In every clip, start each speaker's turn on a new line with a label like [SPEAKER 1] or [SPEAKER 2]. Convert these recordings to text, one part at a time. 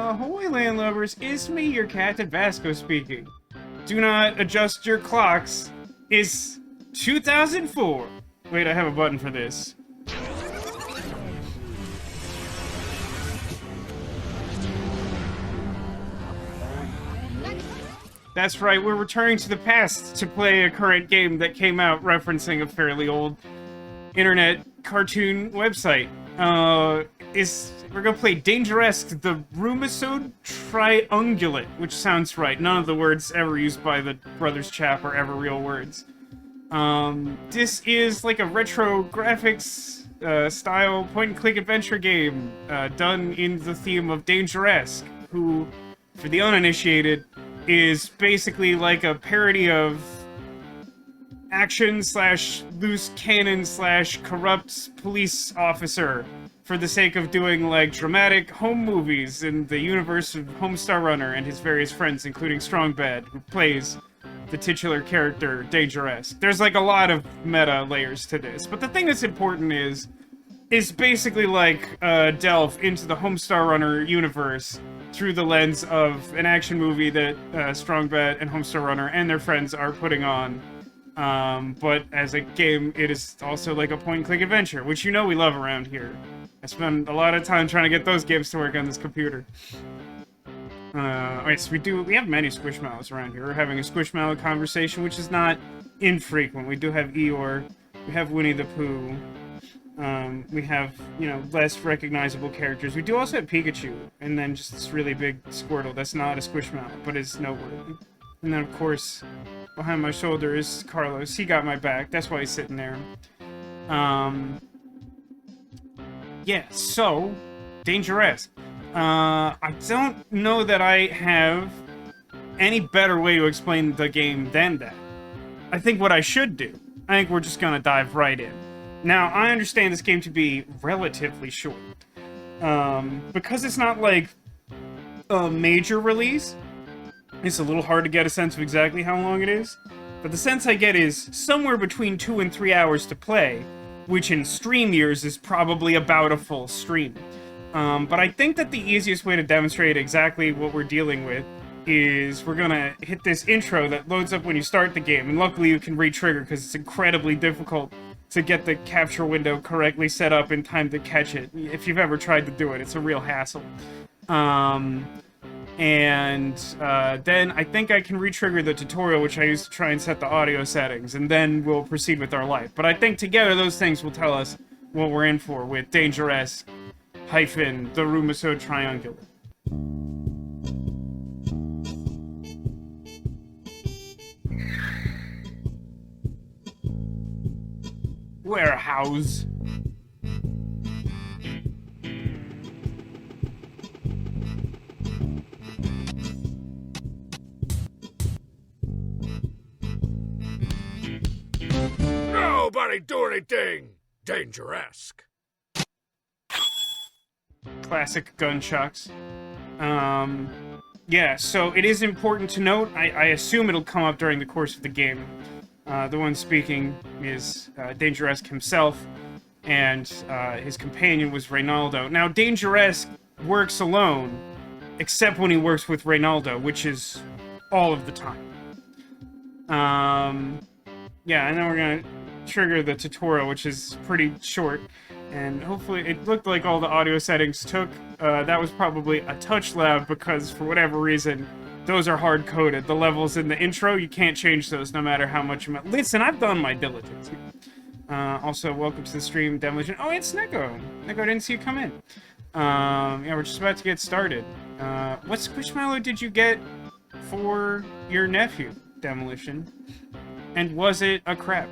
[SPEAKER 1] Ahoy landlubbers, it's me, your Captain Vasco speaking. Do not adjust your clocks. It's 2004. Wait, I have a button for this. That's right, we're returning to the past to play a current game that came out referencing a fairly old internet cartoon website. We're gonna play Dangeresque, the Roomisode Triangulate, which sounds right. None of the words ever used by the Brother Chaps are ever real words. This is like a retro graphics style point-and-click adventure game done in the theme of Dangeresque, who, for the uninitiated, is basically like a parody of action slash loose cannon slash corrupt police officer for the sake of doing like dramatic home movies in the universe of Homestarrunner and his various friends, including Strongbad, who plays the titular character Dangeresque. There's like a lot of meta layers to this, but the thing that's important is basically like delve into the Homestarrunner universe through the lens of an action movie that Strongbad and Homestarrunner and their friends are putting on. But as a game, it is also like a point-and-click adventure, which you know we love around here. I spend a lot of time trying to get those games to work on this computer. Alright, so we have many Squishmallows around here. We're having a Squishmallow conversation, which is not infrequent. We do have Eeyore, we have Winnie the Pooh, we have, you know, less recognizable characters. We do also have Pikachu, and then just this really big Squirtle that's not a Squishmallow, but is noteworthy. And then, of course, behind my shoulder is Carlos. He got my back. That's why he's sitting there. Yeah, so, Dangeresque. I don't know that I have any better way to explain the game than that. I think what I should do, I think we're just gonna dive right in. Now, I understand this game to be relatively short. Because it's not like a major release, it's a little hard to get a sense of exactly how long it is. But the sense I get is somewhere between 2 and 3 hours to play, which in stream years is probably about a full stream. But I think that the easiest way to demonstrate exactly what we're dealing with is we're gonna hit this intro that loads up when you start the game, and luckily you can re-trigger because it's incredibly difficult to get the capture window correctly set up in time to catch it. If you've ever tried to do it, it's a real hassle. Then I think I can re-trigger the tutorial, which I used to try and set the audio settings, and then we'll proceed with our life. But I think together those things will tell us what we're in for with Dangeresque - the Roomisode Triangulate. Warehouse.
[SPEAKER 2] Nobody do anything! Dangeresque.
[SPEAKER 1] Classic gunchucks. Yeah, so it is important to note, I assume it'll come up during the course of the game. The one speaking is Dangeresque himself, and his companion was Reynaldo. Now, Dangeresque works alone, except when he works with Reynaldo, which is all of the time. Yeah, and then we're gonna trigger the tutorial, which is pretty short, and hopefully it looked like all the audio settings took. That was probably a touch loud because, for whatever reason, those are hard-coded. The levels in the intro, you can't change those no matter how much you... Listen, I've done my diligence. Also, welcome to the stream, Demolition. Oh, it's Neko. Neko, didn't see you come in. Yeah, we're just about to get started. What Squishmallow did you get for your nephew, Demolition? And was it a crap?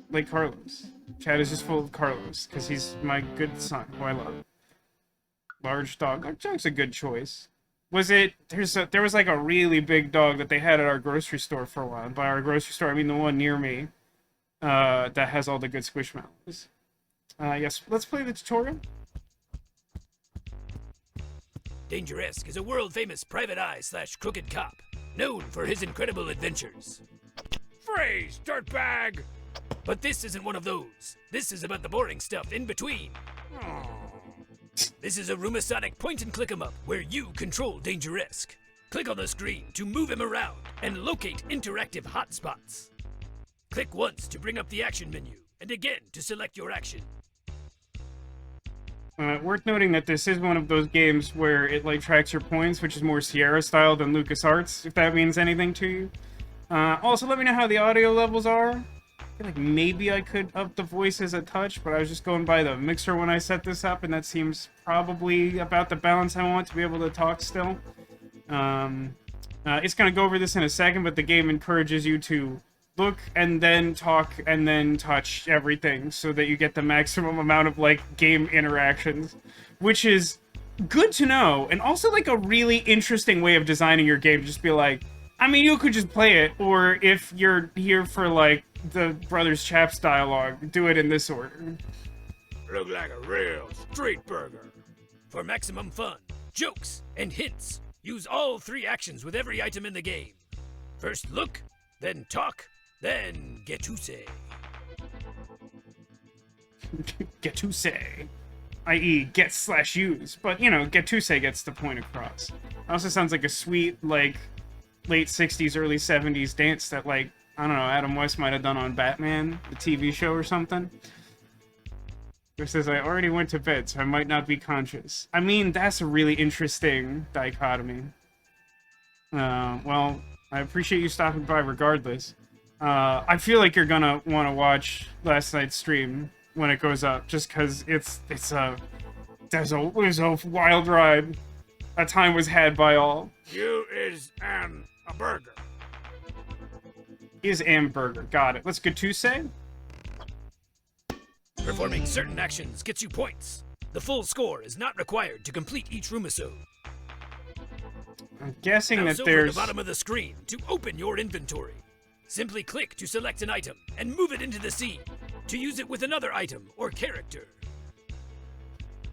[SPEAKER 1] Like Carlos. Chat is just full of Carlos, because he's my good son, who I love. Large dog. Large dog's a good choice. Was it... There was like a really big dog that they had at our grocery store for a while. And by our grocery store, I mean the one near me. That has all the good Squishmallows. Yes, let's play the tutorial.
[SPEAKER 2] Dangeresque is a world-famous private eye / crooked cop, known for his incredible adventures. Freeze, dirtbag! But this isn't one of those. This is about the boring stuff in between. This is a Roomisodic point-and-click 'em up where you control Dangeresque. Click on the screen to move him around and locate interactive hotspots. Click once to bring up the action menu, and again to select your action.
[SPEAKER 1] Worth noting that this is one of those games where it like tracks your points, which is more Sierra style than LucasArts, if that means anything to you. Also, let me know how the audio levels are. I feel like maybe I could up the voices a touch, but I was just going by the mixer when I set this up, and that seems probably about the balance I want to be able to talk still. It's going to go over this in a second, but the game encourages you to look and then talk and then touch everything so that you get the maximum amount of like game interactions, which is good to know, and also like a really interesting way of designing your game. Just be like, I mean, you could just play it, or if you're here for like the Brother Chaps dialogue, do it in this order.
[SPEAKER 2] Look like a real street burger. For maximum fun, jokes, and hints, use all 3 actions with every item in the game. First look, then talk, then get to say.
[SPEAKER 1] Get to say, i.e. get/use, but you know, get to say gets the point across. It also sounds like a sweet, like, late 60s, early 70s dance that, like, I don't know, Adam West might have done on Batman, the TV show or something. It says, I already went to bed, so I might not be conscious. I mean, that's a really interesting dichotomy. Well, I appreciate you stopping by regardless. I feel like you're gonna want to watch last night's stream when it goes up, just because it was a wild ride. A time was had by all.
[SPEAKER 2] You is a burger.
[SPEAKER 1] Is burger. Got it. Let's get to say.
[SPEAKER 2] Performing certain actions gets you points. The full score is not required to complete each Roomisode.
[SPEAKER 1] I'm guessing that
[SPEAKER 2] Mouse over
[SPEAKER 1] there's...
[SPEAKER 2] at the bottom of the screen to open your inventory. Simply click to select an item and move it into the scene to use it with another item or character.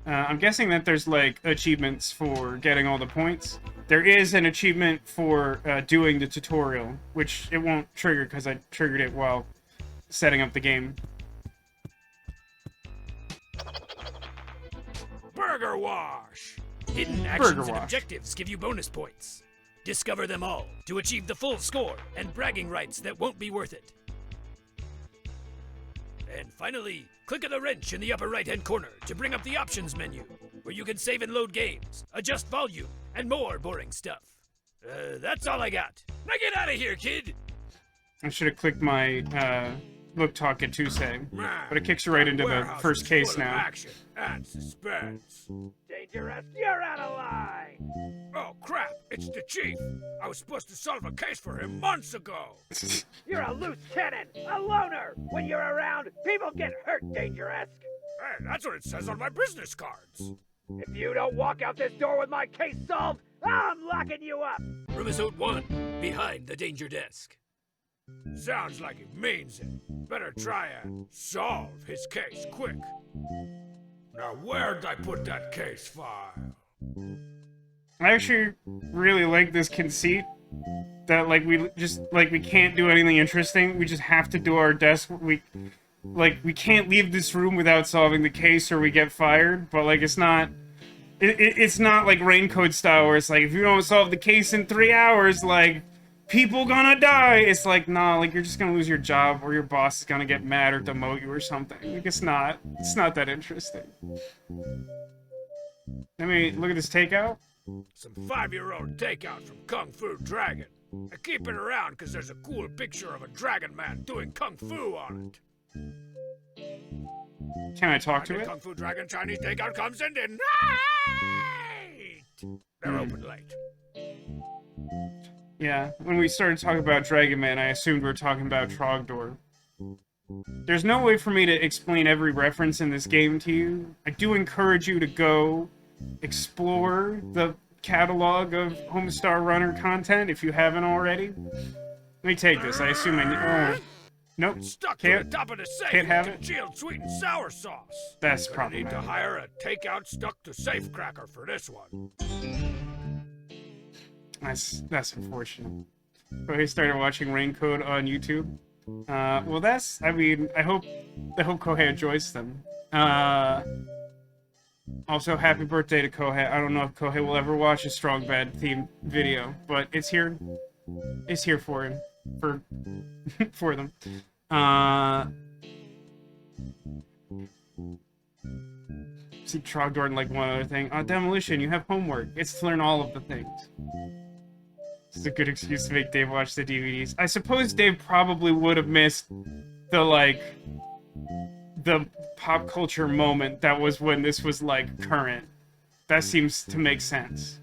[SPEAKER 1] I'm guessing that there's, like, achievements for getting all the points. There is an achievement for doing the tutorial, which it won't trigger because I triggered it while setting up the game.
[SPEAKER 2] Burger Wash! Hidden actions
[SPEAKER 1] Burger
[SPEAKER 2] and
[SPEAKER 1] Wash.
[SPEAKER 2] objectives give you bonus points. Discover them all to achieve the full score and bragging rights that won't be worth it. And finally, click on the wrench in the upper right-hand corner to bring up the options menu, where you can save and load games, adjust volume, and more boring stuff. That's all I got. Now get out of here, kid!
[SPEAKER 1] I should have clicked my look, talk, and to say, but it kicks you right into the first case now.
[SPEAKER 2] Action and suspense. Dangerous, you're out of line! Oh crap, it's the chief. I was supposed to solve a case for him months ago. You're a loose cannon, a loner. When you're around, people get hurt, Dangeresque. Hey, that's what it says on my business cards. If you don't walk out this door with my case solved, I'm locking you up. Roomisode 1, behind the danger desk. Sounds like he means it. Better try and solve his case quick. Now where'd I put that case file?
[SPEAKER 1] I actually really like this conceit that, like, we can't do anything interesting. We just have to do our desk. We can't leave this room without solving the case or we get fired. But, like, it's not like Raincoat style where it's like, if you don't solve the case in 3 hours, like, people gonna die. It's like, nah, like, you're just gonna lose your job or your boss is gonna get mad or demote you or something. Like, it's not that interesting. Let me look at this takeout.
[SPEAKER 2] Some 5-year-old takeout from Kung Fu Dragon. I keep it around because there's a cool picture of a dragon man doing Kung Fu on it.
[SPEAKER 1] Can I talk to it?
[SPEAKER 2] Kung Fu Dragon Chinese takeout comes in tonight! They're open late.
[SPEAKER 1] Yeah, when we started talking about Dragon Man, I assumed we were talking about Trogdor. There's no way for me to explain every reference in this game to you. I do encourage you to go explore the catalog of Homestarrunner content if you haven't already. Let me take this. I assume I need... Oh. Nope.
[SPEAKER 2] Stuck
[SPEAKER 1] Can't.
[SPEAKER 2] to the top of the safe.
[SPEAKER 1] Can't have it.
[SPEAKER 2] Congealed sweet and sour sauce.
[SPEAKER 1] That's
[SPEAKER 2] Gonna need
[SPEAKER 1] problematic.
[SPEAKER 2] to hire a takeout stuck to safe cracker for this one.
[SPEAKER 1] That's unfortunate. But he started watching Raincoat on YouTube. Well, that's... I mean, I hope Kohei enjoys them. Also, happy birthday to Kohei. I don't know if Kohei will ever watch a Strong Bad themed video, but it's here. It's here for him. For them. See Trogdor like one other thing. Demolition, you have homework. It's to learn all of the things. This is a good excuse to make Dave watch the DVDs. I suppose Dave probably would have missed the, the pop culture moment that was when this was, current. That seems to make sense.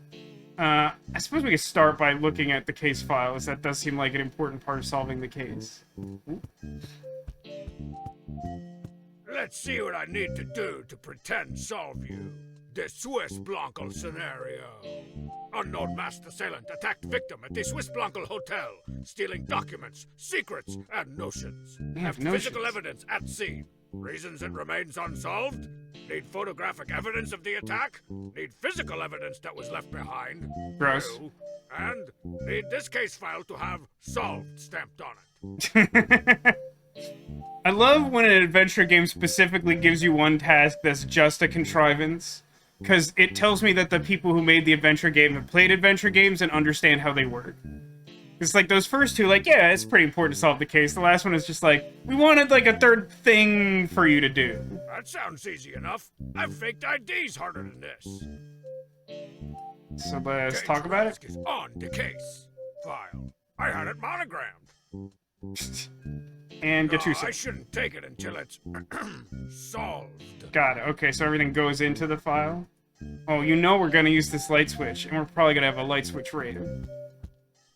[SPEAKER 1] I suppose we could start by looking at the case files. That does seem like an important part of solving the case.
[SPEAKER 2] Let's see what I need to do to pretend solve you. The Swiss Blanco scenario. Unknown masked assailant attacked victim at the Swiss Blanco Hotel, stealing documents, secrets, and notions. Have physical evidence at scene. Reasons it remains unsolved? Need photographic evidence of the attack? Need physical evidence that was left behind?
[SPEAKER 1] Gross.
[SPEAKER 2] And need this case file to have solved stamped on it.
[SPEAKER 1] I love when an adventure game specifically gives you one task that's just a contrivance, because it tells me that the people who made the adventure game have played adventure games and understand how they work. It's like those first two, yeah, it's pretty important to solve the case. The last one is just we wanted a third thing for you to do.
[SPEAKER 2] That sounds easy enough. I've faked IDs harder than this.
[SPEAKER 1] So let's talk about it.
[SPEAKER 2] Is on the case file. I had it monogrammed.
[SPEAKER 1] And get your
[SPEAKER 2] I shouldn't take it until it's solved.
[SPEAKER 1] Got it. Okay, so everything goes into the file. Oh, we're gonna use this light switch, and we're probably gonna have a light switch rated.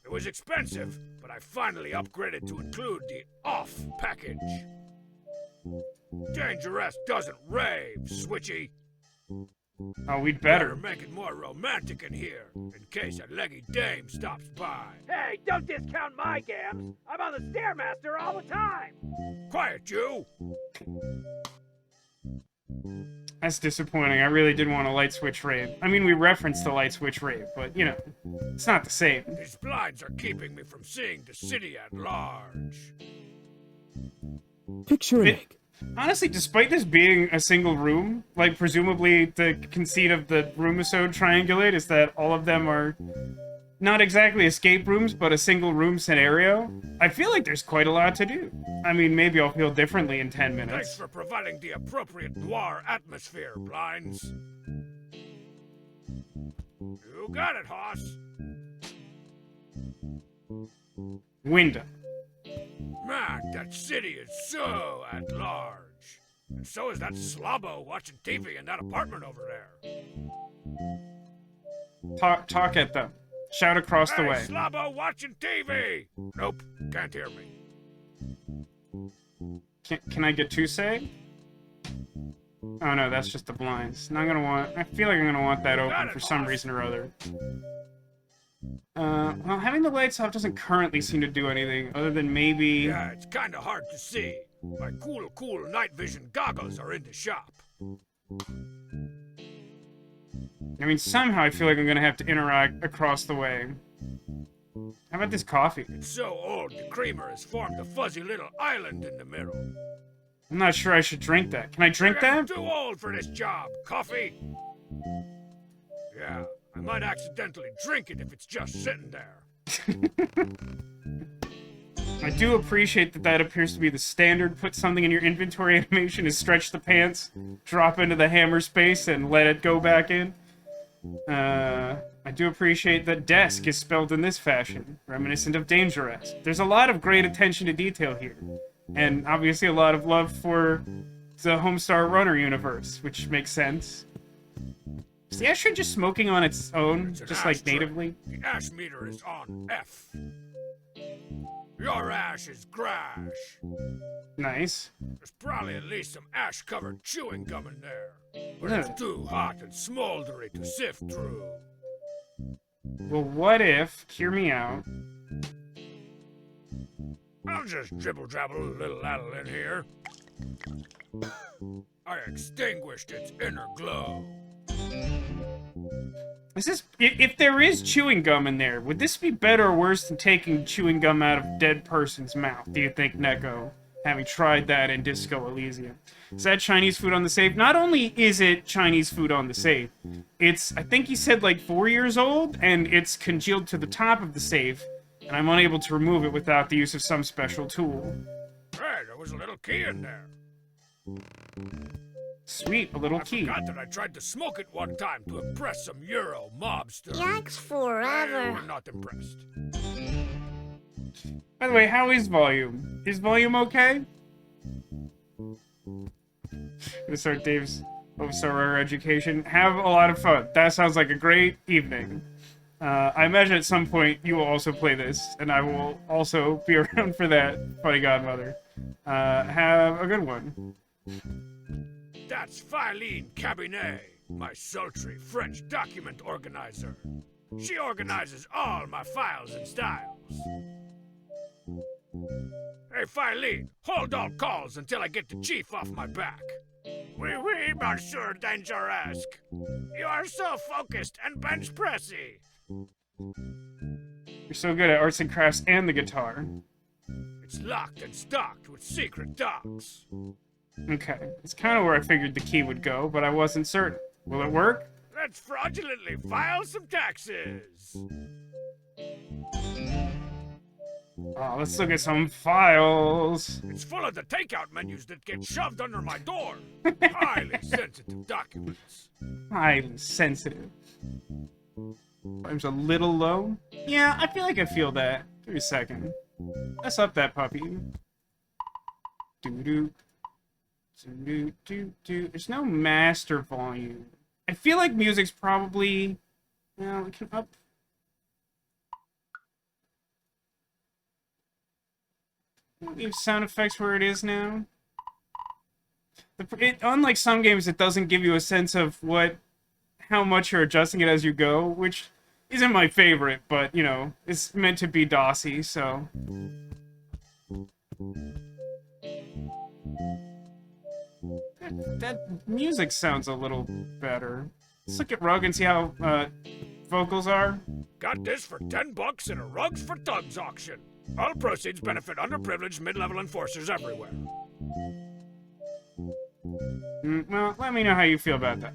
[SPEAKER 2] It was expensive, but I finally upgraded to include the off package. Dangeresque doesn't rave, Switchy.
[SPEAKER 1] Oh, we'd better.
[SPEAKER 2] Make it more romantic in here, in case a leggy dame stops by. Hey, don't discount my gams! I'm on the Stairmaster all the time! Quiet, you!
[SPEAKER 1] That's disappointing. I really did want a light switch rave. I mean, we referenced the light switch rave, but, it's not the same.
[SPEAKER 2] These blinds are keeping me from seeing the city at large.
[SPEAKER 3] Picture an egg.
[SPEAKER 1] Honestly, despite this being a single room, presumably the conceit of the Roomisode Triangulate is that all of them are not exactly escape rooms, but a single room scenario. I feel like there's quite a lot to do. I mean, maybe I'll feel differently in 10 minutes.
[SPEAKER 2] Thanks for providing the appropriate noir atmosphere, blinds. You got it, Hoss.
[SPEAKER 1] Window.
[SPEAKER 2] Man, that city is so at large. And so is that slobbo watching TV in that apartment over there.
[SPEAKER 1] Talk at them. Shout across the way.
[SPEAKER 2] Slobbo watching TV! Nope, can't hear me.
[SPEAKER 1] Can I get two say? Oh no, that's just the blinds. Now I feel like I'm gonna want that open for some reason or other. Well, having the lights off doesn't currently seem to do anything, other than maybe...
[SPEAKER 2] Yeah, it's kinda hard to see. My cool night vision goggles are in the shop.
[SPEAKER 1] I mean, somehow I feel like I'm gonna have to interact across the way. How about this coffee?
[SPEAKER 2] It's so old, the creamer has formed a fuzzy little island in the middle.
[SPEAKER 1] I'm not sure I should drink that. Can I drink that?
[SPEAKER 2] I'm too old for this job. Coffee? Yeah, I might accidentally drink it if it's just sitting there.
[SPEAKER 1] I do appreciate that appears to be the standard. Put something in your inventory animation is stretch the pants, drop into the hammer space, and let it go back in. I do appreciate that desk is spelled in this fashion, reminiscent of Dangeresque. There's a lot of great attention to detail here, and obviously a lot of love for the Homestarrunner universe, which makes sense. Is the ashtray just smoking on its own, just like natively?
[SPEAKER 2] The ash meter is on F. Your ash is grash.
[SPEAKER 1] Nice.
[SPEAKER 2] There's probably at least some ash-covered chewing gum in there. But it's too hot and smoldery to sift through.
[SPEAKER 1] Well, what if, hear me out,
[SPEAKER 2] I'll just dribble-drabble a little addle in here. I extinguished its inner glow.
[SPEAKER 1] If there is chewing gum in there, would this be better or worse than taking chewing gum out of a dead person's mouth, do you think, Neko? having tried that in Disco Elysium. Is that Chinese food on the safe? Not only is it Chinese food on the safe, it's, I think he said, like 4 years old, and it's congealed to the top of the safe, and I'm unable to remove it without the use of some special tool.
[SPEAKER 2] Hey, there was a little key in there.
[SPEAKER 1] Sweet, a little key.
[SPEAKER 2] I forgot that I tried to smoke it one time to impress some Euro mobster.
[SPEAKER 3] Yikes forever.
[SPEAKER 2] They were not impressed.
[SPEAKER 1] By the way, how is volume? Is volume okay? Gonna start Dave's Homestarrunner education. Have a lot of fun. That sounds like a great evening. I imagine at some point you will also play this, and I will also be around for that, Funny Godmother. Have a good one.
[SPEAKER 2] That's Philine Cabinet, my sultry French document organizer. She organizes all my files and styles. Hey, Philine, hold all calls until I get the chief off my back. Oui, oui, Monsieur Dangeresque. You are so focused and bench pressy.
[SPEAKER 1] You're so good at arts and crafts and the guitar.
[SPEAKER 2] It's locked and stocked with secret docks.
[SPEAKER 1] Okay, it's kind of where I figured the key would go, but I wasn't certain. Will it work?
[SPEAKER 2] Let's fraudulently file some taxes.
[SPEAKER 1] Oh, let's look at some files.
[SPEAKER 2] It's full of the takeout menus that get shoved under my door. Highly sensitive documents.
[SPEAKER 1] Highly sensitive. Time's a little low. Yeah, I feel like I feel that. Give me a second. Let's up that puppy. Doo-doo. Do-do-do-do. There's no master volume. I feel like music's probably... Well, we can up... Leave sound effects where it is now. Unlike some games, it doesn't give you a sense of how much you're adjusting it as you go, which isn't my favorite, but, you know, it's meant to be DOSy, so... That music sounds a little better. Let's look at Rug and see how, vocals are.
[SPEAKER 2] Got this for $10 in a Rugs for Thugs auction. All proceeds benefit underprivileged mid-level enforcers everywhere.
[SPEAKER 1] Well, let me know how you feel about that.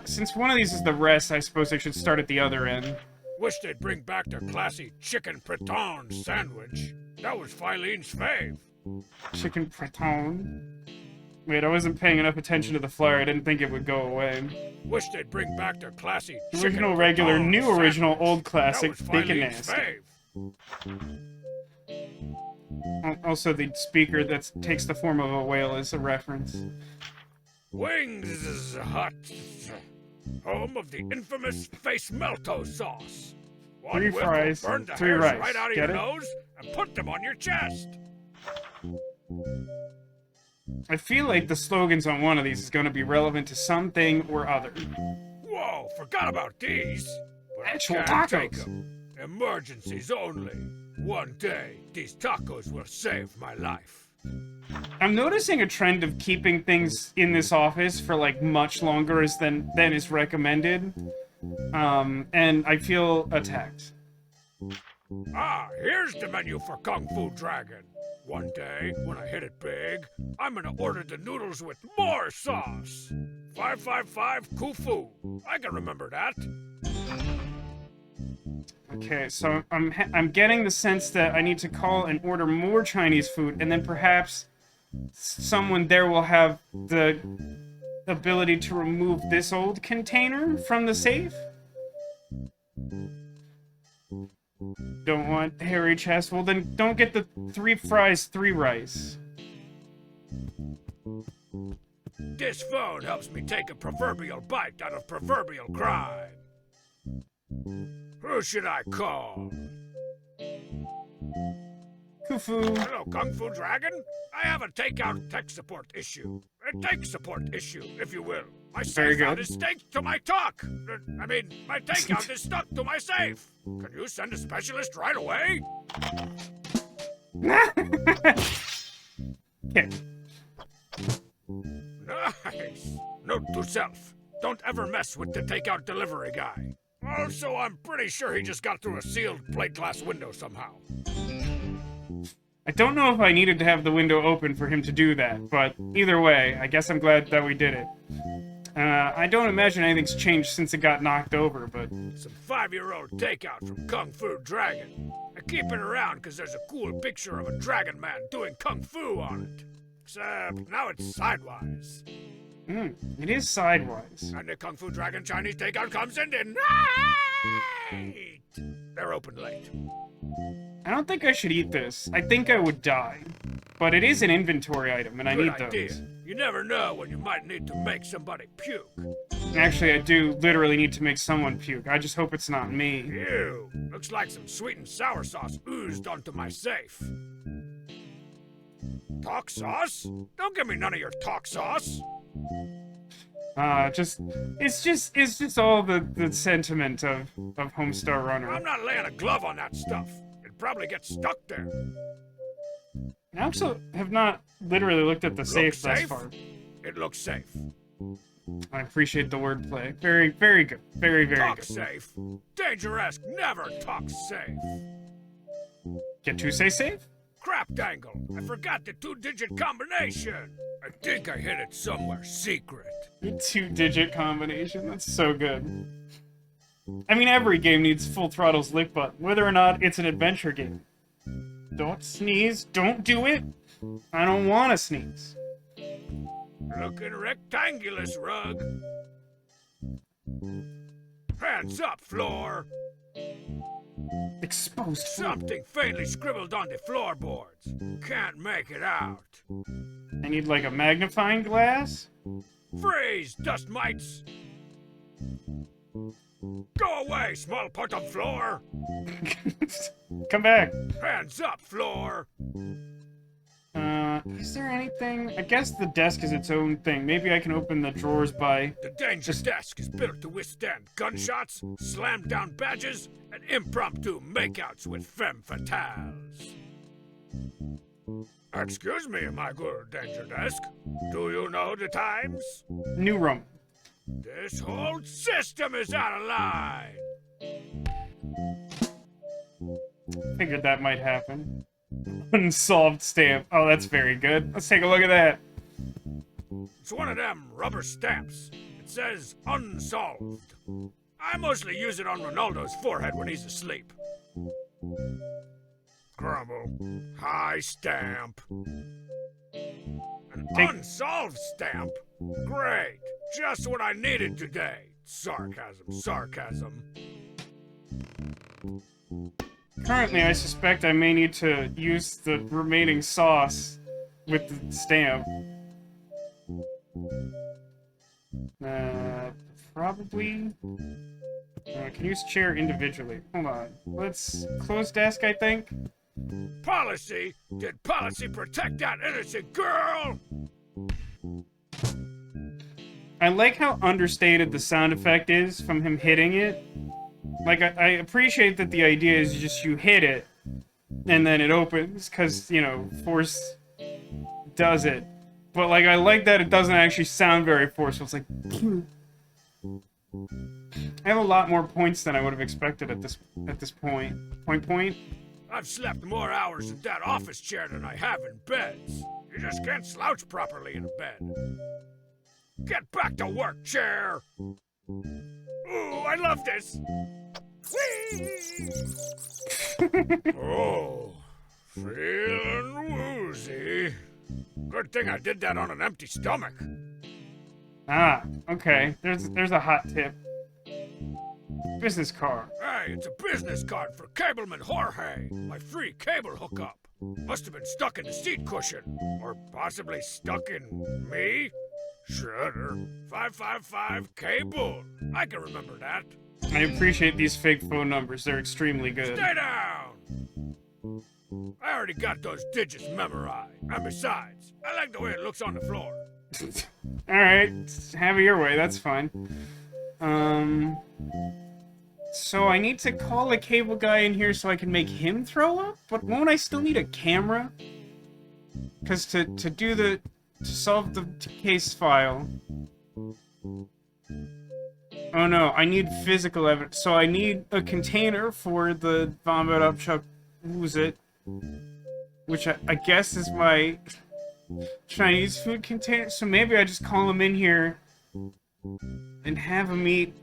[SPEAKER 1] Since one of these is the rest, I suppose I should start at the other end.
[SPEAKER 2] Wish they'd bring back their classy chicken pétan sandwich. That was Philine's fave.
[SPEAKER 1] Chicken pétan. Wait, I wasn't paying enough attention to the flyer. I didn't think it would go away.
[SPEAKER 2] Wish they'd bring back their classy
[SPEAKER 1] Original, regular, new
[SPEAKER 2] sandwich.
[SPEAKER 1] original, old classic,
[SPEAKER 2] That was
[SPEAKER 1] thick and
[SPEAKER 2] Philine's
[SPEAKER 1] nasty.
[SPEAKER 2] fave.
[SPEAKER 1] Also, the speaker that takes the form of a whale is a reference.
[SPEAKER 2] Wings Hut. Home of the infamous face melto sauce. One
[SPEAKER 1] 3
[SPEAKER 2] whiff
[SPEAKER 1] fries,
[SPEAKER 2] will burn the
[SPEAKER 1] 3
[SPEAKER 2] hairs
[SPEAKER 1] rice.
[SPEAKER 2] right out of
[SPEAKER 1] Get
[SPEAKER 2] your
[SPEAKER 1] it?
[SPEAKER 2] nose and put them on your chest.
[SPEAKER 1] I feel like the slogans on one of these is going to be relevant to something or other.
[SPEAKER 2] Whoa, forgot about these. But I
[SPEAKER 1] Actual
[SPEAKER 2] can't take
[SPEAKER 1] tacos.
[SPEAKER 2] 'em. Emergencies only. One day, these tacos will save my life.
[SPEAKER 1] I'm noticing a trend of keeping things in this office for like much longer than is recommended. And I feel attacked.
[SPEAKER 2] Ah, here's the menu for Kung Fu Dragon. One day, when I hit it big, I'm gonna order the noodles with more sauce. 555 Kufu. I can remember that.
[SPEAKER 1] Okay, so I'm getting the sense that I need to call and order more Chinese food, and then perhaps someone there will have the ability to remove this old container from the safe. Don't want hairy chest. Well, then don't get the 3 fries, 3 rice.
[SPEAKER 2] This phone helps me take a proverbial bite out of proverbial crime. Who should I call?
[SPEAKER 1] Kufu.
[SPEAKER 2] Hello, Kung Fu Dragon? I have a takeout tech support issue. A tech support issue, if you will. My
[SPEAKER 1] Very
[SPEAKER 2] safe out
[SPEAKER 1] good.
[SPEAKER 2] is staked to my talk. My takeout is stuck to my safe. Can you send a specialist right away?
[SPEAKER 1] Okay.
[SPEAKER 2] Nice. Note to self. Don't ever mess with the takeout delivery guy. Also, I'm pretty sure he just got through a sealed plate glass window somehow.
[SPEAKER 1] I don't know if I needed to have the window open for him to do that, but either way, I guess I'm glad that we did it. I don't imagine anything's changed since it got knocked over, but...
[SPEAKER 2] Some 5-year-old takeout from Kung Fu Dragon. I keep it around because there's a cool picture of a dragon man doing Kung Fu on it. Except now it's sidewise.
[SPEAKER 1] It is sidewise.
[SPEAKER 2] And the Kung Fu Dragon Chinese takeout comes in tonight! They're open late.
[SPEAKER 1] I don't think I should eat this. I think I would die. But it is an inventory item, and I need those.
[SPEAKER 2] You never know when you might need to make somebody puke.
[SPEAKER 1] Actually, I do literally need to make someone puke. I just hope it's not me.
[SPEAKER 2] Ew. Looks like some sweet and sour sauce oozed onto my safe. Talk sauce? Don't give me none of your talk sauce.
[SPEAKER 1] It's just all the sentiment of Homestarrunner.
[SPEAKER 2] I'm not laying a glove on that stuff. It'd probably get stuck there.
[SPEAKER 1] I also have not literally looked at the safe thus far.
[SPEAKER 2] It looks safe.
[SPEAKER 1] I appreciate the wordplay. Very, very good. Very, very
[SPEAKER 2] Talk
[SPEAKER 1] good.
[SPEAKER 2] Safe. Dangeresque never talks safe.
[SPEAKER 1] Get to say safe?
[SPEAKER 2] Crap dangle. I forgot the 2-digit combination. I think I hid it somewhere secret.
[SPEAKER 1] The 2-digit combination. That's so good. I mean, every game needs Full Throttle's lick button, whether or not it's an adventure game. Don't sneeze. Don't do it. I don't want to sneeze.
[SPEAKER 2] Looking rectangulous, Rug. Hands up, floor.
[SPEAKER 1] Exposed.
[SPEAKER 2] Something faintly scribbled on the floorboards. Can't make it out.
[SPEAKER 1] I need like a magnifying glass.
[SPEAKER 2] Freeze, dust mites. Go away, small part of floor.
[SPEAKER 1] Come back.
[SPEAKER 2] Hands up, floor.
[SPEAKER 1] Is there anything? I guess the desk is its own thing. Maybe I can open the drawers by...
[SPEAKER 2] The Dangerous Desk is built to withstand gunshots, slammed-down badges, and impromptu makeouts with femme fatales. Excuse me, my good Dangeresque. Do you know the times?
[SPEAKER 1] New room.
[SPEAKER 2] This whole system is out of line.
[SPEAKER 1] Figured that might happen. Unsolved stamp. Oh, that's very good. Let's take a look at that.
[SPEAKER 2] It's one of them rubber stamps. It says unsolved. I mostly use it on Ronaldo's forehead when he's asleep. Crumble. High stamp. An unsolved stamp? Great. Just what I needed today. Sarcasm, sarcasm.
[SPEAKER 1] Currently, I suspect I may need to use the remaining sauce with the stamp. Probably... I can use chair individually. Hold on. Let's close desk, I think.
[SPEAKER 2] Policy? Did policy protect that innocent girl?
[SPEAKER 1] I like how understated the sound effect is from him hitting it. Like, I appreciate that the idea is just you hit it, and then it opens, because, you know, force does it. But, like, I like that it doesn't actually sound very forceful. It's like... I have a lot more points than I would have expected at this point. Point?
[SPEAKER 2] I've slept more hours in that office chair than I have in beds. You just can't slouch properly in a bed. Get back to work, chair! Ooh, I love this! Whee! Oh, feeling woozy. Good thing I did that on an empty stomach.
[SPEAKER 1] Ah, okay. There's a hot tip. Business card.
[SPEAKER 2] Hey, it's a business card for Cableman Jorge, my free cable hookup. Must have been stuck in the seat cushion. Or possibly stuck in me? Shredder. 555 cable. I can remember that.
[SPEAKER 1] I appreciate these fake phone numbers. They're extremely good.
[SPEAKER 2] Stay down! I already got those digits memorized. And besides, I like the way it looks on the floor.
[SPEAKER 1] Alright, have it your way, that's fine. So I need to call a cable guy in here so I can make him throw up? But won't I still need a camera? Because to solve the case file... Oh no, I need physical evidence. So I need a container for the vomit up chuck. Who's it? which I guess is my Chinese food container. So maybe I just call him in here and have him eat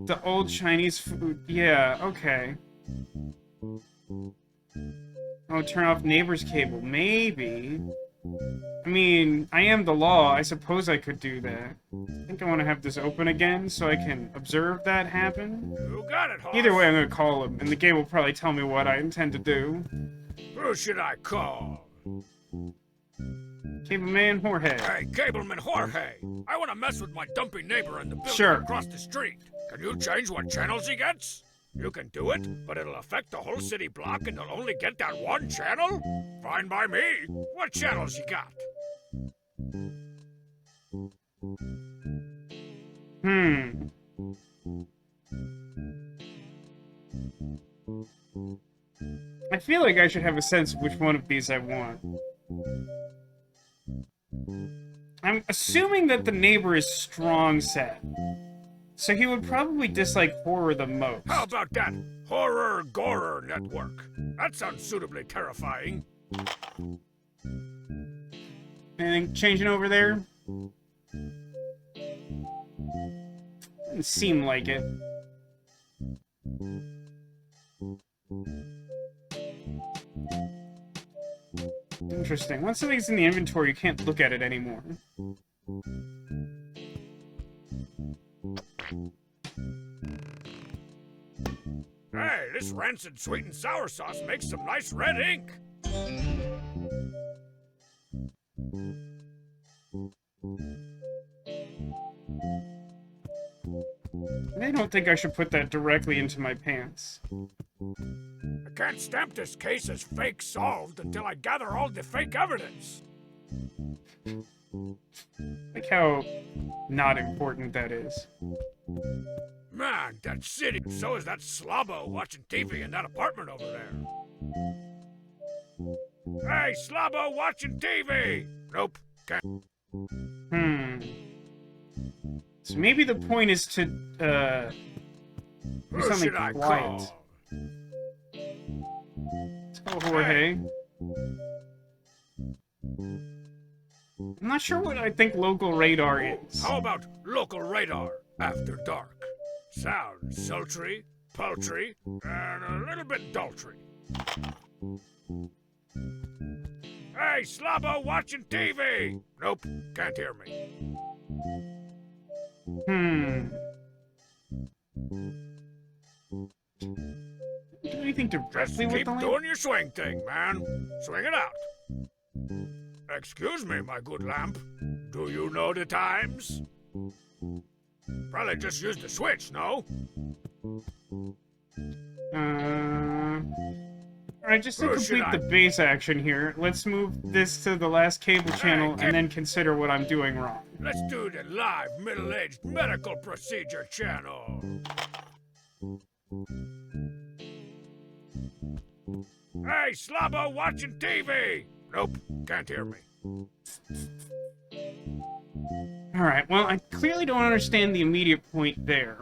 [SPEAKER 1] the old Chinese food. Yeah, okay. Oh, turn off neighbor's cable. Maybe. I mean, I am the law. I suppose I could do that. I think I want to have this open again so I can observe that happen.
[SPEAKER 2] You got it, Hoss.
[SPEAKER 1] Either way, I'm going to call him, and the game will probably tell me what I intend to do.
[SPEAKER 2] Who should I call?
[SPEAKER 1] Cableman Jorge.
[SPEAKER 2] Hey, Cableman Jorge. I want to mess with my dumpy neighbor in the building
[SPEAKER 1] Sure.
[SPEAKER 2] across the street. Can you change what channels he gets? You can do it, but it'll affect the whole city block and he'll only get that one channel? Fine by me. What channels you got?
[SPEAKER 1] I feel like I should have a sense of which one of these I want. I'm assuming that the neighbor is strong set. So he would probably dislike horror the most.
[SPEAKER 2] How about that horror-gorer network? That sounds suitably terrifying.
[SPEAKER 1] Anything changing over there? Doesn't seem like it. Interesting. Once something's in the inventory, you can't look at it anymore.
[SPEAKER 2] Hey, this rancid sweet and sour sauce makes some nice red ink.
[SPEAKER 1] I don't think I should put that directly into my pants.
[SPEAKER 2] I can't stamp this case as fake solved until I gather all the fake evidence.
[SPEAKER 1] Like how not important that is.
[SPEAKER 2] Man, that city. So is that slobbo watching TV in that apartment over there. Hey, slobbo watching TV! Nope, can't.
[SPEAKER 1] So maybe the point is to, do
[SPEAKER 2] Who
[SPEAKER 1] something
[SPEAKER 2] should I
[SPEAKER 1] quiet.
[SPEAKER 2] call?
[SPEAKER 1] Let's go, Jorge. I'm not sure what I think local radar is.
[SPEAKER 2] How about local radar after dark? Sounds sultry, paltry, and a little bit daltry. Hey, slobbo watching TV! Nope, can't hear me.
[SPEAKER 1] Do anything
[SPEAKER 2] Just
[SPEAKER 1] directly with
[SPEAKER 2] keep
[SPEAKER 1] the link?
[SPEAKER 2] doing your swing thing, man. Swing it out. Excuse me, my good lamp. Do you know the times? Probably just used the switch, no?
[SPEAKER 1] Alright, just to
[SPEAKER 2] Who should
[SPEAKER 1] complete the
[SPEAKER 2] I-
[SPEAKER 1] base action here, let's move this to the last cable channel and then consider what I'm doing wrong.
[SPEAKER 2] Let's do the live middle-aged medical procedure channel. Hey, slobbo watching TV! Nope, can't hear me.
[SPEAKER 1] Alright, well, I clearly don't understand the immediate point there.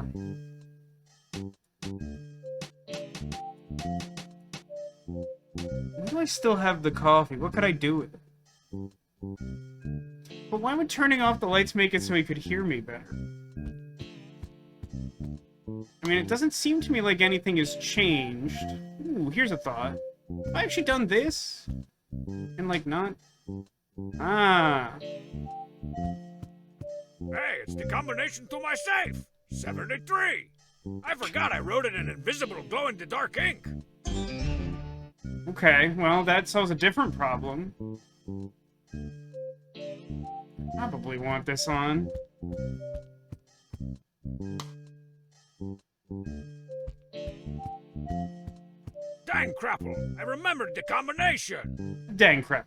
[SPEAKER 1] Why do I still have the coffee? What could I do with it? But why would turning off the lights make it so he could hear me better? I mean, it doesn't seem to me like anything has changed. Ooh, here's a thought. Have I actually done this? And, like, not... Ah.
[SPEAKER 2] Hey, it's the combination to my safe! 73! I forgot I wrote it in invisible glow-in-the-dark ink.
[SPEAKER 1] Okay, well, that solves a different problem. Probably want this on.
[SPEAKER 2] Dang crapple, I remembered the combination!
[SPEAKER 1] Dang crap.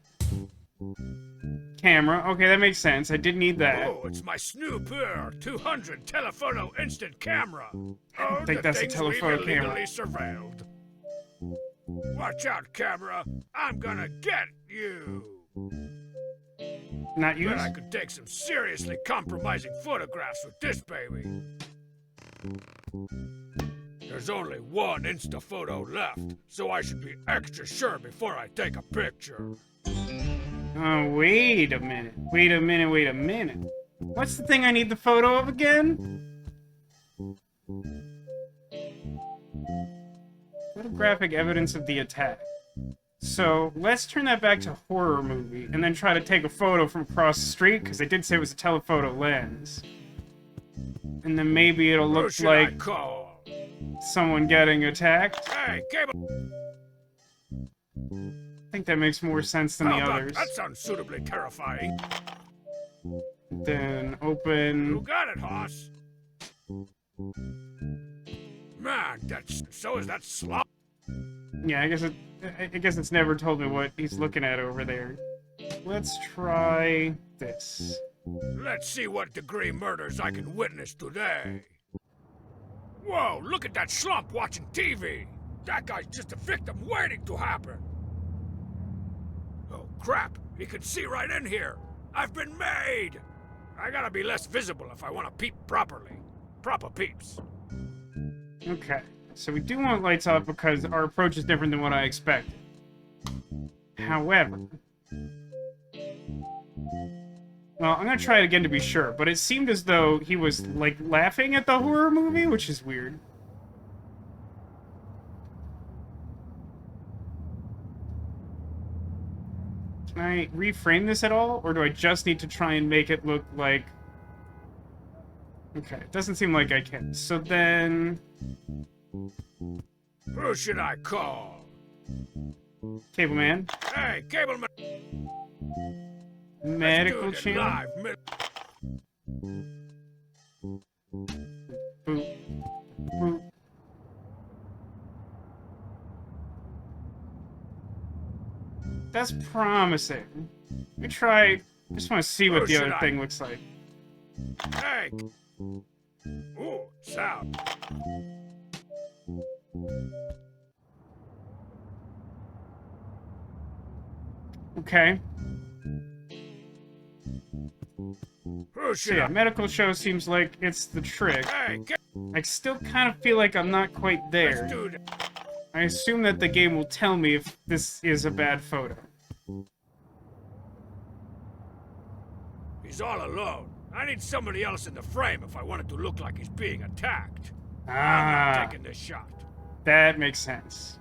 [SPEAKER 1] Camera. Okay, that makes sense. I did need that.
[SPEAKER 2] Oh, it's my Snooper 200 telephoto instant camera. Oh,
[SPEAKER 1] think
[SPEAKER 2] the
[SPEAKER 1] that's a
[SPEAKER 2] things
[SPEAKER 1] telephoto
[SPEAKER 2] we've
[SPEAKER 1] camera.
[SPEAKER 2] illegally surveilled. Watch out, camera. I'm gonna get you.
[SPEAKER 1] Not
[SPEAKER 2] Bet
[SPEAKER 1] used?
[SPEAKER 2] I could take some seriously compromising photographs with this baby. There's only one Insta photo left, so I should be extra sure before I take a picture.
[SPEAKER 1] Oh, wait a minute. Wait a minute, wait a minute. What's the thing I need the photo of again? Photographic evidence of the attack. So, let's turn that back to horror movie, and then try to take a photo from across the street, because they did say it was a telephoto lens. And then maybe it'll look like someone getting attacked.
[SPEAKER 2] Hey, cable.
[SPEAKER 1] I think that makes more sense than the others.
[SPEAKER 2] That sounds suitably terrifying.
[SPEAKER 1] Then open...
[SPEAKER 2] You got it, Hoss. Man, so is that slop?
[SPEAKER 1] Yeah, I guess it's never told me what he's looking at over there. Let's try this.
[SPEAKER 2] Let's see what degree murders I can witness today. Whoa, look at that slump watching TV. That guy's just a victim waiting to happen. Oh, crap. He can see right in here. I've been made. I gotta be less visible if I want to peep properly. Proper peeps.
[SPEAKER 1] Okay, so we do want lights off because our approach is different than what I expected. However... Well, I'm gonna try it again to be sure, but it seemed as though he was, like, laughing at the horror movie, which is weird. Can I reframe this at all, or do I just need to try and make it look like... Okay, it doesn't seem like I can. So then...
[SPEAKER 2] Who should I call?
[SPEAKER 1] Cable man.
[SPEAKER 2] Hey, cable man!
[SPEAKER 1] Medical channel. Boop. Boop. That's promising. Let me try. Just want to see what the other thing looks like.
[SPEAKER 2] Hey. Ooh, sound.
[SPEAKER 1] Okay.
[SPEAKER 2] So
[SPEAKER 1] yeah, medical show seems like it's the trick. I still kind of feel like I'm not quite there. I assume that the game will tell me if this is a bad photo.
[SPEAKER 2] He's all alone. I need somebody else in the frame if I want it to look like he's being attacked. I'm not taking this shot.
[SPEAKER 1] That makes sense.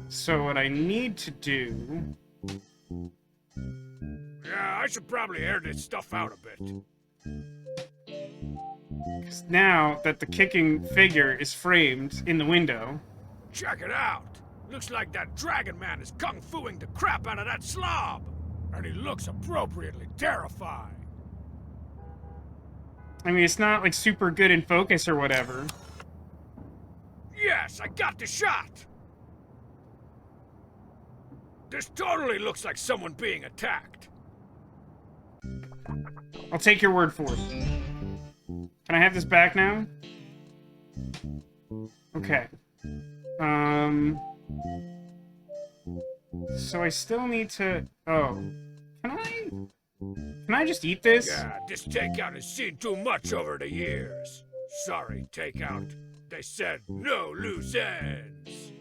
[SPEAKER 1] So what I need to do...
[SPEAKER 2] Yeah, I should probably air this stuff out a bit.
[SPEAKER 1] Because now that the kicking figure is framed in the window...
[SPEAKER 2] Check it out! Looks like that dragon man is kung-fuing the crap out of that slob! And he looks appropriately terrifying.
[SPEAKER 1] I mean, it's not, like, super good in focus or whatever.
[SPEAKER 2] Yes, I got the shot! This totally looks like someone being attacked.
[SPEAKER 1] I'll take your word for it. Can I have this back now? Okay. So I still need to... Oh. Can I just eat this?
[SPEAKER 2] Yeah, this takeout has seen too much over the years. Sorry, takeout. They said no loose ends.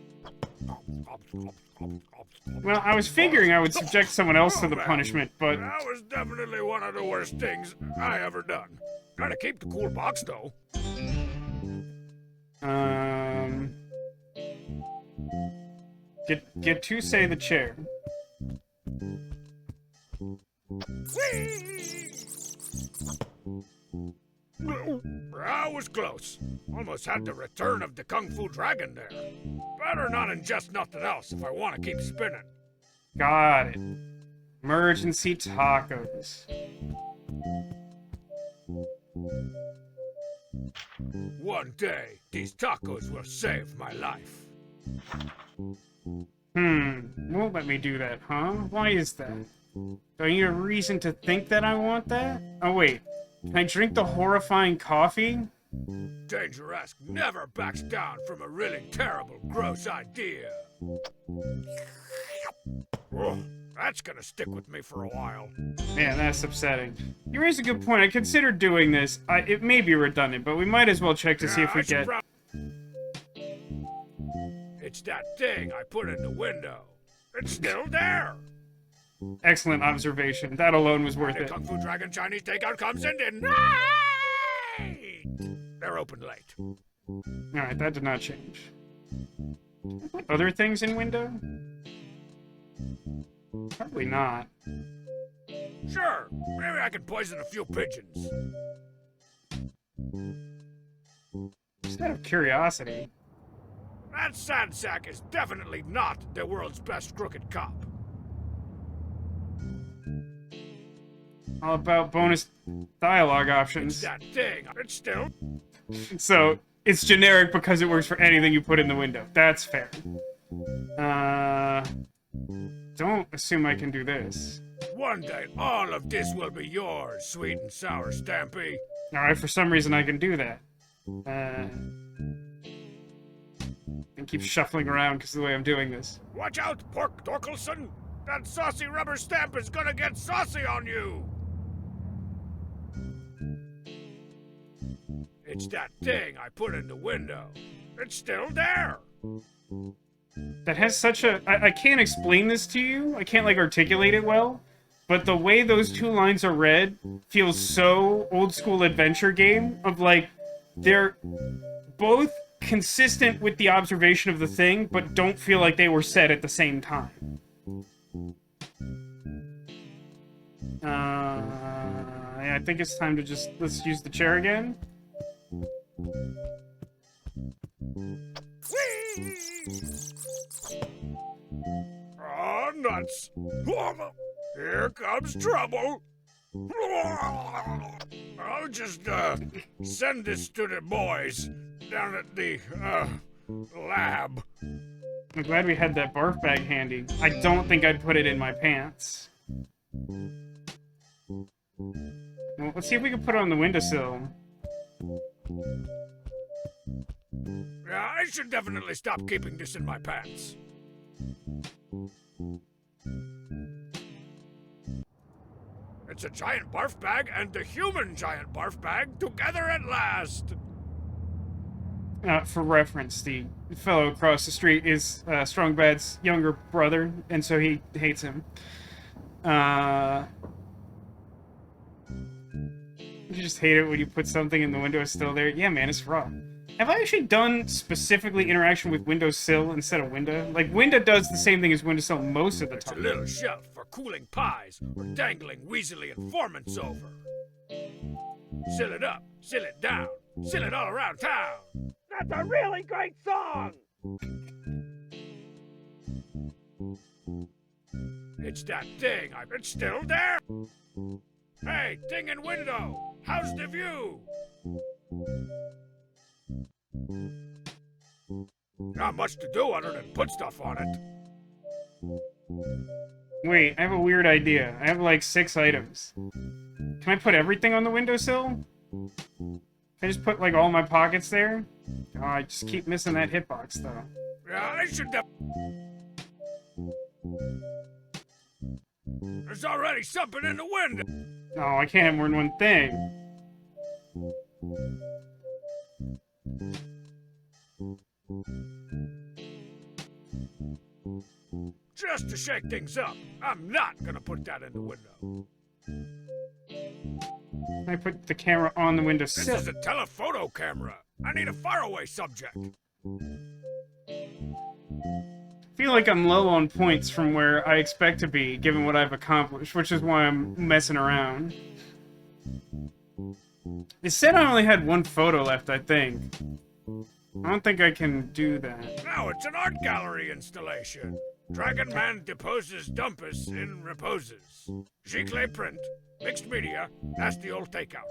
[SPEAKER 1] Well, I was figuring I would subject someone else to the punishment, but...
[SPEAKER 2] That was definitely one of the worst things I ever done. Gotta keep the cool box, though.
[SPEAKER 1] Get to say the chair.
[SPEAKER 2] That was close. Almost had the return of the Kung Fu Dragon there. Better not ingest nothing else if I want to keep spinning.
[SPEAKER 1] Got it. Emergency tacos.
[SPEAKER 2] One day, these tacos will save my life.
[SPEAKER 1] Won't let me do that, huh? Why is that? Do I need a reason to think that I want that? Oh, wait. Can I drink the horrifying coffee?
[SPEAKER 2] Dangeresque never backs down from a really terrible, gross idea. Oh, that's gonna stick with me for a while.
[SPEAKER 1] Man, that's upsetting. You raise a good point. I considered doing this. It may be redundant, but we might as well check to see if we get...
[SPEAKER 2] It's that thing I put in the window. It's still there.
[SPEAKER 1] Excellent observation. That alone was worth
[SPEAKER 2] The
[SPEAKER 1] it.
[SPEAKER 2] Kung Fu Dragon Chinese takeout comes in tonight. They're open late.
[SPEAKER 1] Alright, that did not change. Put other things in window? Probably not.
[SPEAKER 2] Sure, maybe I can poison a few pigeons.
[SPEAKER 1] Just out of curiosity.
[SPEAKER 2] That sad sack is definitely not the world's best crooked cop.
[SPEAKER 1] All about bonus dialogue
[SPEAKER 2] It's
[SPEAKER 1] options.
[SPEAKER 2] that thing. It's still...
[SPEAKER 1] So, it's generic because it works for anything you put in the window. That's fair. Don't assume I can do this.
[SPEAKER 2] One day, all of this will be yours, sweet and sour Stampy.
[SPEAKER 1] Alright, for some reason I can do that. And keep shuffling around because of the way I'm doing this.
[SPEAKER 2] Watch out, Pork Dorkelson! That saucy rubber stamp is gonna get saucy on you! It's that thing I put in the window. It's still there!
[SPEAKER 1] That has such a... I can't explain this to you. I can't, like, articulate it well. But the way those two lines are read feels so old-school adventure game of, like, they're both consistent with the observation of the thing, but don't feel like they were said at the same time. Yeah, I think it's time to just... Let's use the chair again.
[SPEAKER 2] Oh, nuts! Here comes trouble! I'll just, send this to the boys down at the, lab.
[SPEAKER 1] I'm glad we had that barf bag handy. I don't think I'd put it in my pants. Well, let's see if we can put it on the windowsill.
[SPEAKER 2] Yeah, I should definitely stop keeping this in my pants. It's a giant barf bag and the human giant barf bag together at last.
[SPEAKER 1] For reference, the fellow across the street is Strong Bad's younger brother, and so he hates him. You just hate it when you put something in the window it's still there. Yeah, man, it's rough. Have I actually done specifically interaction with windowsill instead of window? Like, window does the same thing as windowsill most of the
[SPEAKER 2] It's a
[SPEAKER 1] time.
[SPEAKER 2] little shelf for cooling pies or dangling weaselly informants over. Seal it up, seal it down, seal it all around town. That's a really great song! It's that thing. It's still there. Hey, thing in window. How's the view? Not much to do other than put stuff on it.
[SPEAKER 1] Wait, I have a weird idea. I have like 6 items. Can I put everything on the windowsill? Can I just put like all my pockets there? Oh, I just keep missing that hitbox though.
[SPEAKER 2] Yeah, I should There's already something in the window.
[SPEAKER 1] No, I can't have more than one thing.
[SPEAKER 2] Just to shake things up, I'm not gonna put that in the window.
[SPEAKER 1] I put the camera on the
[SPEAKER 2] This
[SPEAKER 1] windowsill.
[SPEAKER 2] is a telephoto camera. I need a faraway subject.
[SPEAKER 1] I feel like I'm low on points from where I expect to be, given what I've accomplished, which is why I'm messing around. It said I only had 1 photo left, I think. I don't think I can do that.
[SPEAKER 2] Now it's an art gallery installation. Dragon Man deposes Dumpus in reposes. Gicle print, mixed media, nasty old takeout.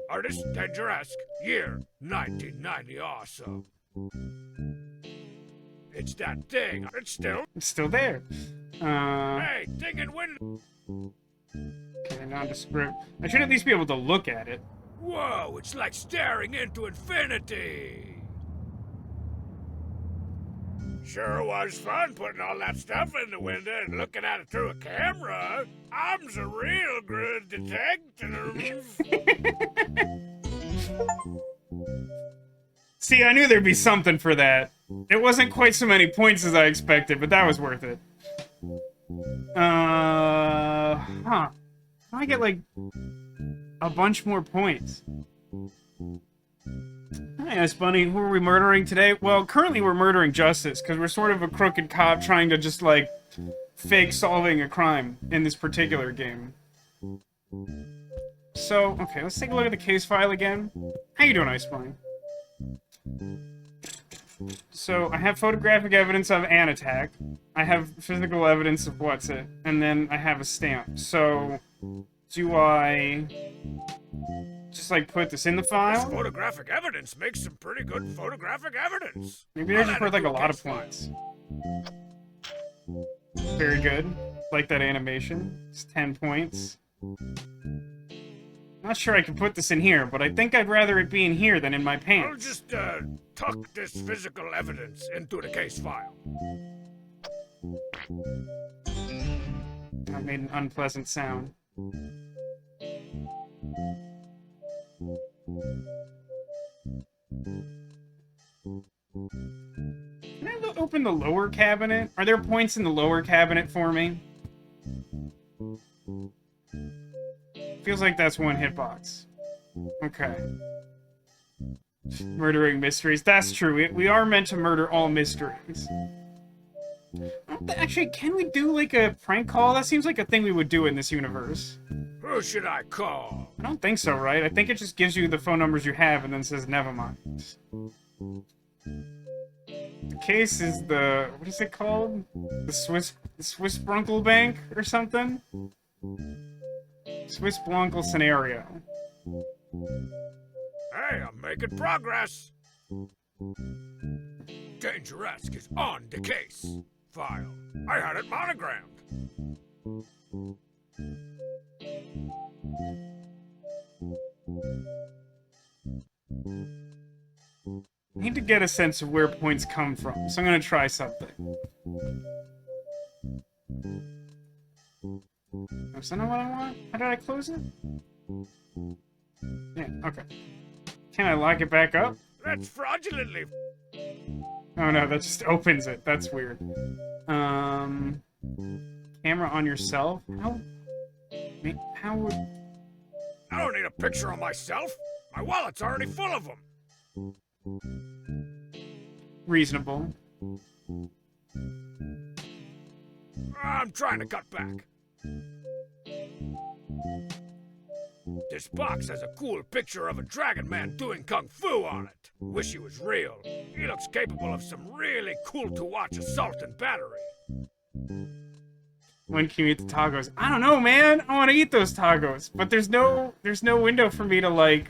[SPEAKER 2] Artist Dangeresque, year 1990 awesome. It's that thing. It's still.
[SPEAKER 1] It's still there.
[SPEAKER 2] Hey, thing in window.
[SPEAKER 1] Okay, nondescript. I should at least be able to look at it.
[SPEAKER 2] Whoa, it's like staring into infinity. Sure was fun putting all that stuff in the window and looking at it through a camera. I'm a real good detective.
[SPEAKER 1] See, I knew there'd be something for that. It wasn't quite so many points as I expected, but that was worth it. Huh. I get, like, a bunch more points. Hi, Ice Bunny. Who are we murdering today? Well, currently we're murdering Justice, because we're sort of a crooked cop trying to just, like, fake solving a crime in this particular game. So, okay, let's take a look at the case file again. How you doing, Ice Bunny? So, I have photographic evidence of an attack. I have physical evidence of what's it. And then I have a stamp. So, do I just, like, put this in the file?
[SPEAKER 2] This photographic evidence makes some pretty good photographic evidence.
[SPEAKER 1] Maybe I just put, like, a lot of points. Very good. Like that animation. It's 10 points. Not sure I can put this in here, but I think I'd rather it be in here than in my
[SPEAKER 2] I'll
[SPEAKER 1] pants.
[SPEAKER 2] just, tuck this physical evidence into the case file.
[SPEAKER 1] That made an unpleasant sound. Can I open the lower cabinet? Are there points in the lower cabinet for me? Feels like that's one hitbox. Okay. Murdering mysteries. That's true. We are meant to murder all mysteries. Actually, can we do, like, a prank call? That seems like a thing we would do in this universe.
[SPEAKER 2] Who should I call?
[SPEAKER 1] I don't think so, right? I think it just gives you the phone numbers you have and then says, never mind. The case is the... what is it called? The Swiss Brunkle Bank or something? Swiss Blancle scenario.
[SPEAKER 2] Hey, I'm making progress. Dangeresque is on the case file. I had it monogrammed.
[SPEAKER 1] I need to get a sense of where points come from, so I'm gonna try something. Is that not what I want? How did I close it? Yeah, okay. Can I lock it back up?
[SPEAKER 2] That's fraudulently.
[SPEAKER 1] Oh no, that just opens it. That's weird. Camera on yourself? How would...
[SPEAKER 2] I don't need a picture of myself. My wallet's already full of them.
[SPEAKER 1] Reasonable.
[SPEAKER 2] I'm trying to cut back. This box has a cool picture of a dragon man doing kung fu on it. Wish he was real. He looks capable of some really cool to watch assault and battery.
[SPEAKER 1] When can you eat the tacos? I don't know, man. I want to eat those tacos, but there's no window for me to, like,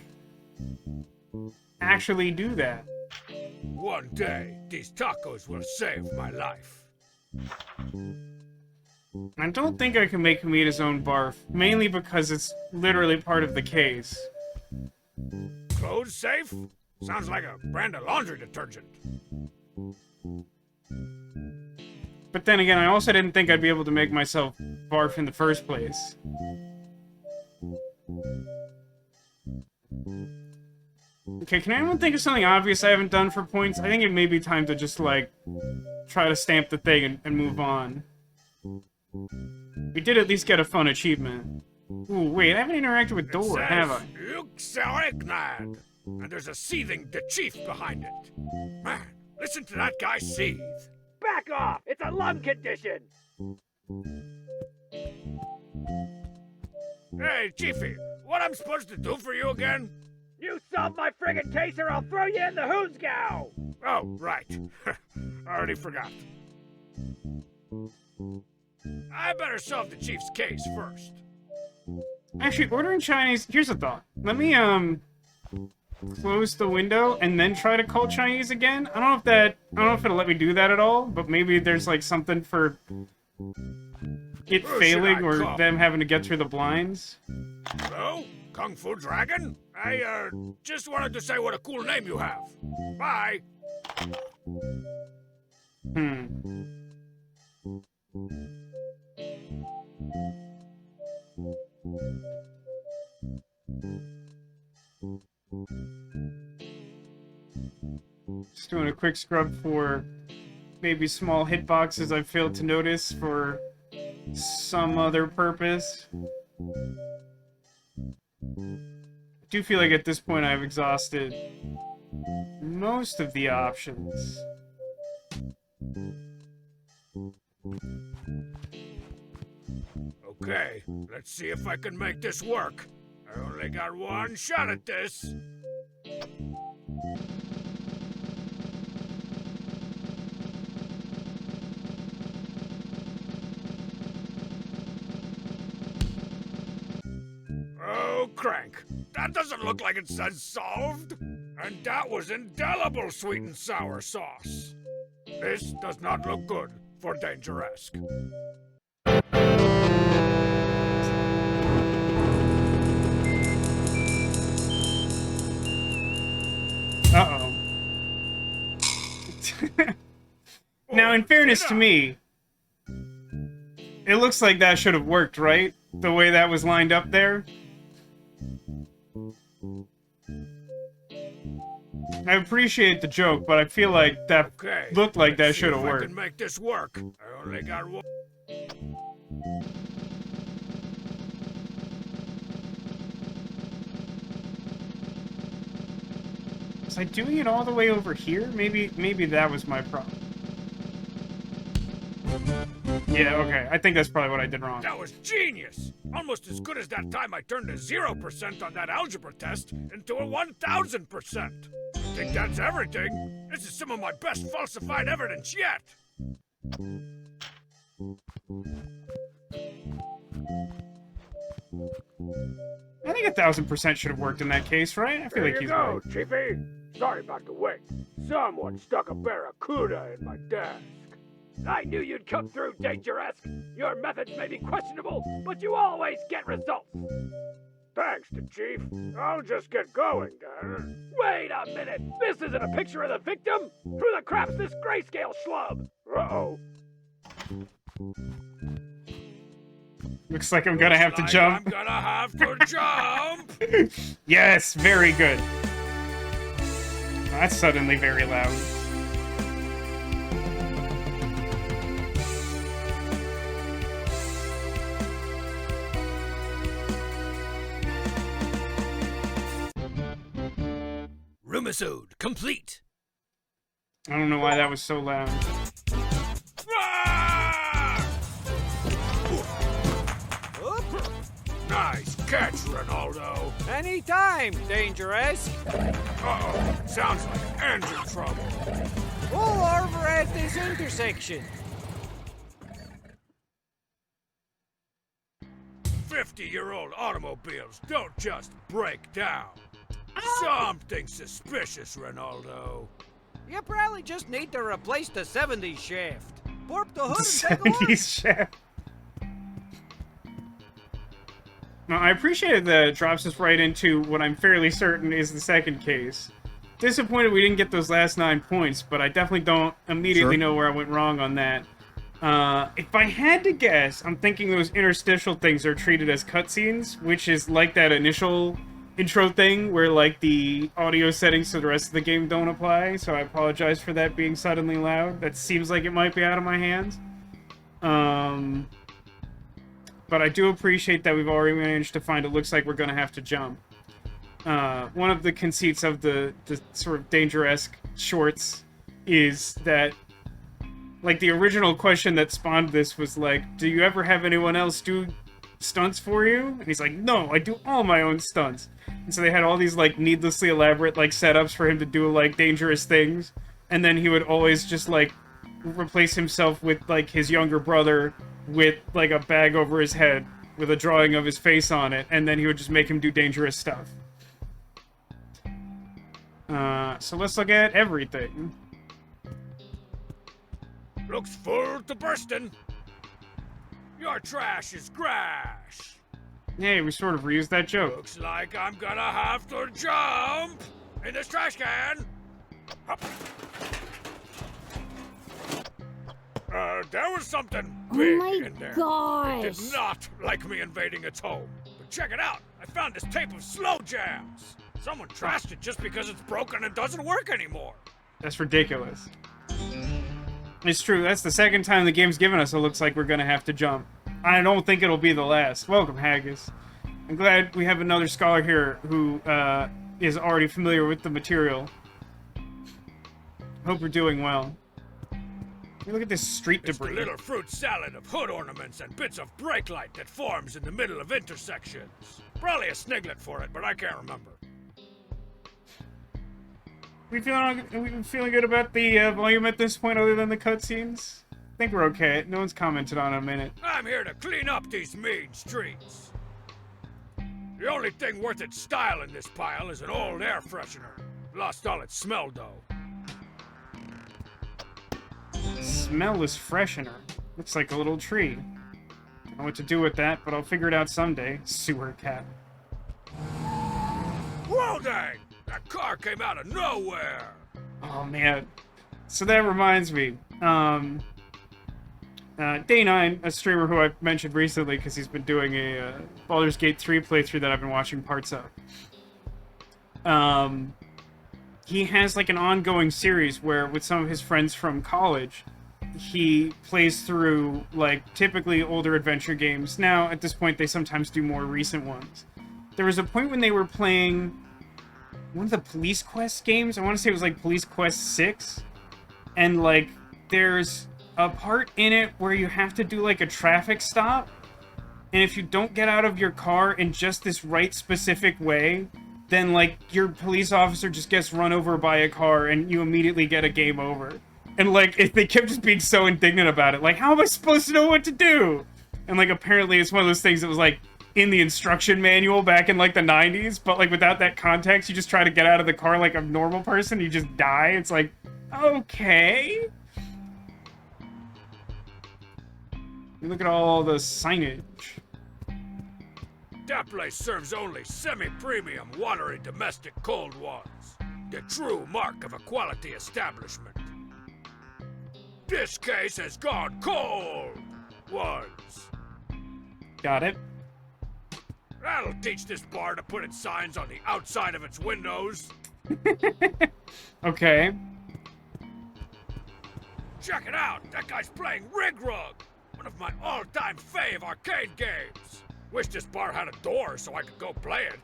[SPEAKER 1] actually do that.
[SPEAKER 2] One day, these tacos will save my life.
[SPEAKER 1] I don't think I can make him eat his own barf, mainly because it's literally part of the case.
[SPEAKER 2] Clothes safe? Sounds like a brand of laundry detergent.
[SPEAKER 1] But then again, I also didn't think I'd be able to make myself barf in the first place. Okay, can anyone think of something obvious I haven't done for points? I think it may be time to just, like, try to stamp the thing and move on. We did at least get a fun achievement. Ooh, wait, I haven't interacted with Door, have I?
[SPEAKER 2] Yuxarignad. And there's a seething the chief behind it. Man, listen to that guy seethe. Back off! It's a lung condition! Hey, Chiefy, what I'm supposed to do for you again? You solve my friggin' case or I'll throw you in the hoonsgow! Oh, right. I already forgot. I better solve the chief's case first.
[SPEAKER 1] Actually, ordering Chinese... Here's a thought. Let me, close the window and then try to call Chinese again. I don't know if it'll let me do that at all, but maybe there's, like, something for it failing or them having to get through the blinds.
[SPEAKER 2] Hello? Kung Fu Dragon? I, just wanted to say what a cool name you have. Bye.
[SPEAKER 1] Just doing a quick scrub for maybe small hitboxes I failed to notice for some other purpose. I do feel like at this point I've exhausted most of the options.
[SPEAKER 2] Okay, let's see if I can make this work. I only got one shot at this. Oh, crank. That doesn't look like it says solved. And that was indelible sweet and sour sauce. This does not look good for Dangeresque.
[SPEAKER 1] Uh-oh. Now, in fairness to me, it looks like that should have worked, right? The way that was lined up there. I appreciate the joke, but I feel like that looked like that should have worked.
[SPEAKER 2] I can make this work. I only got one.
[SPEAKER 1] Was I doing it all the way over here? Maybe that was my problem. Yeah, okay. I think that's probably what I did wrong.
[SPEAKER 2] That was genius! Almost as good as that time I turned a 0% on that algebra test into a 1000%. Think that's everything? This is some of my best falsified evidence yet!
[SPEAKER 1] I think 1000% should have worked in that case, right? I feel like he's right.
[SPEAKER 2] There you go, Chiefy. Sorry about the wait. Someone stuck a barracuda in my desk. I knew you'd come through, Dangeresque. Your methods may be questionable, but you always get results. Thanks to Chief. I'll just get going, then. Wait a minute! This isn't a picture of the victim? Who the crap's this grayscale schlub? Uh-oh.
[SPEAKER 1] Looks like I'm gonna have to jump.
[SPEAKER 2] I'm gonna have to jump!
[SPEAKER 1] Yes, very good. That's suddenly very loud.
[SPEAKER 2] Roomisode complete.
[SPEAKER 1] I don't know why that was so loud.
[SPEAKER 2] Nice catch, Ronaldo.
[SPEAKER 3] Anytime, Dangeresque.
[SPEAKER 2] Uh-oh, sounds like engine trouble.
[SPEAKER 3] Pull over at this intersection.
[SPEAKER 2] 50-year-old automobiles don't just break down. Something suspicious, Ronaldo.
[SPEAKER 3] You probably just need to replace the 70s shaft. Warp the hood and take a look.
[SPEAKER 1] 70s shaft. No, I appreciated that it drops us right into what I'm fairly certain is the second case. Disappointed we didn't get those last 9 points, but I definitely don't immediately know where I went wrong on that. If I had to guess, I'm thinking those interstitial things are treated as cutscenes, which is like that initial intro thing where, like, the audio settings to the rest of the game don't apply, so I apologize for that being suddenly loud. That seems like it might be out of my hands. But I do appreciate that we've already managed to find it looks like we're going to have to jump. One of the conceits of the sort of Dangeresque shorts is that, like, the original question that spawned this was like, do you ever have anyone else do stunts for you? And he's like, no, I do all my own stunts. And so they had all these, like, needlessly elaborate, like, setups for him to do, like, dangerous things. And then he would always just, like, replace himself with, like, his younger brother with, like, a bag over his head with a drawing of his face on it. And then he would just make him do dangerous stuff. So let's look at everything.
[SPEAKER 2] Looks full to bursting. Your trash is grash.
[SPEAKER 1] Hey, we sort of reused that joke.
[SPEAKER 2] Looks like I'm gonna have to jump in this trash can. There was something big in there.
[SPEAKER 4] Gosh.
[SPEAKER 2] It did not like me invading its home. But check it out. I found this tape of slow jams. Someone trashed it just because it's broken and doesn't work anymore.
[SPEAKER 1] That's ridiculous. It's true, that's the second time the game's given us it looks like we're gonna have to jump. I don't think it'll be the last. Welcome, Haggis. I'm glad we have another scholar here who is already familiar with the material. Hope you're doing well. Look at this street debris.
[SPEAKER 2] It's the little fruit salad of hood ornaments and bits of brake light that forms in the middle of intersections. Probably a sniglet for it, but I can't remember.
[SPEAKER 1] We feeling good about the volume at this point, other than the cutscenes? I think we're okay. No one's commented on it in a minute.
[SPEAKER 2] I'm here to clean up these mean streets. The only thing worth its style in this pile is an old air freshener. Lost all its smell, though.
[SPEAKER 1] Smellless freshener. Looks like a little tree. Don't know what to do with that, but I'll figure it out someday. Sewer cat.
[SPEAKER 2] Whoa, dang! That car came out of nowhere!
[SPEAKER 1] Oh, man. So that reminds me. Day9, a streamer who I've mentioned recently because he's been doing a Baldur's Gate 3 playthrough that I've been watching parts of. He has like an ongoing series where with some of his friends from college, he plays through like typically older adventure games. Now, at this point, they sometimes do more recent ones. There was a point when they were playing one of the Police Quest games. I want to say it was like Police Quest 6. And like there's a part in it where you have to do like a traffic stop. And if you don't get out of your car in just this right specific way, then like your police officer just gets run over by a car and you immediately get a game over. And like they kept just being so indignant about it. Like, how am I supposed to know what to do? And like apparently it's one of those things that was like in the instruction manual back in like the 90s, but like without that context, you just try to get out of the car like a normal person, you just die. It's like, okay. Look at all the signage.
[SPEAKER 2] That place serves only semi-premium, watery domestic cold ones. The true mark of a quality establishment. This case has gone cold once.
[SPEAKER 1] Got it.
[SPEAKER 2] That'll teach this bar to put its signs on the outside of its windows.
[SPEAKER 1] Okay.
[SPEAKER 2] Check it out! That guy's playing Rig Rug! One of my all-time fave arcade games! Wish this bar had a door so I could go play it.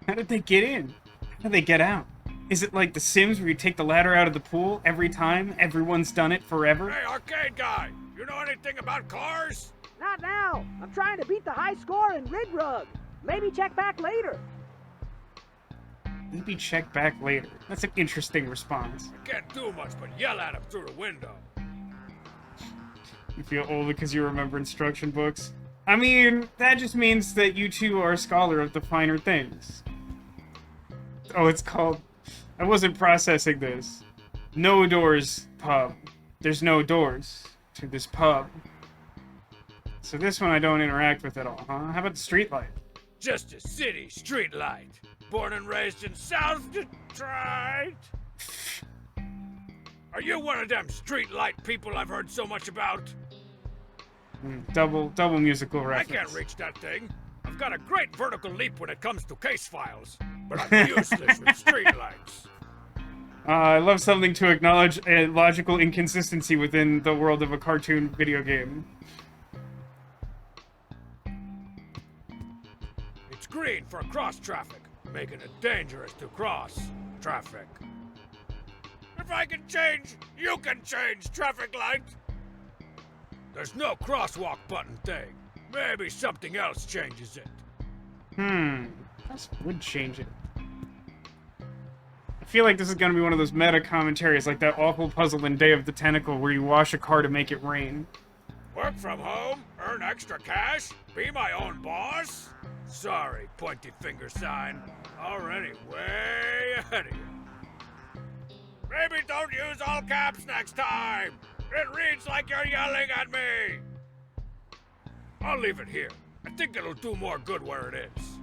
[SPEAKER 1] How did they get in? How did they get out? Is it like The Sims where you take the ladder out of the pool every time? Everyone's done it forever?
[SPEAKER 2] Hey, arcade guy! You know anything about cars?
[SPEAKER 4] Not now. I'm trying to beat the high score in Rig Rug. Maybe check back later.
[SPEAKER 1] Maybe check back later. That's an interesting response.
[SPEAKER 2] I can't do much but yell at him through the window.
[SPEAKER 1] You feel old because you remember instruction books? I mean, that just means that you two are a scholar of the finer things. Oh, it's called... I wasn't processing this. No doors pub. There's no doors to this pub. So this one I don't interact with at all, huh? How about the streetlight?
[SPEAKER 2] Just a city street light. Born and raised in South Detroit. Are you one of them street light people I've heard so much about?
[SPEAKER 1] Double musical reference.
[SPEAKER 2] I can't reach that thing. I've got a great vertical leap when it comes to case files, but I'm useless with street lights.
[SPEAKER 1] I love something to acknowledge a logical inconsistency within the world of a cartoon video game.
[SPEAKER 2] It's green for cross traffic, making it dangerous to cross traffic. If I can change, you can change, traffic light! There's no crosswalk button thing. Maybe something else changes it.
[SPEAKER 1] That would change it. I feel like this is gonna be one of those meta commentaries, like that awful puzzle in Day of the Tentacle where you wash a car to make it rain.
[SPEAKER 2] Work from home, earn extra cash, be my own boss? Sorry, pointy finger sign. Already way ahead of you. Maybe don't use all caps next time. It reads like you're yelling at me. I'll leave it here. I think it'll do more good where it is.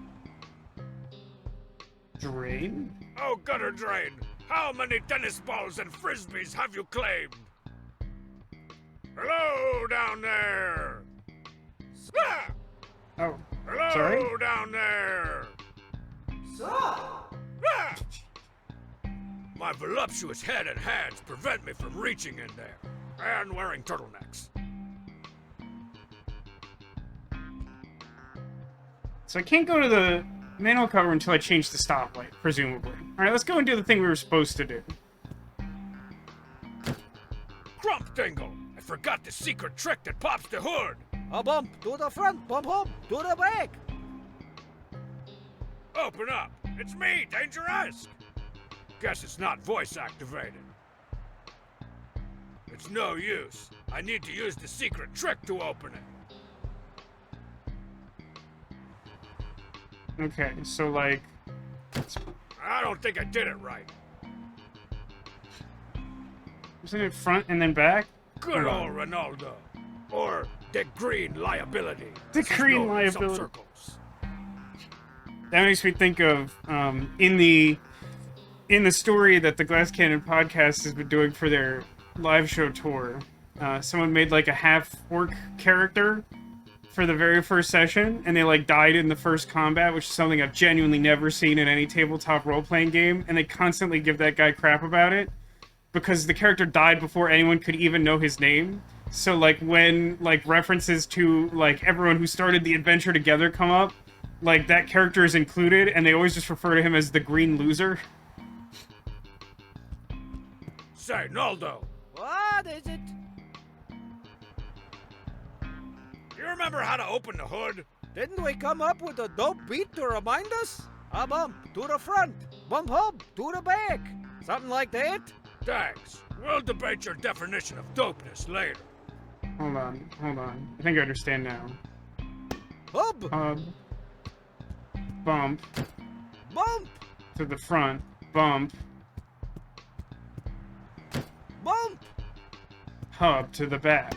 [SPEAKER 1] Drain?
[SPEAKER 2] Oh, gutter drain. How many tennis balls and frisbees have you claimed? Hello down there. Ah!
[SPEAKER 1] Oh,
[SPEAKER 2] Hello
[SPEAKER 1] sorry?
[SPEAKER 2] down there.
[SPEAKER 4] Sir!
[SPEAKER 2] Ah! My voluptuous head and hands prevent me from reaching in there. And wearing turtlenecks.
[SPEAKER 1] So I can't go to the mantle cover until I change the stoplight, presumably. Alright, let's go and do the thing we were supposed to do.
[SPEAKER 2] Grump Dingle! I forgot the secret trick that pops the hood!
[SPEAKER 3] A bump to the front, bump hop to the back.
[SPEAKER 2] Open up! It's me, Dangeresque! Guess it's not voice activated. It's no use. I need to use the secret trick to open it.
[SPEAKER 1] Okay, so like...
[SPEAKER 2] I don't think I did it right.
[SPEAKER 1] Isn't it front and then back?
[SPEAKER 2] Good old Ronaldo. Or the green liability.
[SPEAKER 1] The
[SPEAKER 2] as he's
[SPEAKER 1] green
[SPEAKER 2] known in some
[SPEAKER 1] liability.
[SPEAKER 2] circles.
[SPEAKER 1] That makes me think of in the story that the Glass Cannon podcast has been doing for their live show tour. Someone made like a half-orc character for the very first session, and they like died in the first combat, which is something I've genuinely never seen in any tabletop role-playing game, and they constantly give that guy crap about it because the character died before anyone could even know his name. So like when like references to like everyone who started the adventure together come up, like that character is included, and they always just refer to him as the green loser.
[SPEAKER 2] Say, Naldo,
[SPEAKER 3] What is it?
[SPEAKER 2] do you remember how to open the hood?
[SPEAKER 3] Didn't we come up with a dope beat to remind us? A bump to the front, bump hop to the back. Something like that?
[SPEAKER 2] Thanks. We'll debate your definition of dopeness later.
[SPEAKER 1] Hold on. I think I understand now.
[SPEAKER 3] Hub,
[SPEAKER 1] Hub. Bump.
[SPEAKER 3] bump,
[SPEAKER 1] To the front. Bump.
[SPEAKER 3] bump.
[SPEAKER 1] Hub to the back.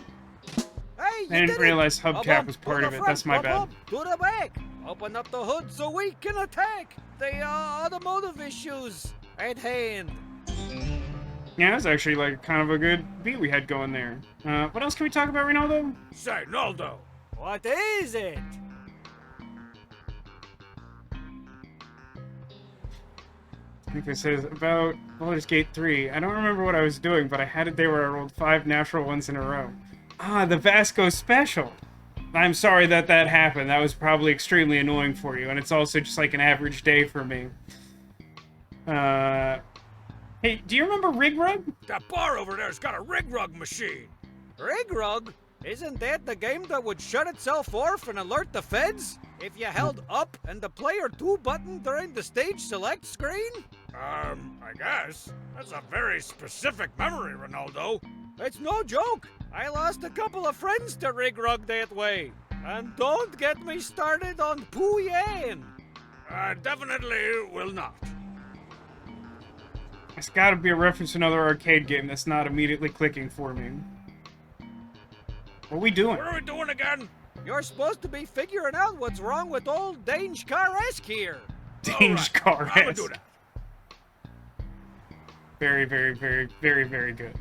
[SPEAKER 3] Hey, you
[SPEAKER 1] I didn't
[SPEAKER 3] did
[SPEAKER 1] realize
[SPEAKER 3] it. A
[SPEAKER 1] hubcap
[SPEAKER 3] bump
[SPEAKER 1] was
[SPEAKER 3] to
[SPEAKER 1] part
[SPEAKER 3] the
[SPEAKER 1] of it.
[SPEAKER 3] front,
[SPEAKER 1] That's my
[SPEAKER 3] bump
[SPEAKER 1] bad.
[SPEAKER 3] hop to the back. Open up the hood so we can attack the automotive issues at hand.
[SPEAKER 1] Yeah, that's actually like kind of a good beat we had going there. What else can we talk about, Ronaldo?
[SPEAKER 2] Say, Naldo,
[SPEAKER 3] What is it?
[SPEAKER 1] I think this is about Baldur's Gate 3. I don't remember what I was doing, but I had it there where I rolled 5 natural ones in a row. Ah, the Vasco special! I'm sorry that happened. That was probably extremely annoying for you, and it's also just like an average day for me. Hey, do you remember Rig Rug?
[SPEAKER 2] that bar over there's got a rig rug machine.
[SPEAKER 3] Rig rug? Isn't that the game that would shut itself off and alert the feds? If you held up and the player 2 button during the stage select screen?
[SPEAKER 2] I guess. That's a very specific memory, Ronaldo.
[SPEAKER 3] It's no joke. I lost a couple of friends to rig rug that way. And don't get me started on Poo Yan.
[SPEAKER 2] Definitely will not.
[SPEAKER 1] It's gotta be a reference to another arcade game that's not immediately clicking for me. What are we doing?
[SPEAKER 2] What are we doing again?
[SPEAKER 3] You're supposed to be figuring out what's wrong with old Dangeresque here.
[SPEAKER 1] Dangeresque.
[SPEAKER 2] All right, I'm gonna do that.
[SPEAKER 1] Very, very, very, very, very good.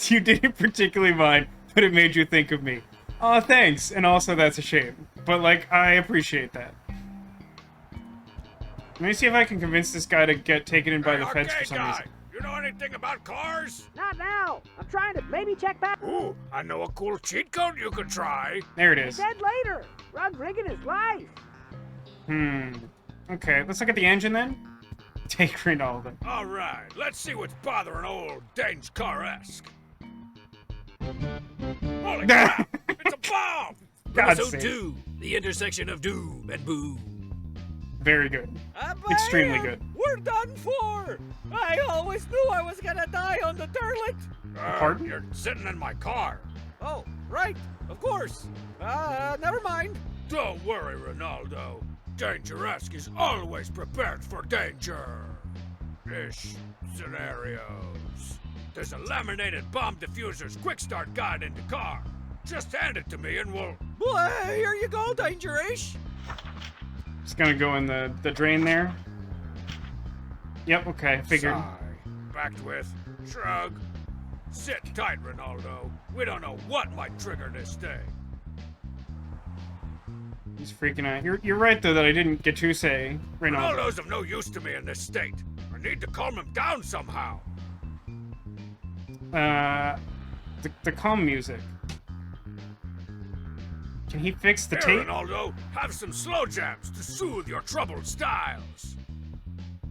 [SPEAKER 1] You didn't particularly mind, but it made you think of me. Aw, thanks. And also, that's a shame. But, like, I appreciate that. Let me see if I can convince this guy to get taken in by the feds for
[SPEAKER 2] arcade
[SPEAKER 1] some
[SPEAKER 2] guy,
[SPEAKER 1] reason.
[SPEAKER 2] you know anything about cars?
[SPEAKER 4] Not now. I'm trying to maybe check back.
[SPEAKER 2] Ooh, I know a cool cheat code you could try.
[SPEAKER 1] There it
[SPEAKER 4] He
[SPEAKER 1] is.
[SPEAKER 4] said later. Rug rigging his life.
[SPEAKER 1] Okay, let's look at the engine then. Take Ronaldo.
[SPEAKER 2] All right, let's see what's bothering old Dangeresque. Holy crap! It's a bomb!
[SPEAKER 1] God
[SPEAKER 5] Roomisode
[SPEAKER 1] save.
[SPEAKER 5] 2, the intersection of doom and boom.
[SPEAKER 1] Very good.
[SPEAKER 3] Abam!
[SPEAKER 1] Extremely good.
[SPEAKER 3] We're done for! I always knew I was gonna die on the turlet!
[SPEAKER 1] Pardon?
[SPEAKER 2] You're sitting in my car.
[SPEAKER 3] Oh, right, of course. Never mind.
[SPEAKER 2] Don't worry, Ronaldo. Dangeresque is always prepared for danger-ish scenarios. There's a laminated bomb diffuser's quick start guide in the car. Just hand it to me and we'll...
[SPEAKER 3] Well, here you go, Dangeresque.
[SPEAKER 1] It's gonna go in the drain there. Yep, okay, figured.
[SPEAKER 2] Sigh. Backed with. Shrug. Sit tight, Ronaldo. We don't know what might trigger this thing.
[SPEAKER 1] He's freaking out. You're right, though, that I didn't get to say Ronaldo.
[SPEAKER 2] Ronaldo's of no use to me in this state. I I need to calm him down somehow.
[SPEAKER 1] The calm music. Can he fix the
[SPEAKER 2] Here,
[SPEAKER 1] tape?
[SPEAKER 2] Ronaldo, have some slow jams to soothe your troubled styles.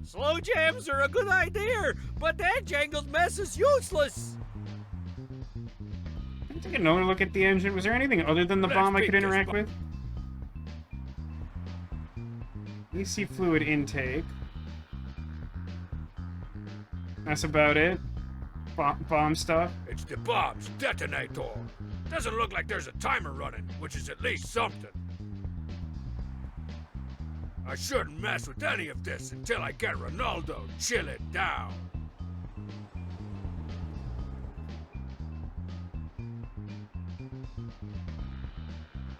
[SPEAKER 3] Slow jams are a good idea, but that jangled mess is useless.
[SPEAKER 1] Can I take another look at the engine? Was there anything other than the
[SPEAKER 2] Let's
[SPEAKER 1] bomb I
[SPEAKER 2] beat
[SPEAKER 1] could
[SPEAKER 2] this
[SPEAKER 1] interact
[SPEAKER 2] bomb.
[SPEAKER 1] with? EC fluid intake. That's about it. Bomb stuff.
[SPEAKER 2] It's the bomb's detonator. Doesn't look like there's a timer running, which is at least something. I shouldn't mess with any of this until I get Ronaldo chill it down.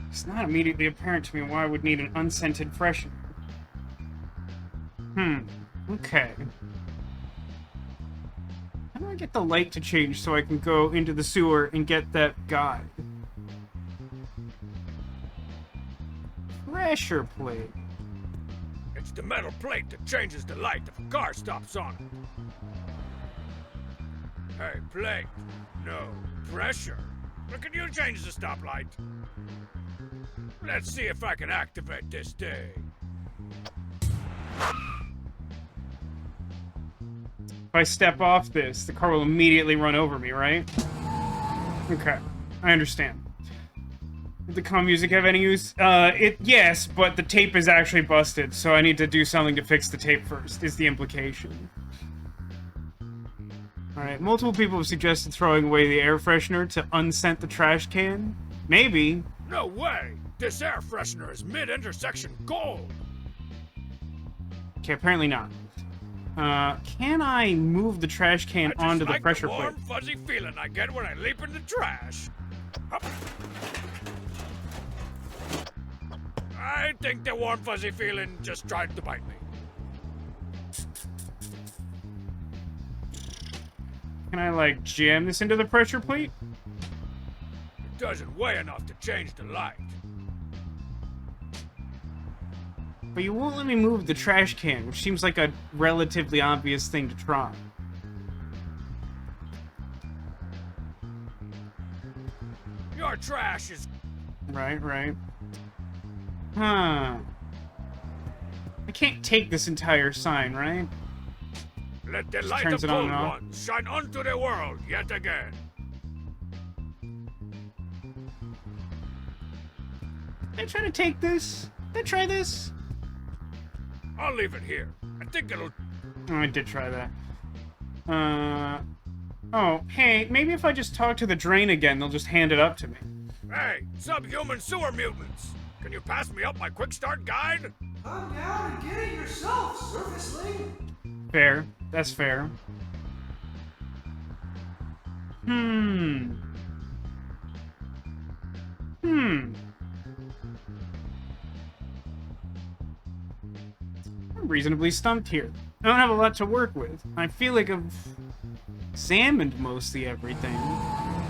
[SPEAKER 1] It's not immediately apparent to me why I would need an unscented freshener. Okay. How do I get the light to change so I can go into the sewer and get that guy? Pressure plate.
[SPEAKER 2] It's the metal plate that changes the light if a car stops on it. Hey, plate. No, pressure. Look at you change the stoplight. Let's see if I can activate this thing.
[SPEAKER 1] If I step off this, the car will immediately run over me, right? Okay, I understand. Did the calm music have any use? Yes, but the tape is actually busted, so I need to do something to fix the tape first, is the implication. Alright, multiple people have suggested throwing away the air freshener to unscent the trash can. Maybe.
[SPEAKER 2] No way! This air freshener is mid-intersection gold!
[SPEAKER 1] Okay, apparently not. Can I move the trash can onto the pressure
[SPEAKER 2] the warm,
[SPEAKER 1] plate?
[SPEAKER 2] fuzzy feeling I get when I leap in the trash. Hup. I think the warm, fuzzy feeling just tried to bite me.
[SPEAKER 1] Can I, like, jam this into the pressure plate?
[SPEAKER 2] It doesn't weigh enough to change the light.
[SPEAKER 1] But you won't let me move the trash can, which seems like a relatively obvious thing to try.
[SPEAKER 2] Your trash is...
[SPEAKER 1] Right. Huh. I can't take this entire sign, right?
[SPEAKER 2] Let the light
[SPEAKER 1] turns
[SPEAKER 2] of
[SPEAKER 1] it on
[SPEAKER 2] gold
[SPEAKER 1] and off.
[SPEAKER 2] one shine unto the world yet again.
[SPEAKER 1] Did I try to take this? Did I try this?
[SPEAKER 2] I'll leave it here. I think it'll...
[SPEAKER 1] Oh, I did try that. Oh, hey, maybe if I just talk to the drain again, they'll just hand it up to me.
[SPEAKER 2] Hey, subhuman sewer mutants! Can you pass me up my quick start guide?
[SPEAKER 6] Come down and get it yourself, surfaceling.
[SPEAKER 1] Fair. That's fair. I'm reasonably stumped here. I don't have a lot to work with. I feel like I've examined mostly everything.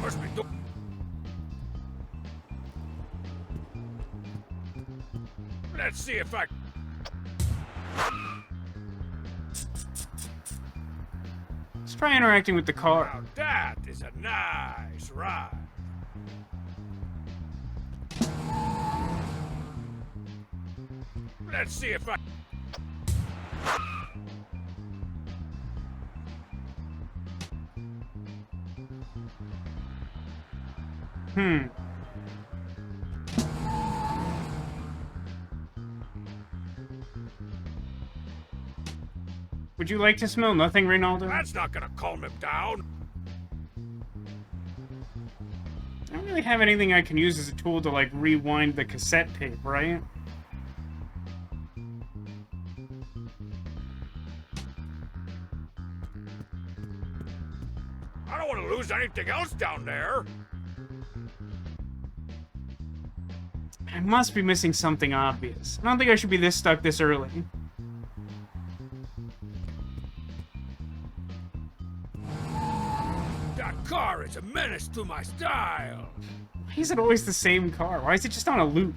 [SPEAKER 2] Must be Let's see if I...
[SPEAKER 1] Let's try interacting with the car.
[SPEAKER 2] Now that is a nice ride. Let's see if I...
[SPEAKER 1] Would you like to smell nothing, Reynaldo?
[SPEAKER 2] That's not gonna calm him down.
[SPEAKER 1] I don't really have anything I can use as a tool to, like, rewind the cassette tape, right?
[SPEAKER 2] I don't want to lose anything else down there.
[SPEAKER 1] I must be missing something obvious. I don't think I should be this stuck this early.
[SPEAKER 2] That car is a menace to my style.
[SPEAKER 1] Why is it always the same car? Why is it just on a loop?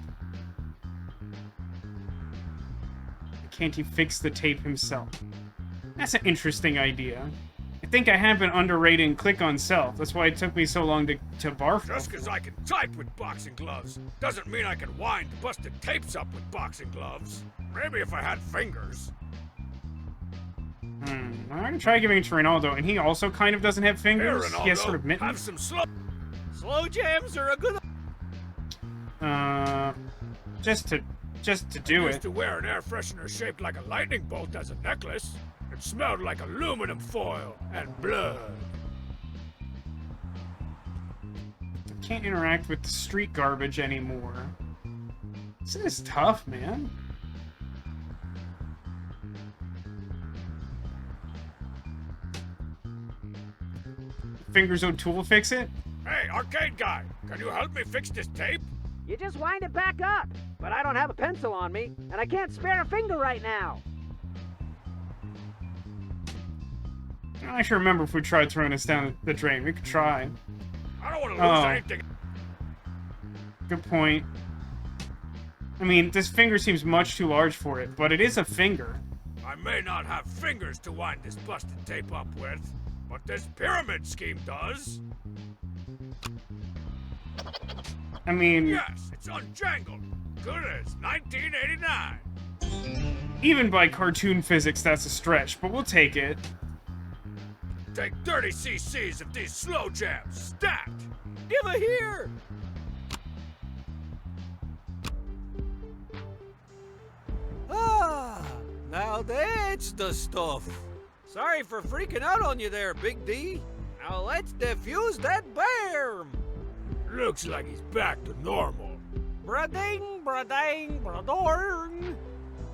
[SPEAKER 1] Can't he fix the tape himself? That's an interesting idea. I think I have been underrating click on self. That's why it took me so long to barf.
[SPEAKER 2] Just because I can type with boxing gloves doesn't mean I can wind busted tapes up with boxing gloves. Maybe if I had fingers.
[SPEAKER 1] I'm gonna try giving it to Ronaldo, and he also kind of doesn't have
[SPEAKER 2] Here,
[SPEAKER 1] fingers.
[SPEAKER 2] Ronaldo,
[SPEAKER 1] He has sort of
[SPEAKER 2] have
[SPEAKER 1] mittens.
[SPEAKER 2] some slow.
[SPEAKER 3] Slow jams are a good.
[SPEAKER 1] Just to do
[SPEAKER 2] Used
[SPEAKER 1] it.
[SPEAKER 2] to wear an air freshener shaped like a lightning bolt as a necklace. It smelled like aluminum foil and blood.
[SPEAKER 1] I can't interact with the street garbage anymore. This is tough, man. Fingers O'Toole fix it?
[SPEAKER 2] Hey, arcade guy, can you help me fix this tape?
[SPEAKER 4] You just wind it back up. But I don't have a pencil on me, and I can't spare a finger right now.
[SPEAKER 1] I should remember if we tried throwing this down the drain. We could try.
[SPEAKER 2] I don't want to lose
[SPEAKER 1] Oh.
[SPEAKER 2] anything.
[SPEAKER 1] Good point. I mean, this finger seems much too large for it, but it is a finger.
[SPEAKER 2] I may not have fingers to wind this busted tape up with, but this pyramid scheme does.
[SPEAKER 1] I mean,
[SPEAKER 2] Yes, it's unjangled. Good as 1989.
[SPEAKER 1] even by cartoon physics, that's a stretch, but we'll take it.
[SPEAKER 2] Take 30 cc's of these slow jams, stacked.
[SPEAKER 3] Give it here. Ah, now that's the stuff. Sorry for freaking out on you there, Big D. Now let's defuse that bear.
[SPEAKER 2] Looks like he's back to normal.
[SPEAKER 3] Brading, bradang, bradorn.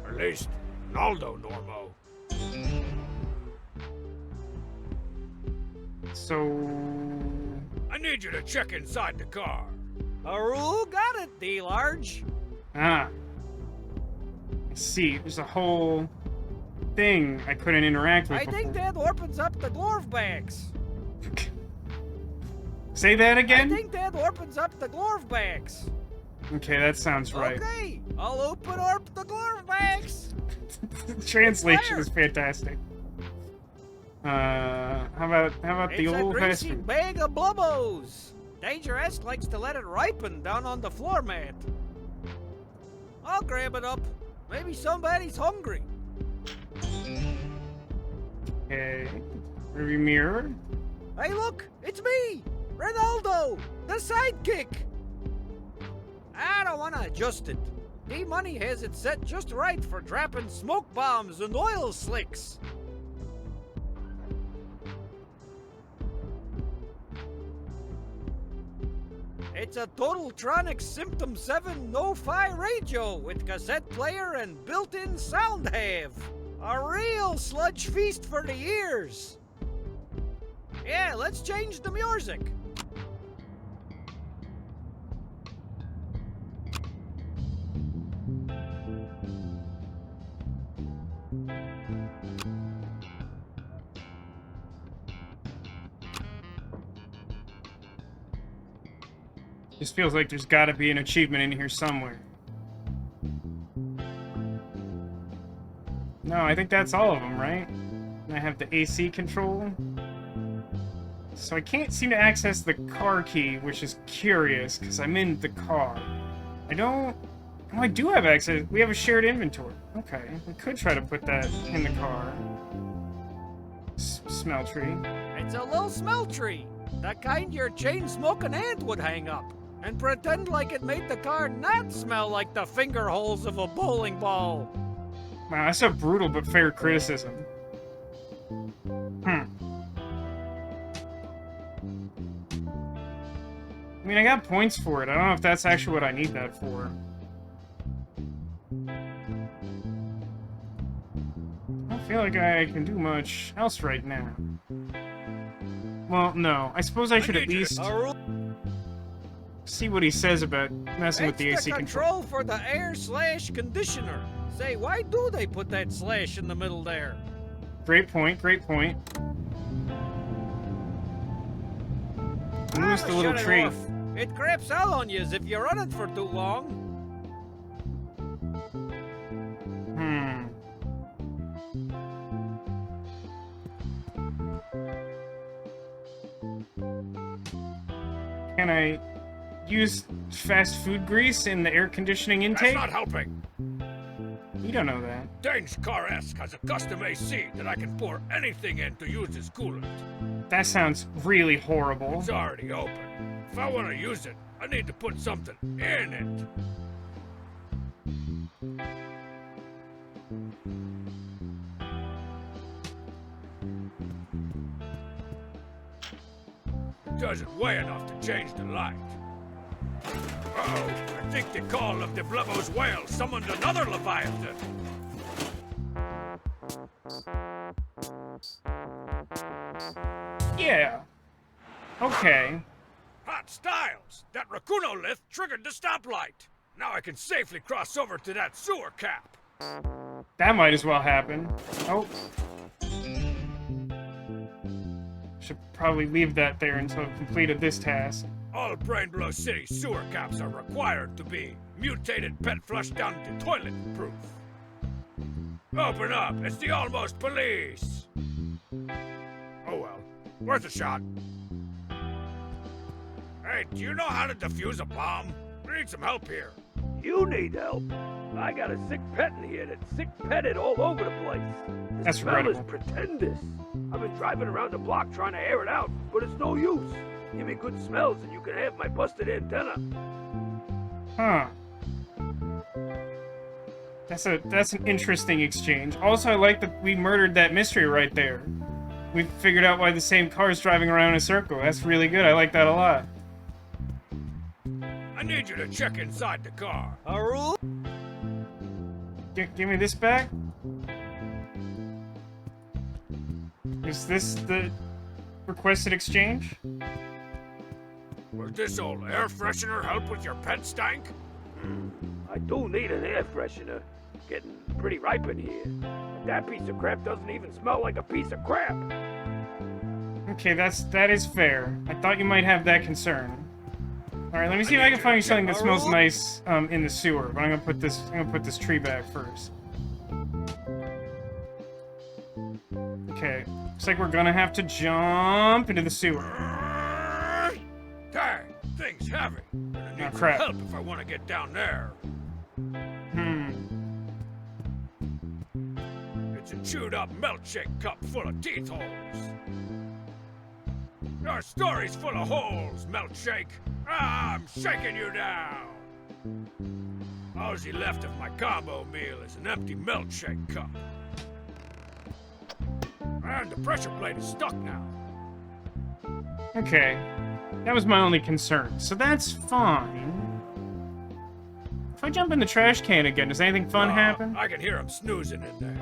[SPEAKER 2] At least, Naldo normo.
[SPEAKER 1] So...
[SPEAKER 2] I need you to check inside the car.
[SPEAKER 3] Haru got it, D-Large.
[SPEAKER 1] Ah. I see. There's a whole thing I couldn't interact with
[SPEAKER 3] I think that opens up the glorf bags.
[SPEAKER 1] Say that
[SPEAKER 3] I
[SPEAKER 1] again?
[SPEAKER 3] think that opens up the glorf bags.
[SPEAKER 1] Okay, that sounds right.
[SPEAKER 3] Okay, I'll open up the glorf bags.
[SPEAKER 1] The translation
[SPEAKER 3] Fire.
[SPEAKER 1] is fantastic. How about the
[SPEAKER 3] It's a
[SPEAKER 1] old
[SPEAKER 3] greasy
[SPEAKER 1] fast
[SPEAKER 3] bag of blubbos. Dangeresque likes to let it ripen down on the floor mat. I'll grab it up. Maybe somebody's hungry.
[SPEAKER 1] Okay. Rearview mirror.
[SPEAKER 3] Hey, look, it's me, Ronaldo, the sidekick. I don't want to adjust it. D-Money has it set just right for dropping smoke bombs and oil slicks. It's a Totaltronic Symptom 7 No-Fi radio with cassette player and built-in sound have. A real sludge feast for the ears. Yeah, let's change the music.
[SPEAKER 1] Just feels like there's gotta be an achievement in here somewhere. No, I think that's all of them, right? And I have the AC control. So I can't seem to access the car key, which is curious, because I'm in the car. I don't... Oh, I do have access. We have a shared inventory. Okay, we could try to put that in the car. Smell tree.
[SPEAKER 3] It's a little smell tree. The kind your chain-smoking aunt would hang up. And pretend like it made the car not smell like the finger holes of a bowling ball.
[SPEAKER 1] Wow, that's a brutal but fair criticism. I mean, I got points for it. I don't know if that's actually what I need that for. I don't feel like I can do much else right now. Well, no. I suppose I should at least see what he says about messing with the
[SPEAKER 3] It's
[SPEAKER 1] AC
[SPEAKER 3] the
[SPEAKER 1] control.
[SPEAKER 3] control for the air/conditioner. Say, why do they put that slash in the middle there?
[SPEAKER 1] Great point, great point. Lose the little
[SPEAKER 3] Shut it
[SPEAKER 1] tree.
[SPEAKER 3] off. It craps out on you if you run it for too long.
[SPEAKER 1] Can I use fast food grease in the air conditioning intake?
[SPEAKER 2] That's not helping.
[SPEAKER 1] You don't know that.
[SPEAKER 2] Dangeresque has a custom AC that I can pour anything in to use as coolant.
[SPEAKER 1] That sounds really horrible.
[SPEAKER 2] It's already open. If I want to use it, I need to put something in it. It doesn't weigh enough to change the light. Uh-oh, I think the call of the Blubbo's whale summoned another Leviathan.
[SPEAKER 1] Yeah. Okay.
[SPEAKER 2] Hot styles! That Raccoonolith triggered the stoplight. Now I can safely cross over to that sewer cap.
[SPEAKER 1] That might as well happen. Oh. Should probably leave that there until I've completed this task.
[SPEAKER 2] All Brainblow City sewer caps are required to be mutated pet flush down the toilet proof. Open up, it's the almost police. Oh well, worth a shot. Hey, do you know how to defuse a bomb? We need some help here.
[SPEAKER 7] You need help. I got a sick pet in here that's sick petted all over the place. The
[SPEAKER 1] That's
[SPEAKER 7] smell is
[SPEAKER 1] regrettable.
[SPEAKER 7] pretendous. I've been driving around the block trying to air it out, but it's no use. Give me good smells and you can have my busted antenna.
[SPEAKER 1] Huh. That's an interesting exchange. Also, I like that we murdered that mystery right there. We figured out why the same car is driving around in a circle. That's really good. I like that a lot.
[SPEAKER 2] I need you to check inside the car.
[SPEAKER 3] Haru?
[SPEAKER 1] Give me this back. Is this the requested exchange?
[SPEAKER 2] Will this old air freshener help with your pet stank?
[SPEAKER 7] I do need an air freshener. Getting pretty ripe in here. And that piece of crap doesn't even smell like a piece of crap.
[SPEAKER 1] Okay, that is fair. I thought you might have that concern. All right, let me see if I can find you something that smells nice in the sewer. But I'm gonna put this tree back first. Okay, looks like we're gonna have to jump into the sewer.
[SPEAKER 2] Dang, thing's heavy. Gonna need some
[SPEAKER 1] crap.
[SPEAKER 2] help if I want to get down there. It's a chewed up milkshake cup full of teeth holes. Your story's full of holes, milkshake. I'm shaking you down. All he left of my combo meal is an empty milkshake cup. And the pressure plate is stuck now.
[SPEAKER 1] Okay, that was my only concern, so that's fine. If I jump in the trash can again, does anything fun happen?
[SPEAKER 2] I can hear him snoozing in there.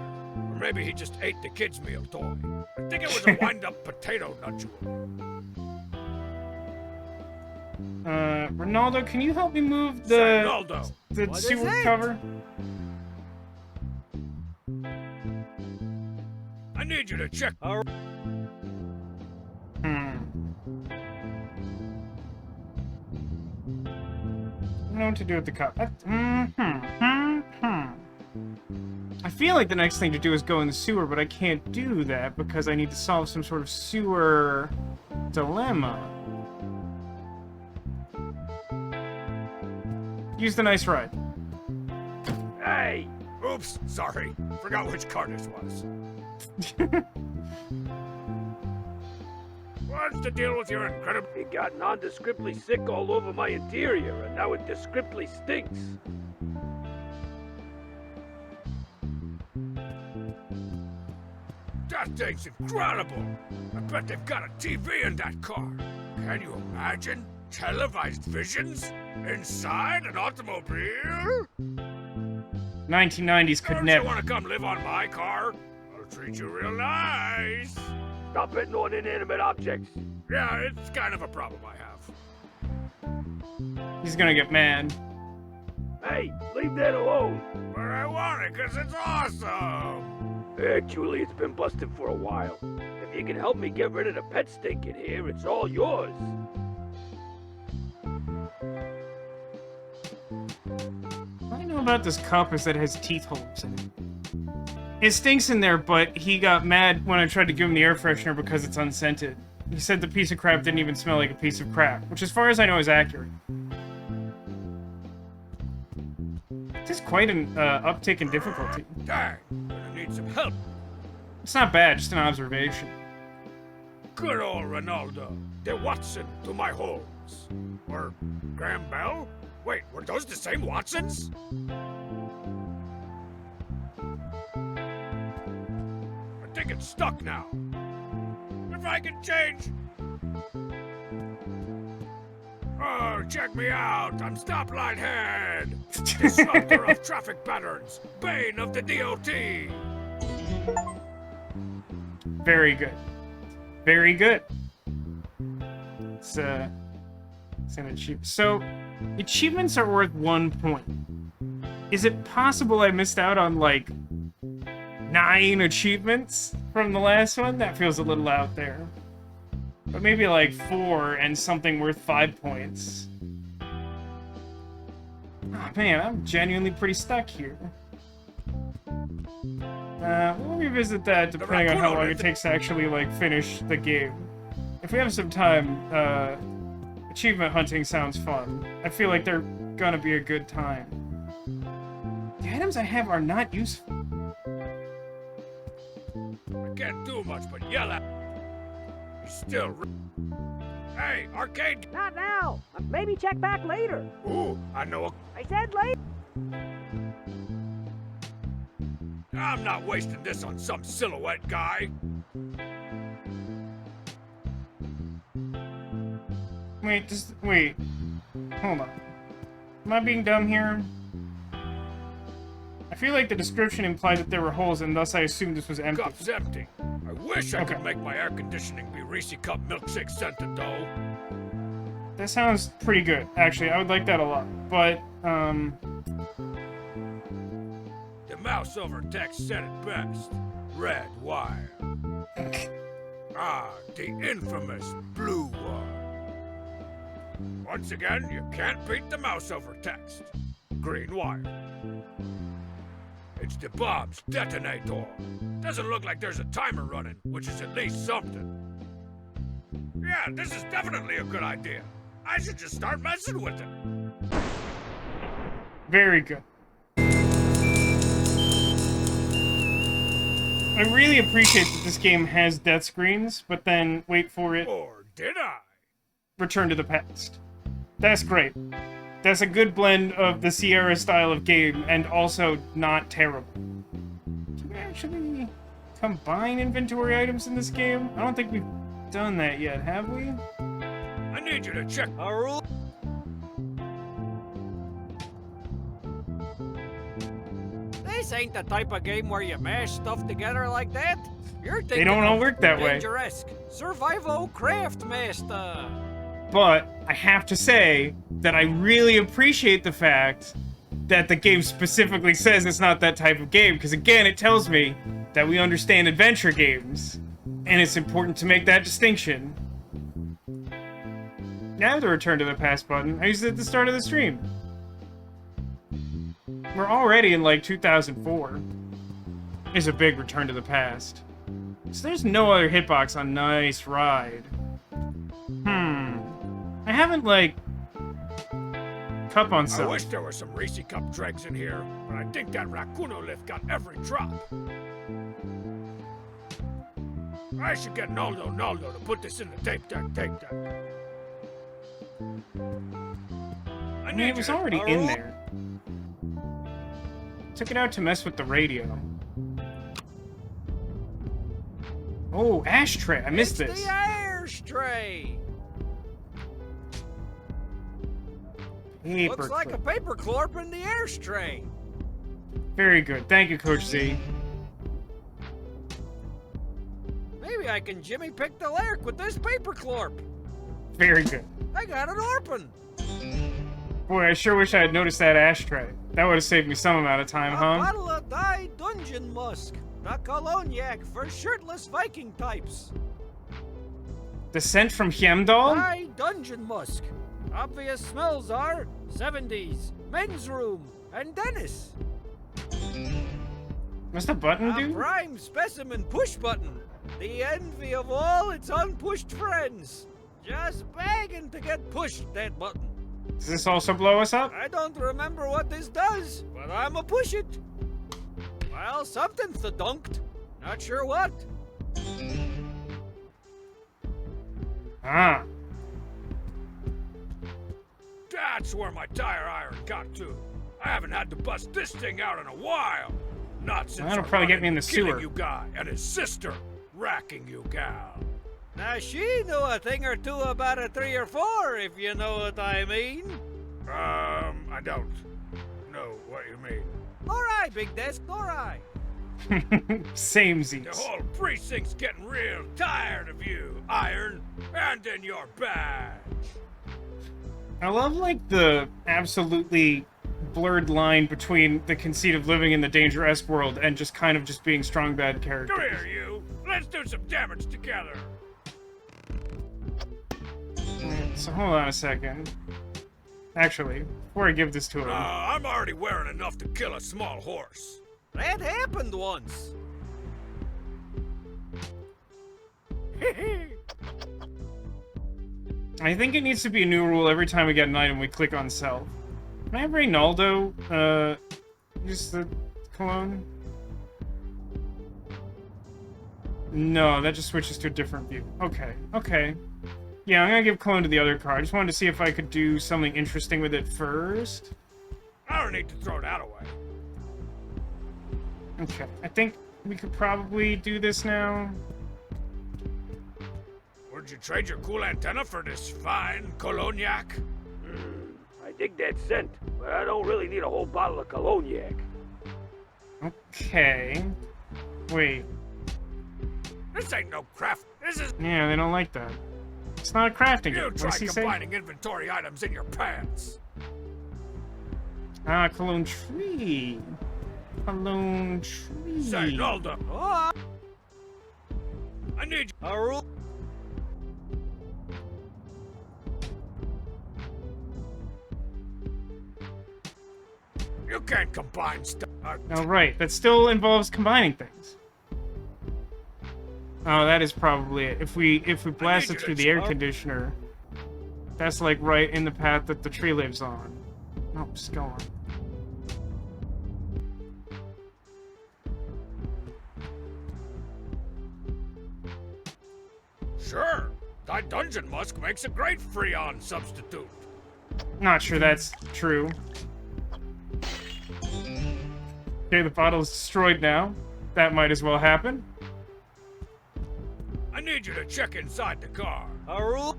[SPEAKER 2] Or maybe he just ate the kid's meal toy. I think it was a wind-up potato nodule.
[SPEAKER 1] Ronaldo, can you help me move the
[SPEAKER 2] Ronaldo.
[SPEAKER 3] What is
[SPEAKER 1] sewer
[SPEAKER 3] it?
[SPEAKER 1] cover?
[SPEAKER 2] I need you to check.
[SPEAKER 1] I don't know what to do with the cup. I feel like the next thing to do is go in the sewer, but I can't do that because I need to solve some sort of sewer dilemma. Use the nice ride.
[SPEAKER 7] Hey!
[SPEAKER 2] Oops, sorry. Forgot which car this was. What's the deal with your incredible...
[SPEAKER 7] It got nondescriptly sick all over my interior, and now it descriptly stinks.
[SPEAKER 2] That thing's incredible. I bet they've got a TV in that car. Can you imagine? Televised visions? Inside an automobile?
[SPEAKER 1] 1990s could
[SPEAKER 2] Don't
[SPEAKER 1] never.
[SPEAKER 2] you want to come live on my car? I'll treat you real nice.
[SPEAKER 7] Stop hitting on inanimate objects.
[SPEAKER 2] Yeah, it's kind of a problem I have.
[SPEAKER 1] He's gonna get mad.
[SPEAKER 7] Hey, leave that alone.
[SPEAKER 2] But I want it because it's awesome.
[SPEAKER 7] Actually, it's been busted for a while. If you can help me get rid of the pet stink in here, it's all yours.
[SPEAKER 1] What I know about this cup is that it has teeth holes in it. It stinks in there, but he got mad when I tried to give him the air freshener because it's unscented. He said the piece of crap didn't even smell like a piece of crap, which as far as I know is accurate. This is quite an uptick in difficulty.
[SPEAKER 2] Dang, gonna need some help.
[SPEAKER 1] It's not bad, just an observation.
[SPEAKER 2] Good old Ronaldo. De Watson to my Holmes. Or Graham Bell? Wait, were those the same Watsons? I think it's stuck now. If I can change... Oh, check me out! I'm Stoplight Head! Disruptor of traffic patterns! Bane of the DOT!
[SPEAKER 1] Very good. Very good. It's an achievement. So, achievements are worth 1 point. Is it possible I missed out on, like, 9 achievements from the last one? That feels a little out there. But maybe like 4 and something worth 5 points. Oh man, I'm genuinely pretty stuck here. We'll revisit that depending on how long it takes to actually, like, finish the game. If we have some time, achievement hunting sounds fun. I feel like they're gonna be a good time. The items I have are not useful.
[SPEAKER 2] I can't do much but yell at... He's still... Hey, arcade...
[SPEAKER 4] Not now. Maybe check back later.
[SPEAKER 2] Ooh, I know a...
[SPEAKER 4] I said later.
[SPEAKER 2] I'm not wasting this on some silhouette guy.
[SPEAKER 1] Wait. Hold on. Am I being dumb here? I feel like the description implied that there were holes, and thus I assumed this was empty.
[SPEAKER 2] Cup's empty. I wish I could make my air conditioning be Reese Cup milkshake scented, though.
[SPEAKER 1] That sounds pretty good, actually. I would like that a lot. But,
[SPEAKER 2] The mouse over text said it best. Red wire. Ah, the infamous blue one. Once again, you can't beat the mouse over text. Green wire. It's the bomb's detonator. Doesn't look like there's a timer running, which is at least something. Yeah, this is definitely a good idea. I should just start messing with it.
[SPEAKER 1] very good. I really appreciate that this game has death screens, but then, wait for it,
[SPEAKER 2] Or did I?
[SPEAKER 1] Return to the Past. That's great. That's a good blend of the Sierra style of game, and also not terrible. Can we actually combine inventory items in this game? I don't think we've done that yet, have we?
[SPEAKER 2] I need you to check.
[SPEAKER 3] Earl? This ain't the type of game where you mash stuff together like that. You're thinking
[SPEAKER 1] They don't all
[SPEAKER 3] of
[SPEAKER 1] work that way.
[SPEAKER 3] Dangeresque, Survival Craft Master.
[SPEAKER 1] But I have to say that I really appreciate the fact that the game specifically says it's not that type of game, because again, it tells me that we understand adventure games, and it's important to make that distinction. Now the Return to the Past button, I used it at the start of the stream. We're already in, like, 2004. It's a big Return to the Past. So there's no other hitbox on Nice Ride. I haven't, like, cup on
[SPEAKER 2] I
[SPEAKER 1] some.
[SPEAKER 2] wish there were some Reese Cup dregs in here, but I think that Raccoon lift got every drop. I should get Naldo to put this in the tape deck.
[SPEAKER 1] I mean, it was already in there. Took it out to mess with the radio. Oh, ashtray. I missed
[SPEAKER 3] It's
[SPEAKER 1] this.
[SPEAKER 3] the ashtray. Looks like a paperclip in the ashtray.
[SPEAKER 1] Very good. Thank you, Coach Z.
[SPEAKER 3] Maybe I can Jimmy pick the lyric with this paperclip.
[SPEAKER 1] Very good.
[SPEAKER 3] I got it open.
[SPEAKER 1] Boy, I sure wish I had noticed that ashtray. That would have saved me some amount of time,
[SPEAKER 3] A
[SPEAKER 1] huh?
[SPEAKER 3] bottle of Dye Dungeon Musk. The cognac for shirtless Viking types.
[SPEAKER 1] Descent from Heimdall?
[SPEAKER 3] Dye Dungeon Musk. Obvious smells are 70s, men's room, and Dennis.
[SPEAKER 1] What's the button
[SPEAKER 3] A
[SPEAKER 1] do?
[SPEAKER 3] prime specimen push button. The envy of all its unpushed friends. Just begging to get pushed, that button.
[SPEAKER 1] Does this also blow us up?
[SPEAKER 3] I don't remember what this does, but I'ma push it. Well, something's dunked. Not sure what.
[SPEAKER 1] Ah.
[SPEAKER 2] That's where my tire iron got to. I haven't had to bust this thing out in a while. Not since
[SPEAKER 1] That'll
[SPEAKER 2] I
[SPEAKER 1] probably
[SPEAKER 2] run
[SPEAKER 1] get me in the
[SPEAKER 2] into killing
[SPEAKER 1] sewer.
[SPEAKER 2] you guy and his sister racking you gal.
[SPEAKER 3] Now, she knew a thing or two about a 3 or 4, if you know what I mean.
[SPEAKER 2] I don't know what you mean.
[SPEAKER 3] All right, Big Desk, all right.
[SPEAKER 2] The
[SPEAKER 1] Samesies.
[SPEAKER 2] whole precinct's getting real tired of you, Iron, and in your badge.
[SPEAKER 1] I love, like, the absolutely blurred line between the conceit of living in the Dangeresque world and just kind of just being strong bad characters.
[SPEAKER 2] Come here, you. Let's do some damage together.
[SPEAKER 1] Alright, so hold on a second. Actually, before I give this to him...
[SPEAKER 2] I'm already wearing enough to kill a small horse.
[SPEAKER 3] That happened once.
[SPEAKER 1] I think it needs to be a new rule every time we get an item we click on sell. Can I have Reynaldo, use the cologne? No, that just switches to a different view. Okay, okay. Yeah, I'm gonna give cologne to the other car. I just wanted to see if I could do something interesting with it first.
[SPEAKER 2] I don't need to throw that away.
[SPEAKER 1] Okay, I think we could probably do this now.
[SPEAKER 2] Would you trade your cool antenna for this fine cognac?
[SPEAKER 7] I dig that scent, but I don't really need a whole bottle of cognac.
[SPEAKER 1] Okay. Wait.
[SPEAKER 2] This ain't no craft. This is...
[SPEAKER 1] Yeah, they don't like that. It's not a crafting game.
[SPEAKER 2] You
[SPEAKER 1] What
[SPEAKER 2] try
[SPEAKER 1] does he say?
[SPEAKER 2] combining inventory items in your pants.
[SPEAKER 1] Ah, cologne tree. Cologne tree.
[SPEAKER 2] Say, Nolda,
[SPEAKER 3] Oh,
[SPEAKER 2] I need you.
[SPEAKER 3] a rule.
[SPEAKER 2] You can't combine stuff.
[SPEAKER 1] Oh, right. That still involves combining things. Oh, that is probably it. If we blast it through the air conditioner, that's like right in the path that the tree lives on. Oh, just go on.
[SPEAKER 2] Sure. That dungeon musk makes a great Freon substitute.
[SPEAKER 1] Not sure that's true. Okay, the bottle is destroyed now. That might as well happen.
[SPEAKER 2] I need you to check inside the car.
[SPEAKER 3] A rule.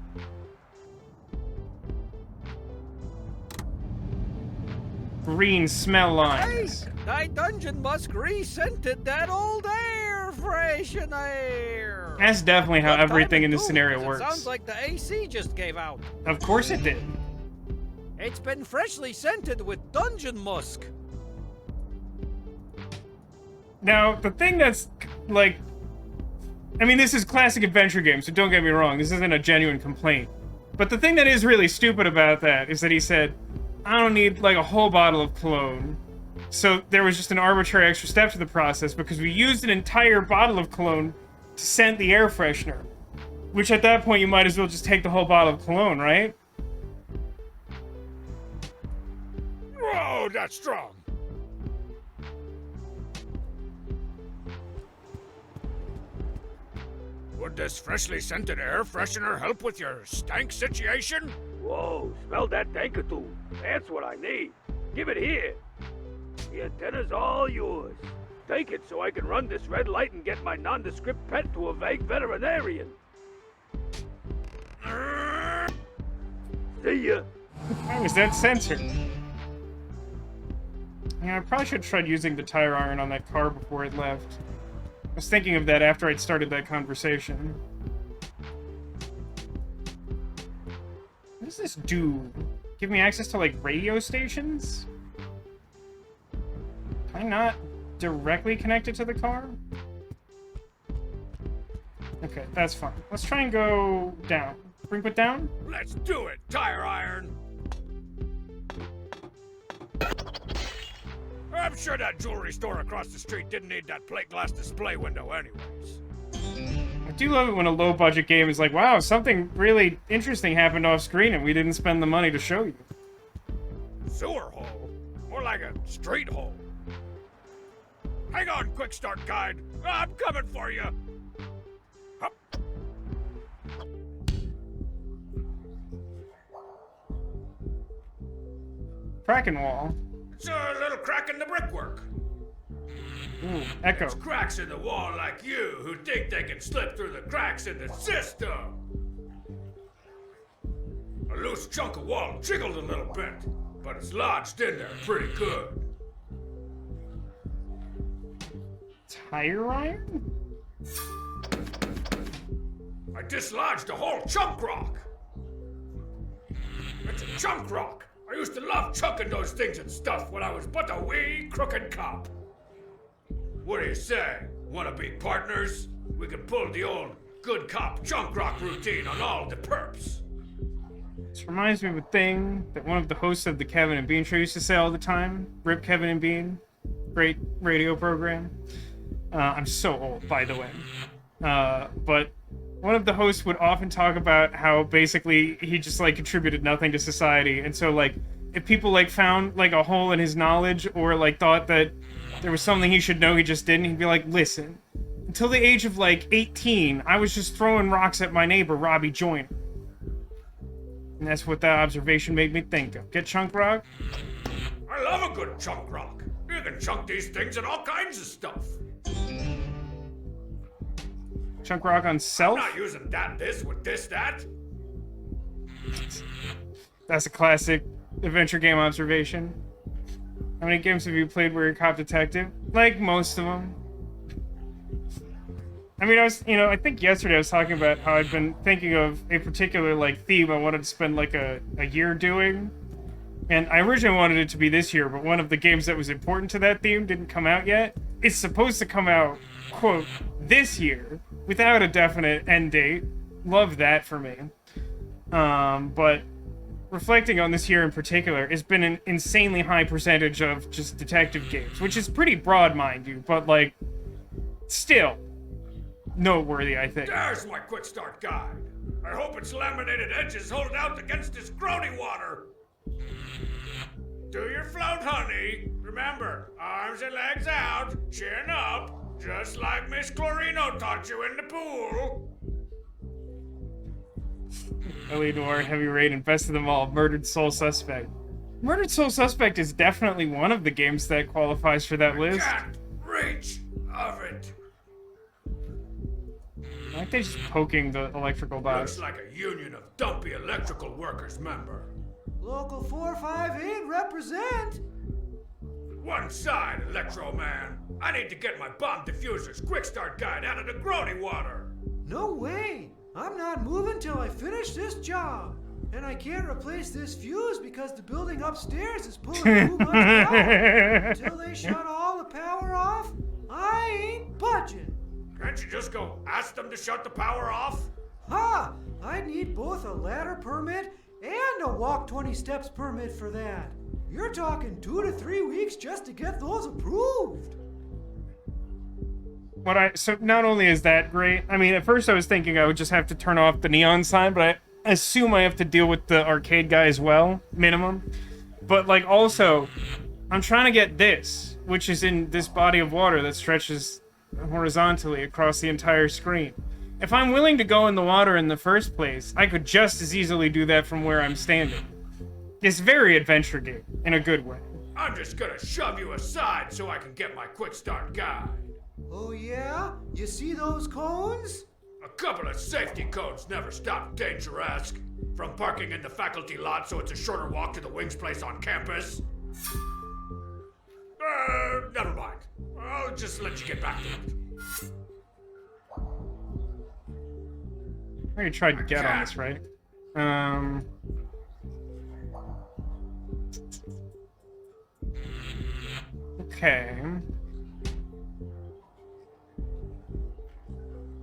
[SPEAKER 1] Green smell
[SPEAKER 3] Hey,
[SPEAKER 1] lines.
[SPEAKER 3] thy dungeon musk re-scented that old air freshener.
[SPEAKER 1] That's definitely how
[SPEAKER 3] Good
[SPEAKER 1] everything in
[SPEAKER 3] timing,
[SPEAKER 1] this
[SPEAKER 3] too,
[SPEAKER 1] scenario
[SPEAKER 3] 'cause it
[SPEAKER 1] works.
[SPEAKER 3] sounds like the AC just gave out.
[SPEAKER 1] Of course it did.
[SPEAKER 3] It's been freshly scented with dungeon musk.
[SPEAKER 1] Now, the thing that's, like... I mean, this is classic adventure game, so don't get me wrong. This isn't a genuine complaint. But the thing that is really stupid about that is that he said, I don't need, like, a whole bottle of cologne. So there was just an arbitrary extra step to the process because we used an entire bottle of cologne to scent the air freshener. Which at that point, you might as well just take the whole bottle of cologne, right?
[SPEAKER 2] Whoa, that's strong. Would this freshly scented air freshener help with your stank situation?
[SPEAKER 7] Whoa, smell that dankatoo. That's what I need. Give it here. The antenna's all yours. Take it so I can run this red light and get my nondescript pet to a vague veterinarian. See ya.
[SPEAKER 1] Why was that censored? Yeah, I probably should have tried using the tire iron on that car before it left. I was thinking of that after I'd started that conversation. What does this do? Give me access to, like, radio stations? Can I not directly connect it to the car? Okay, that's fine. Let's try and go down. Bring it down?
[SPEAKER 2] Let's do it, tire iron. I'm sure that jewelry store across the street didn't need that plate glass display window anyways.
[SPEAKER 1] do love it when a low-budget game is like, wow, something really interesting happened off-screen and we didn't spend the money to show you.
[SPEAKER 2] Sewer hole? More like a straight hole. Hang on, quick start guide. I'm coming for you. Hup.
[SPEAKER 1] Cracking wall.
[SPEAKER 2] It's a little crack in the brickwork.
[SPEAKER 1] Ooh, echo.
[SPEAKER 2] It's cracks in the wall like you who think they can slip through the cracks in the system. A loose chunk of wall jiggled a little bit, but it's lodged in there pretty good.
[SPEAKER 1] Tire iron?
[SPEAKER 2] I dislodged a whole chunk rock. It's a chunk rock. I used to love chunking those things and stuff when I was but a wee crooked cop. What do you say? Wanna be partners? We can pull the old good cop chunk rock routine on all the perps.
[SPEAKER 1] This reminds me of a thing that one of the hosts of the Kevin and Bean show used to say all the time. Rip Kevin and Bean. Great radio program. I'm so old, by the way. But one of the hosts would often talk about how basically he just like contributed nothing to society. And so like if people like found like a hole in his knowledge or like thought that there was something he should know he just didn't, he'd be like, listen, until the age of like 18, I was just throwing rocks at my neighbor, Robbie Joyner. And that's what that observation made me think of. Get chunk rock?
[SPEAKER 2] I love a good chunk rock. You can chunk these things in all kinds of stuff.
[SPEAKER 1] Chunk rock on self?
[SPEAKER 2] I'm not using this with that.
[SPEAKER 1] That's a classic adventure game observation. How many games have you played where you're a cop detective? Like most of them. I mean, I think yesterday I was talking about how I've been thinking of a particular, like, theme I wanted to spend, like, a year doing. And I originally wanted it to be this year, but one of the games that was important to that theme didn't come out yet. It's supposed to come out, quote, this year, without a definite end date. Love that for me. But reflecting on this year in particular, it's been an insanely high percentage of just detective games, which is pretty broad, mind you, but, like, still noteworthy, I think.
[SPEAKER 2] There's my quick start guide. I hope its laminated edges hold out against this grody water. Do your float, honey. Remember, arms and legs out, chin up, just like Miss Chlorino taught you in the pool.
[SPEAKER 1] Eleanor, Heavy Rain, and best of them all, Murdered Soul Suspect. Murdered Soul Suspect is definitely one of the games that qualifies for that list.
[SPEAKER 2] Can't reach of it.
[SPEAKER 1] I like they just poking the electrical box.
[SPEAKER 2] Looks like a union of dumpy electrical workers member.
[SPEAKER 6] Local 458 represent.
[SPEAKER 2] One side, Electro Man. I need to get my bomb diffuser's quick start guide out of the grody water.
[SPEAKER 6] No way. I'm not moving till I finish this job. And I can't replace this fuse because the building upstairs is pulling too much power. Until they shut all the power off, I ain't budging.
[SPEAKER 2] Can't you just go ask them to shut the power off?
[SPEAKER 6] Ha! I'd need both a ladder permit and a walk 20 steps permit for that. You're talking 2 to 3 weeks just to get those approved.
[SPEAKER 1] So not only is that great, I mean, at first I was thinking I would just have to turn off the neon sign, but I assume I have to deal with the arcade guy as well, minimum. But, like, also, I'm trying to get this, which is in this body of water that stretches horizontally across the entire screen. If I'm willing to go in the water in the first place, I could just as easily do that from where I'm standing. It's very adventure game, in a good way.
[SPEAKER 2] I'm just gonna shove you aside so I can get my quick start guide.
[SPEAKER 6] Oh yeah? You see those cones?
[SPEAKER 2] A couple of safety cones never stop Dangeresque. From parking in the faculty lot so it's a shorter walk to the Wings place on campus. Never mind. I'll just let you get back to it.
[SPEAKER 1] I already tried to get on this, right? Okay.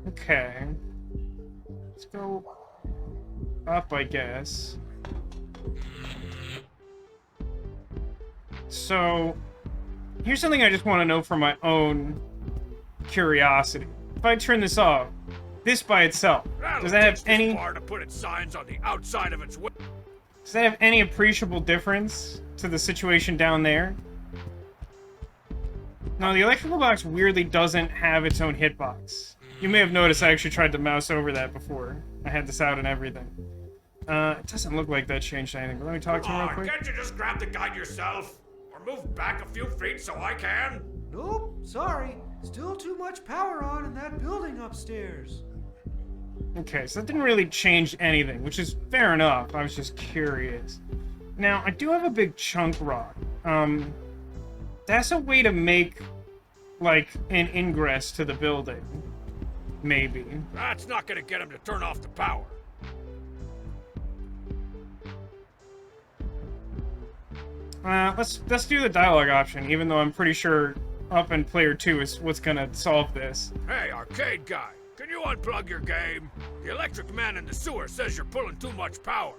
[SPEAKER 1] Okay. Let's go up, I guess. So, here's something I just want to know for my own curiosity. If I turn this off, This by itself.
[SPEAKER 2] That'll
[SPEAKER 1] Does that have
[SPEAKER 2] teach this
[SPEAKER 1] any?
[SPEAKER 2] bar to put its signs on the outside of its window.
[SPEAKER 1] Does that have any appreciable difference to the situation down there? No, the electrical box weirdly doesn't have its own hitbox. You may have noticed I actually tried to mouse over that before. I had this out and everything. It doesn't look like that changed anything, but let me talk to him real quick.
[SPEAKER 2] Can't you just grab the guide yourself? Or move back a few feet so I can?
[SPEAKER 6] Nope, sorry. Still too much power on in that building upstairs.
[SPEAKER 1] Okay, so that didn't really change anything, which is fair enough. I was just curious. Now, I do have a big chunk rock. That's a way to make, like, an ingress to the building. Maybe.
[SPEAKER 2] That's not gonna get him to turn off the power.
[SPEAKER 1] Let's do the dialogue option, even though I'm pretty sure up in player 2 is what's gonna solve this.
[SPEAKER 2] Hey, arcade guy, can you unplug your game? The electric man in the sewer says you're pulling too much power.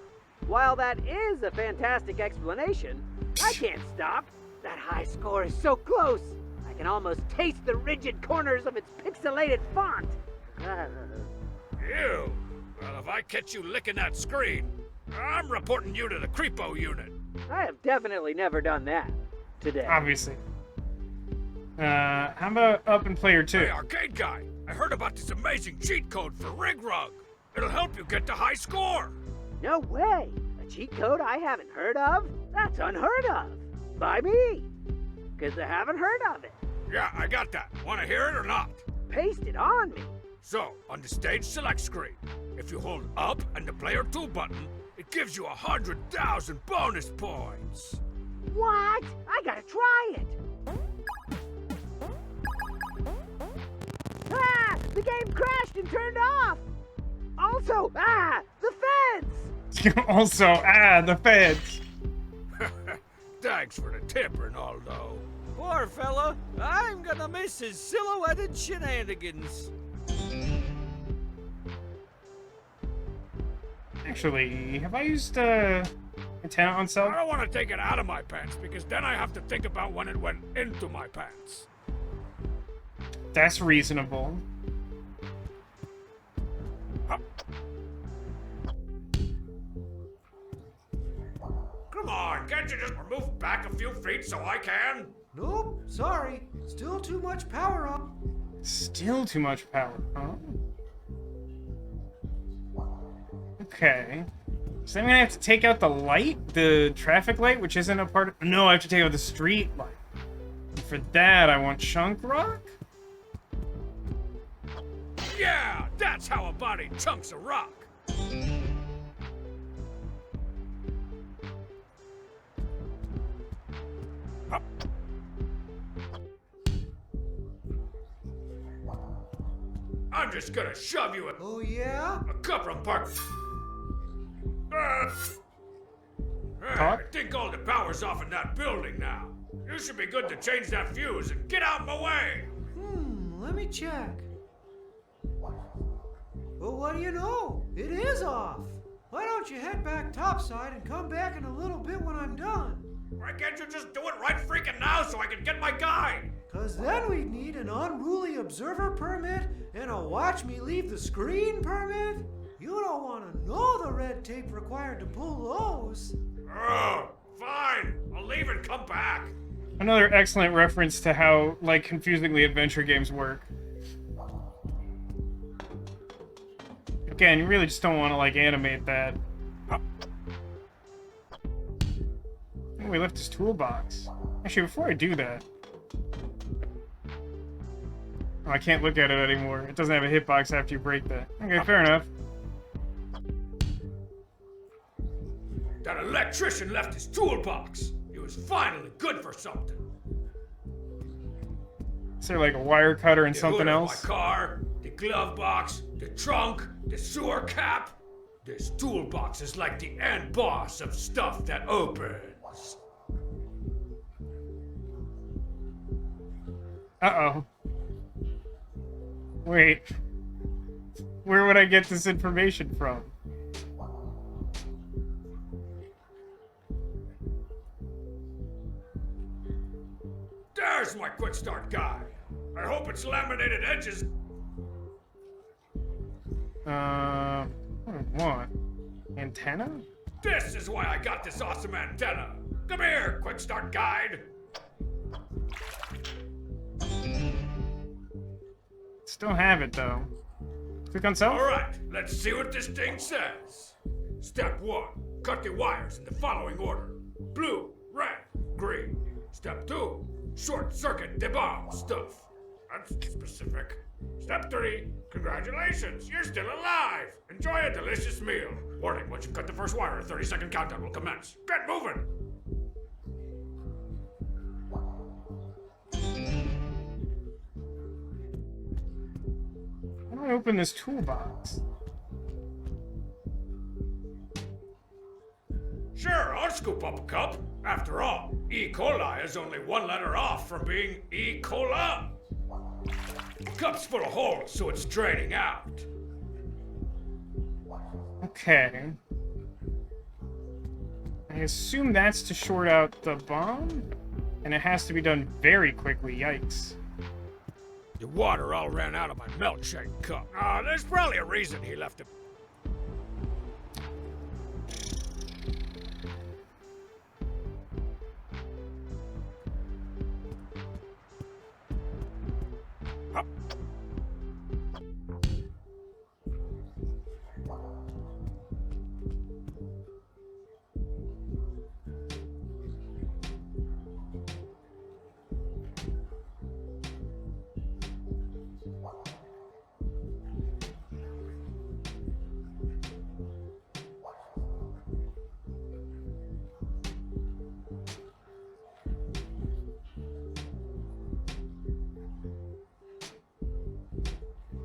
[SPEAKER 4] While that is a fantastic explanation, I can't stop. That high score is so close. I can almost taste the rigid corners of its pixelated font.
[SPEAKER 2] Ew. Well, if I catch you licking that screen, I'm reporting you to the creepo unit.
[SPEAKER 4] I have definitely never done that today.
[SPEAKER 1] Obviously. How about up in player 2?
[SPEAKER 2] Hey, arcade guy, I heard about this amazing cheat code for Rig Rug. It'll help you get the high score.
[SPEAKER 4] No way! A cheat code I haven't heard of? That's unheard of! By me! Because I haven't heard of it.
[SPEAKER 2] Yeah, I got that. Want to hear it or not?
[SPEAKER 4] Paste it on me.
[SPEAKER 2] So, on the stage select screen, if you hold up and the player 2 button, it gives you 100,000 bonus points.
[SPEAKER 4] What? I gotta try it! Ah! The game crashed and turned off! Also, the fence!
[SPEAKER 1] Also, the feds.
[SPEAKER 2] Thanks for the tip, Ronaldo.
[SPEAKER 3] Poor fella. I'm gonna miss his silhouetted shenanigans.
[SPEAKER 1] Actually, have I used antenna on
[SPEAKER 2] I
[SPEAKER 1] sub?
[SPEAKER 2] don't want to take it out of my pants because then I have to think about when it went into my pants.
[SPEAKER 1] That's reasonable.
[SPEAKER 2] Come on, can't you just move back a few feet so I can?
[SPEAKER 6] Nope, sorry. Still too much power on.
[SPEAKER 1] Still too much power, huh? Okay. So I'm gonna have to take out the light? The traffic light, which isn't a part of... No, I have to take out the street light. And for that, I want chunk rock?
[SPEAKER 2] Yeah, that's how a body chunks a rock. I'm just gonna shove you in
[SPEAKER 6] Oh, yeah?
[SPEAKER 2] a cup from park. Hey,
[SPEAKER 1] Talk?
[SPEAKER 2] I think all the power's off in that building now. You should be good to change that fuse and get out of my way.
[SPEAKER 6] Let me check. Well, what do you know? It is off. Why don't you head back topside and come back in a little bit when I'm done?
[SPEAKER 2] Why can't you just do it right freaking now so I can get my guide?
[SPEAKER 6] Cause then we'd need an unruly observer permit and a watch me leave the screen permit. You don't want to know the red tape required to pull those.
[SPEAKER 2] Oh, fine. I'll leave and come back.
[SPEAKER 1] Another excellent reference to how, like, confusingly adventure games work. Again, you really just don't want to, like, animate that. Oh, we left his toolbox. Actually, before I do that... Oh, I can't look at it anymore. It doesn't have a hitbox after you break that. Okay, fair enough.
[SPEAKER 2] That electrician left his toolbox. He was finally good for something.
[SPEAKER 1] Is there, like, a wire cutter and
[SPEAKER 2] The
[SPEAKER 1] something
[SPEAKER 2] hood of
[SPEAKER 1] else?
[SPEAKER 2] My car, the glove box, the trunk, the sewer cap. This toolbox is like the end boss of stuff that opens.
[SPEAKER 1] Uh-oh. Wait. Where would I get this information from?
[SPEAKER 2] There's my quick start guide. I hope its laminated edges
[SPEAKER 1] What? Antenna?
[SPEAKER 2] This is why I got this awesome antenna. Come here, quick start guide.
[SPEAKER 1] Still have it though. Click on self?
[SPEAKER 2] Alright, let's see what this thing says. Step 1, cut the wires in the following order. Blue, red, green. Step 2, short circuit the bomb stuff. That's specific. Step 3, congratulations, you're still alive. Enjoy a delicious meal. Warning, once you've cut the first wire, a 30-second countdown will commence. Get moving!
[SPEAKER 1] How do I open this toolbox?
[SPEAKER 2] Sure, I'll scoop up a cup. After all, E. coli is only one letter off from being E. cola. The cup's full of holes, so it's draining out.
[SPEAKER 1] Okay. I assume that's to short out the bomb? And it has to be done very quickly, yikes.
[SPEAKER 2] The water all ran out of my milkshake cup. There's probably a reason he left it.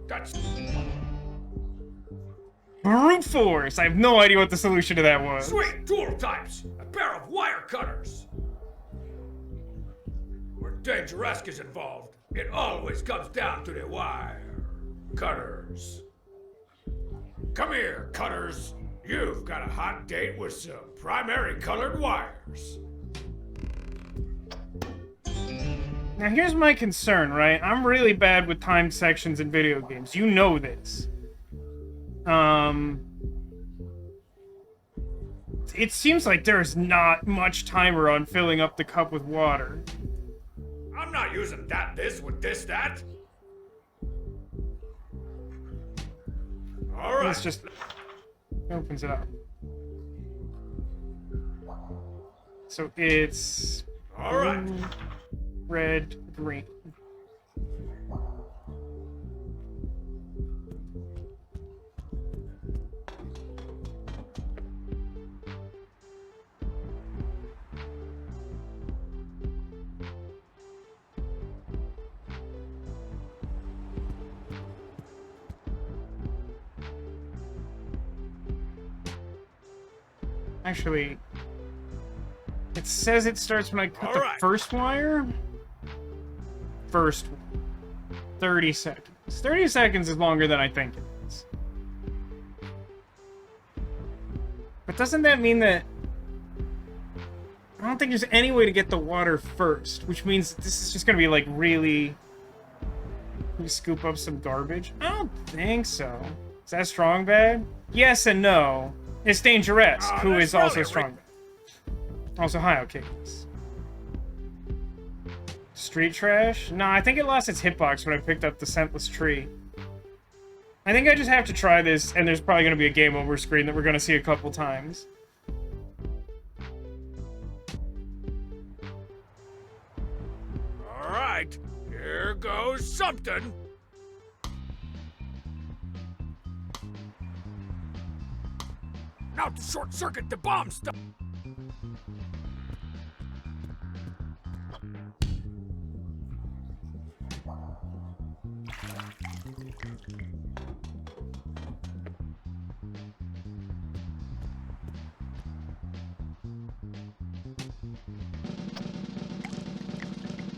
[SPEAKER 2] That's
[SPEAKER 1] Brute force! I have no idea what the solution to that was.
[SPEAKER 2] sweet tool types. A pair of wire cutters. Where Dangeresque is involved, it always comes down to the wire cutters. Come here, cutters. You've got a hot date with some primary colored wires.
[SPEAKER 1] Now here's my concern, right? I'm really bad with timed sections in video games. You know this. It seems like there's not much timer on filling up the cup with water.
[SPEAKER 2] I'm not using this with that. All right.
[SPEAKER 1] It's just opens it up. So it's
[SPEAKER 2] All right.
[SPEAKER 1] blue, red, green. Actually, it says it starts when I cut the first wire. First one. 30 seconds. 30 seconds is longer than I think it is. But doesn't that mean that... I don't think there's any way to get the water first, which means this is just gonna be like really... We scoop up some garbage? I don't think so. Is that strong bad? Yes and no. It's Dangeresque, who is also strong. Also high cakes. Street trash? No, I think it lost its hitbox when I picked up the scentless tree. I think I just have to try this, and there's probably going to be a game over screen that we're going to see a couple times.
[SPEAKER 2] All right, here goes something. Now to short circuit the bomb stuff.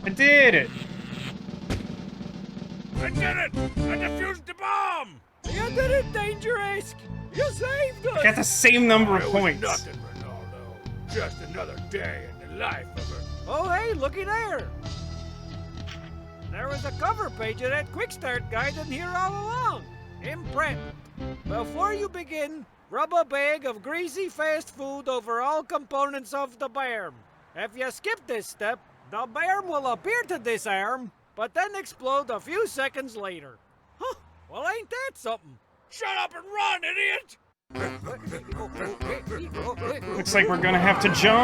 [SPEAKER 1] I did it!
[SPEAKER 2] I did it! I defused the bomb!
[SPEAKER 3] You did it, Dangeresque! You saved us!
[SPEAKER 1] Got the same number of
[SPEAKER 2] It was
[SPEAKER 1] points.
[SPEAKER 2] nothing, Ronaldo. Just another day in the life of a...
[SPEAKER 3] Oh, hey, looky there! There was a cover page of that quick start guide in here all along. imprint. Before you begin, rub a bag of greasy fast food over all components of the berm. If you skip this step, the berm will appear to disarm, but then explode a few seconds later. Huh, well ain't that something?
[SPEAKER 2] Shut up and run, idiot!
[SPEAKER 1] Looks like we're gonna have to jump.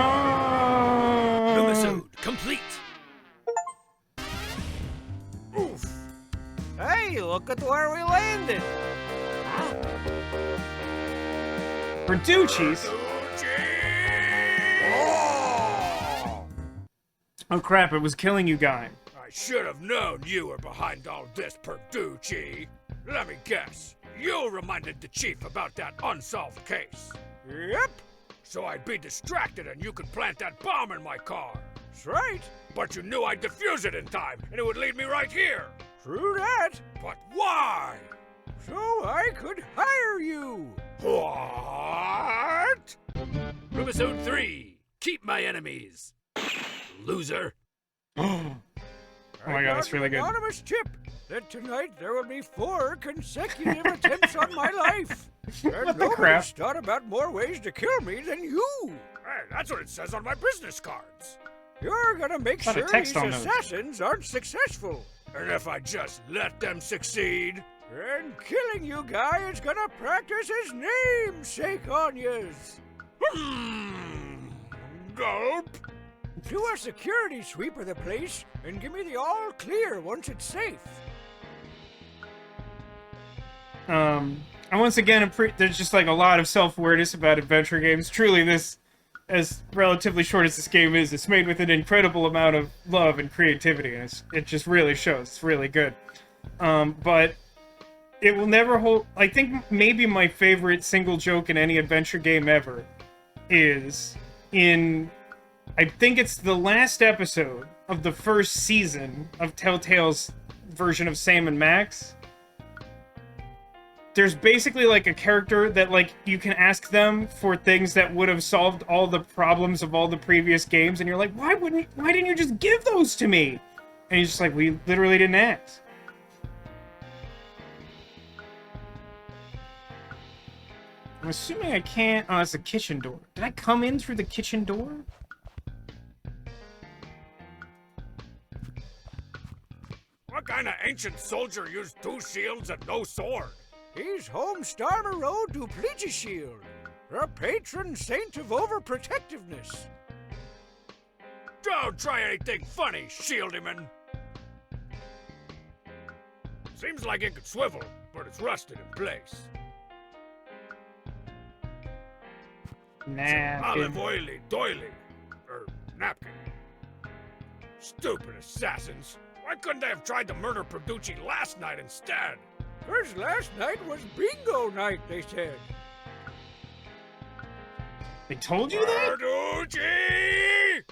[SPEAKER 5] Roomisode complete.
[SPEAKER 3] Oof. Hey, look at where we landed.
[SPEAKER 1] Verducci's. Oh crap! It was killing you, guy.
[SPEAKER 2] I should have known you were behind all this, Perducci. Let me guess. You reminded the chief about that unsolved case.
[SPEAKER 3] Yep,
[SPEAKER 2] So I'd be distracted and you could plant that bomb in my car.
[SPEAKER 3] that's right.
[SPEAKER 2] But you knew I'd defuse it in time and it would lead me right here.
[SPEAKER 3] True that.
[SPEAKER 2] But why?
[SPEAKER 3] So I could hire you.
[SPEAKER 2] What?
[SPEAKER 5] Roomisode 3. Keep my enemies. Loser.
[SPEAKER 1] Oh my god, that's really good.
[SPEAKER 3] Anonymous tip that tonight there will be 4 consecutive attempts on my life. And
[SPEAKER 1] What the crap?
[SPEAKER 3] nobody's thought about more ways to kill me than you.
[SPEAKER 2] Hey, that's what it says on my business cards.
[SPEAKER 3] You're gonna make
[SPEAKER 1] Lot of
[SPEAKER 3] sure
[SPEAKER 1] text
[SPEAKER 3] these
[SPEAKER 1] on those.
[SPEAKER 3] assassins aren't successful.
[SPEAKER 2] And if I just let them succeed,
[SPEAKER 3] And killing you guy is gonna practice his namesake on yous.
[SPEAKER 2] Gulp.
[SPEAKER 3] Do a security sweep of the place and give me the all clear once it's safe.
[SPEAKER 1] And once again, there's just like a lot of self-awareness about adventure games. Truly, this, as relatively short as this game is, it's made with an incredible amount of love and creativity, and it just really shows. It's really good. But it will never hold. I think maybe my favorite single joke in any adventure game ever is in. I think it's the last episode of the first season of Telltale's version of Sam and Max. There's basically like a character that like you can ask them for things that would have solved all the problems of all the previous games, and you're like, why didn't you just give those to me? And he's just like, we literally didn't ask. I'm assuming I can't. Oh, it's a kitchen door. Did I come in through the kitchen door?
[SPEAKER 2] What kind of ancient soldier used 2 shields and no sword?
[SPEAKER 3] He's Homestarrunner Road to Shield, the patron saint of overprotectiveness.
[SPEAKER 2] Don't try anything funny, Shieldyman. Seems like it could swivel, but it's rusted in place. Olive oily doily. Napkin. Stupid assassins. Why couldn't they have tried to murder Perducci last night instead?
[SPEAKER 3] 'Cause last night was bingo night, they said.
[SPEAKER 1] They told you that?
[SPEAKER 2] Perducci!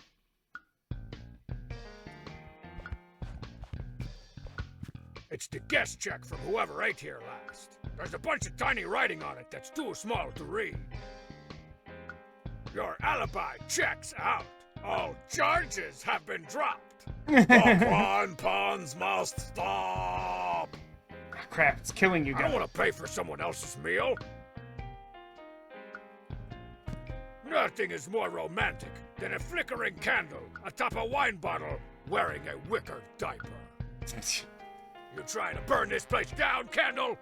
[SPEAKER 2] It's the guest check from whoever ate here last. There's a bunch of tiny writing on it that's too small to read. Your alibi checks out. All charges have been dropped. The fun puns must stop.
[SPEAKER 1] Crap, it's killing you
[SPEAKER 2] I don't
[SPEAKER 1] guys.
[SPEAKER 2] want to pay for someone else's meal. Nothing is more romantic than a flickering candle atop a wine bottle wearing a wicker diaper. You trying to burn this place down, Candle?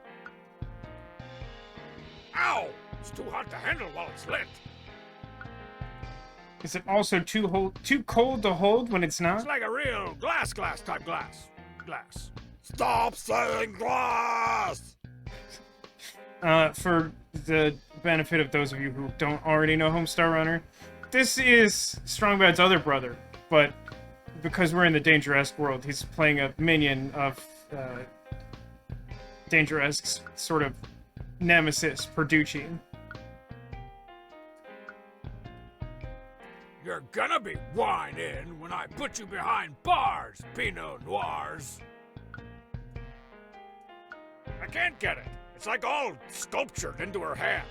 [SPEAKER 2] Ow! It's too hot to handle while it's lit.
[SPEAKER 1] Is it also too cold to hold when it's
[SPEAKER 2] It's
[SPEAKER 1] not?
[SPEAKER 2] like a real glass type glass. Glass. Stop saying glass!
[SPEAKER 1] For the benefit of those of you who don't already know Homestarrunner, this is Strongbad's other brother, but because we're in the Dangeresque world, he's playing a minion of Dangeresque's sort of nemesis, Perducci.
[SPEAKER 2] You're gonna be whining when I put you behind bars, Pinot Noirs. I can't get it. It's like all sculptured into her hand.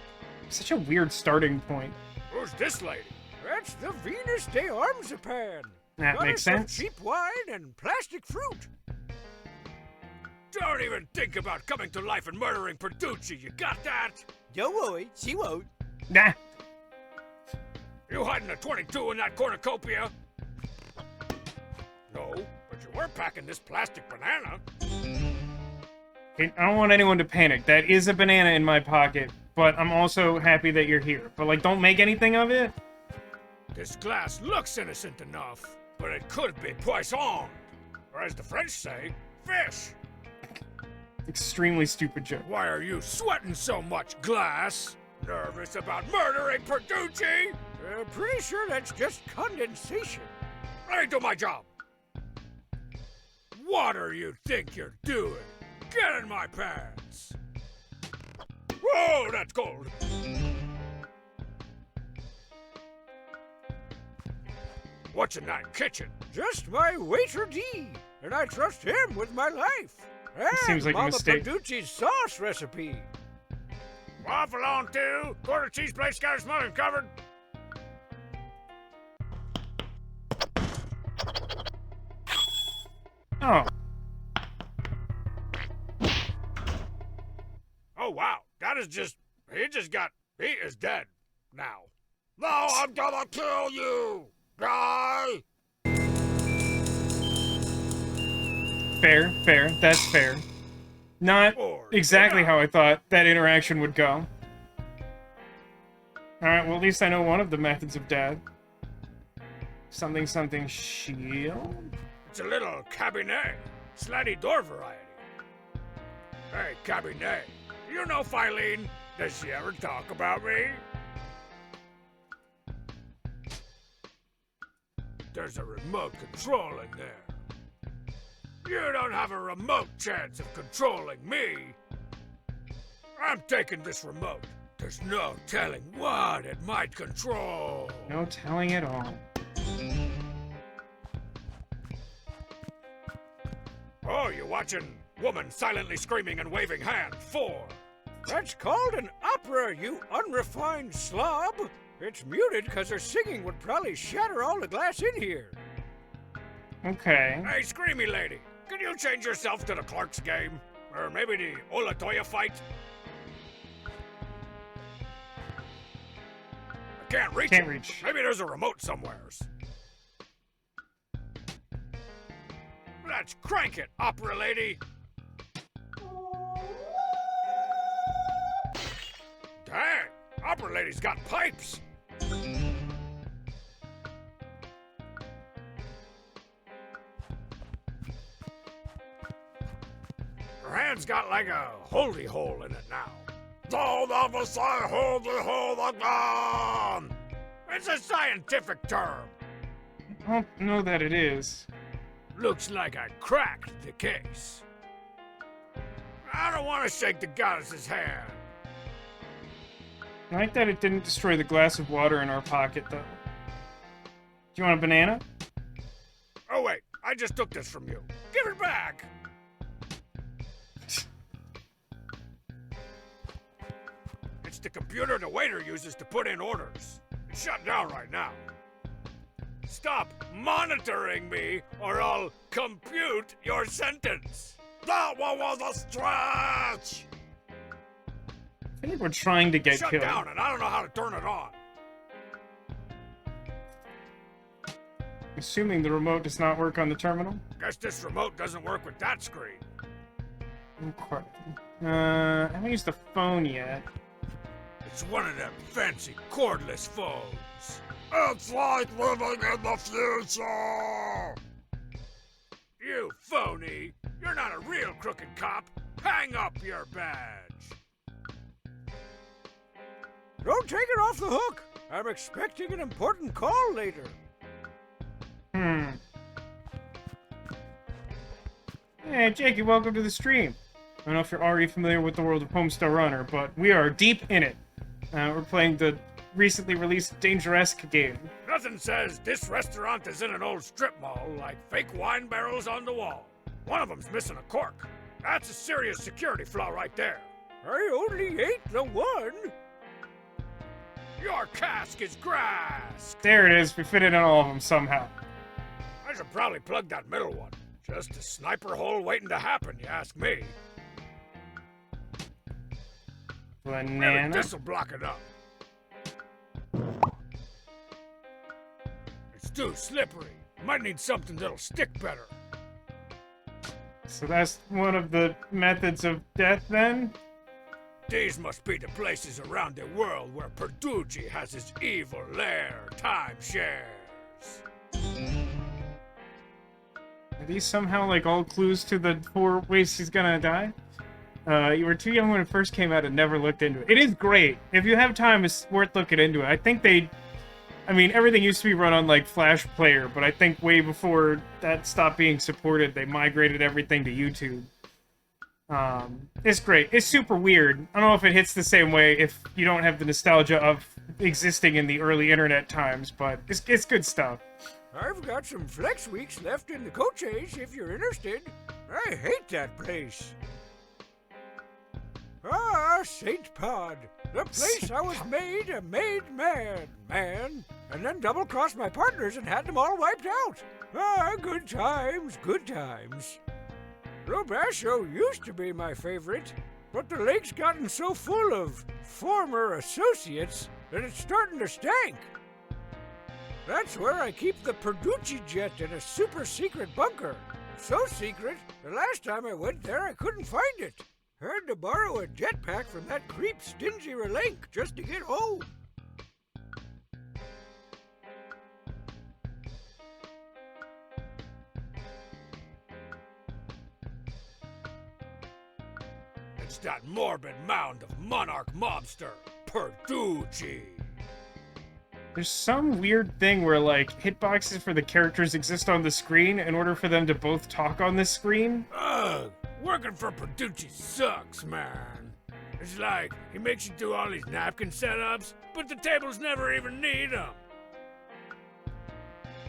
[SPEAKER 1] Such a weird starting point.
[SPEAKER 2] Who's this lady?
[SPEAKER 3] That's the Venus de Armazapan.
[SPEAKER 1] That
[SPEAKER 3] Got
[SPEAKER 1] makes
[SPEAKER 3] us some
[SPEAKER 1] sense.
[SPEAKER 3] cheap wine and plastic fruit.
[SPEAKER 5] Don't even think about coming to life and murdering Perducci, you got that?
[SPEAKER 3] Don't worry, she won't.
[SPEAKER 1] Nah.
[SPEAKER 5] You hiding a 22 in that cornucopia? No, but you were packing this plastic banana.
[SPEAKER 1] Okay, I don't want anyone to panic. That is a banana in my pocket, but I'm also happy that you're here. But, like, don't make anything of it.
[SPEAKER 5] This glass looks innocent enough, but it could be poisson. Or as the French say, fish.
[SPEAKER 1] Extremely stupid joke.
[SPEAKER 5] Why are you sweating so much, glass? Nervous about murdering Perducci?
[SPEAKER 3] Pretty sure that's just condensation.
[SPEAKER 5] Let me do my job. What do you think you're doing? Get in my pants. Whoa, that's cold. What's in that kitchen?
[SPEAKER 3] Just my waiter D, and I trust him with my life. And
[SPEAKER 1] seems like a
[SPEAKER 3] Mama
[SPEAKER 1] mistake.
[SPEAKER 3] Perducci's sauce recipe.
[SPEAKER 5] Waffle on 2, quarter cheese plate, scattered, smothered, covered.
[SPEAKER 1] Oh.
[SPEAKER 5] Oh, wow. That is just... He is dead now. No, I'm gonna kill you, guy!
[SPEAKER 1] Fair, fair. That's fair. Not exactly how I thought that interaction would go. Alright, well, at least I know one of the methods of death. Something, something, shield?
[SPEAKER 5] It's a little cabinet. Slidey door variety. Hey, cabinet. You know Filene? Does she ever talk about me? There's a remote control in there. You don't have a remote chance of controlling me. I'm taking this remote. There's no telling what it might control.
[SPEAKER 1] No telling at all.
[SPEAKER 5] Oh, you watching? Woman silently screaming and waving hand. 4.
[SPEAKER 3] That's called an opera, you unrefined slob. It's muted because her singing would probably shatter all the glass in here.
[SPEAKER 1] Okay.
[SPEAKER 5] Hey, screamy lady, can you change yourself to the Clark's game? Or maybe the Olatoya fight? I can't reach
[SPEAKER 1] Can't
[SPEAKER 5] it.
[SPEAKER 1] reach.
[SPEAKER 5] Maybe there's a remote somewheres. Let's crank it, opera lady. Dang, opera lady's got pipes. Her hand's got like a holy hole in it now. Don't ever say holy hole again! It's a scientific term.
[SPEAKER 1] I don't know that it is.
[SPEAKER 5] Looks like I cracked the case. I don't want to shake the goddess's hand.
[SPEAKER 1] I like that it didn't destroy the glass of water in our pocket, though. Do you want a banana?
[SPEAKER 5] Oh wait, I just took this from you. Give it back! It's the computer the waiter uses to put in orders. It's shut down right now. Stop monitoring me, or I'll compute your sentence. That one was a stretch!
[SPEAKER 1] I think we're trying to get
[SPEAKER 5] Shut
[SPEAKER 1] killed.
[SPEAKER 5] down, and I don't know how to turn it on.
[SPEAKER 1] Assuming the remote does not work on the terminal.
[SPEAKER 5] Guess this remote doesn't work with that screen.
[SPEAKER 1] Okay. I haven't used the phone yet.
[SPEAKER 5] It's one of them fancy cordless phones. It's like living in the future! You phony! You're not a real crooked cop! Hang up your badge!
[SPEAKER 3] Don't take it off the hook. I'm expecting an important call later.
[SPEAKER 1] Hey, Jakey, welcome to the stream. I don't know if you're already familiar with the world of Homestarrunner, but we are deep in it. We're playing the recently released Dangeresque game.
[SPEAKER 5] Nothing says this restaurant is in an old strip mall like fake wine barrels on the wall. One of them's missing a cork. That's a serious security flaw right there.
[SPEAKER 3] I only ate the one.
[SPEAKER 5] Your cask is grass.
[SPEAKER 1] There it is. We fit it in all of them somehow.
[SPEAKER 5] I should probably plug that middle one. Just a sniper hole waiting to happen, you ask me. Maybe
[SPEAKER 1] Banana.
[SPEAKER 5] this'll block it up. It's too slippery. Might need something that'll stick better.
[SPEAKER 1] So that's one of the methods of death, then?
[SPEAKER 5] These must be the places around the world where Perducci has his evil lair timeshares.
[SPEAKER 1] Are these somehow, like, all clues to the 4 ways he's gonna die? You were too young when it first came out and never looked into it. It is great. If you have time, it's worth looking into it. I think I mean, everything used to be run on, like, Flash Player, but I think way before that stopped being supported, they migrated everything to YouTube. It's great. It's super weird. I don't know if it hits the same way if you don't have the nostalgia of existing in the early internet times, but it's good stuff.
[SPEAKER 3] I've got some flex weeks left in the coaches if you're interested. I hate that place. Ah, Saint Pod. The place I was made a made man, and then double-crossed my partners and had them all wiped out. Ah, good times, good times. Robasho used to be my favorite, but the lake's gotten so full of former associates that it's starting to stank. That's where I keep the Perducci jet in a super secret bunker. So secret, the last time I went there I couldn't find it. Had to borrow a jetpack from that creep Stingy Relink just to get home.
[SPEAKER 5] It's that morbid mound of monarch mobster, Perducci.
[SPEAKER 1] There's some weird thing where, like, hitboxes for the characters exist on the screen in order for them to both talk on this screen.
[SPEAKER 5] Ugh, working for Perducci sucks, man. It's like, he makes you do all these napkin setups, but the tables never even need them.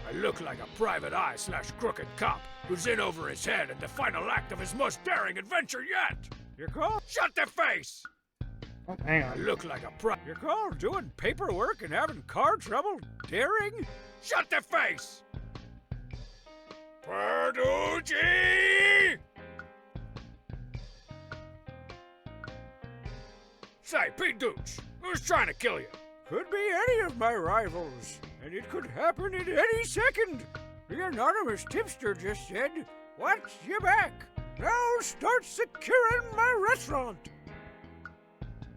[SPEAKER 5] I look like a private eye / crooked cop who's in over his head in the final act of his most daring adventure yet.
[SPEAKER 3] You're called?
[SPEAKER 5] Shut their face!
[SPEAKER 1] Oh, hang
[SPEAKER 5] I
[SPEAKER 1] on.
[SPEAKER 5] look like a
[SPEAKER 3] You're called doing paperwork and having car trouble? Daring?
[SPEAKER 5] Shut their face! Perducci! Say, Pete Dooch, who's trying to kill you?
[SPEAKER 3] Could be any of my rivals, and it could happen at any second. The anonymous tipster just said, "Watch your back. Now start securing my restaurant."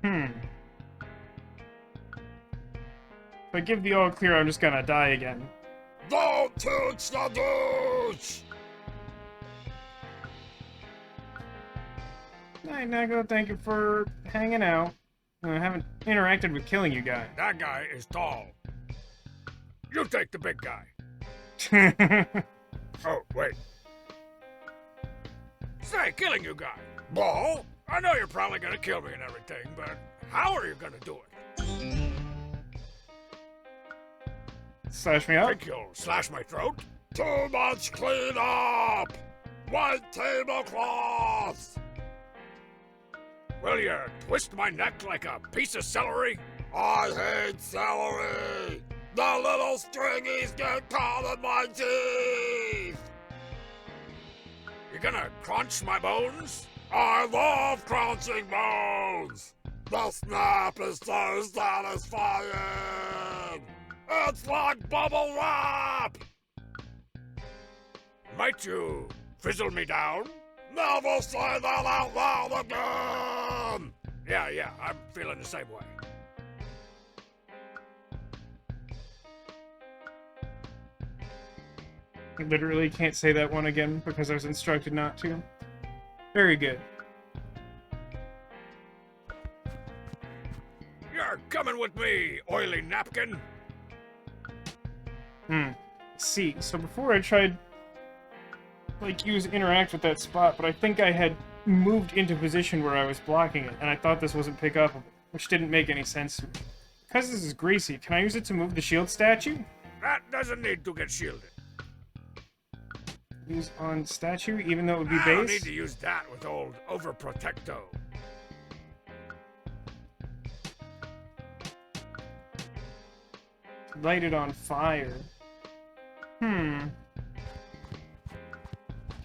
[SPEAKER 1] If I give the all clear, I'm just gonna die again.
[SPEAKER 5] Don't touch the douche!
[SPEAKER 1] Night, Nago. Thank you for hanging out. I haven't interacted with killing you guys.
[SPEAKER 5] That guy is tall. You take the big guy. Oh, wait. Say, killing you guy. Ball? I know you're probably gonna kill me and everything, but how are you gonna do it?
[SPEAKER 1] Slash me up.
[SPEAKER 5] Think you'll slash my throat? Too much cleanup! White tablecloths! Will you twist my neck like a piece of celery? I hate celery! The little stringies get caught in my teeth! You gonna crunch my bones? I love crunching bones! The snap is so satisfying! It's like bubble wrap! Might you fizzle me down? Never say that out loud again! Yeah, I'm feeling the same way.
[SPEAKER 1] I literally can't say that one again because I was instructed not to. Very good.
[SPEAKER 5] You're coming with me, oily napkin!
[SPEAKER 1] See, so before I tried, like, interact with that spot, but I think I had moved into position where I was blocking it, and I thought this wasn't pick up, which didn't make any sense. Because this is greasy, can I use it to move the shield statue?
[SPEAKER 5] That doesn't need to get shielded.
[SPEAKER 1] Use on statue, even though it would be
[SPEAKER 5] I don't
[SPEAKER 1] base?
[SPEAKER 5] need to use that with old Overprotecto.
[SPEAKER 1] Light it on fire.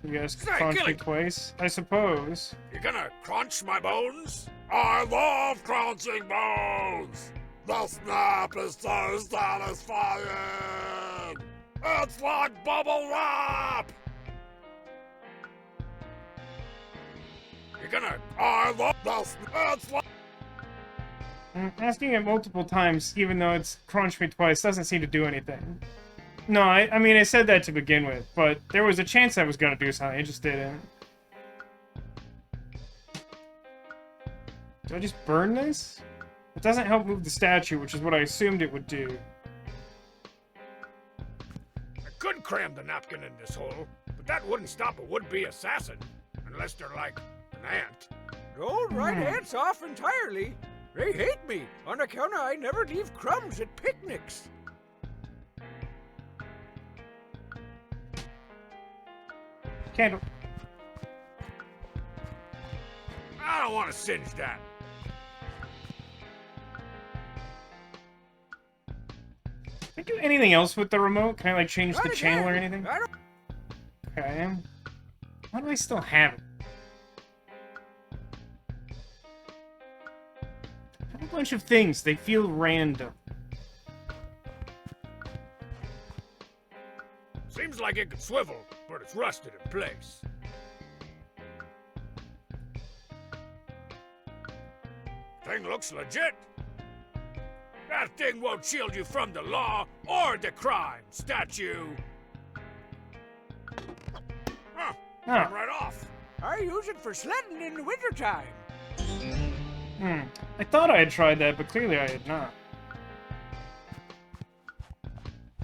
[SPEAKER 1] You guys
[SPEAKER 5] Say,
[SPEAKER 1] crunch me
[SPEAKER 5] Gilly.
[SPEAKER 1] twice, I suppose.
[SPEAKER 5] You gonna crunch my bones? I love crunching bones! The snap is so satisfying! It's like bubble wrap! You're gonna... I love this... It's like...
[SPEAKER 1] Asking it multiple times, even though it's crunched me twice, doesn't seem to do anything. No, I mean, I said that to begin with, but there was a chance I was gonna do something, it just didn't. Do I just burn this? It doesn't help move the statue, which is what I assumed it would do.
[SPEAKER 5] I could cram the napkin in this hole, but that wouldn't stop a would-be assassin. Unless they're like an ant.
[SPEAKER 3] Don't write ants off entirely. They hate me on account of I never leave crumbs at picnics.
[SPEAKER 1] Candle.
[SPEAKER 5] I don't want to singe that.
[SPEAKER 1] Can I do anything else with the remote? Can I, like, change the
[SPEAKER 3] Not
[SPEAKER 1] channel or
[SPEAKER 3] again.
[SPEAKER 1] anything?
[SPEAKER 3] I don't...
[SPEAKER 1] Okay. Why do I still have it? I have a bunch of things. They feel random.
[SPEAKER 5] Seems like it could swivel, but it's rusted in place. Thing looks legit. That thing won't shield you from the law or the crime, statue. Huh,
[SPEAKER 1] Huh.
[SPEAKER 5] right off.
[SPEAKER 3] I use it for sledding in the wintertime.
[SPEAKER 1] I thought I had tried that, but clearly I had not.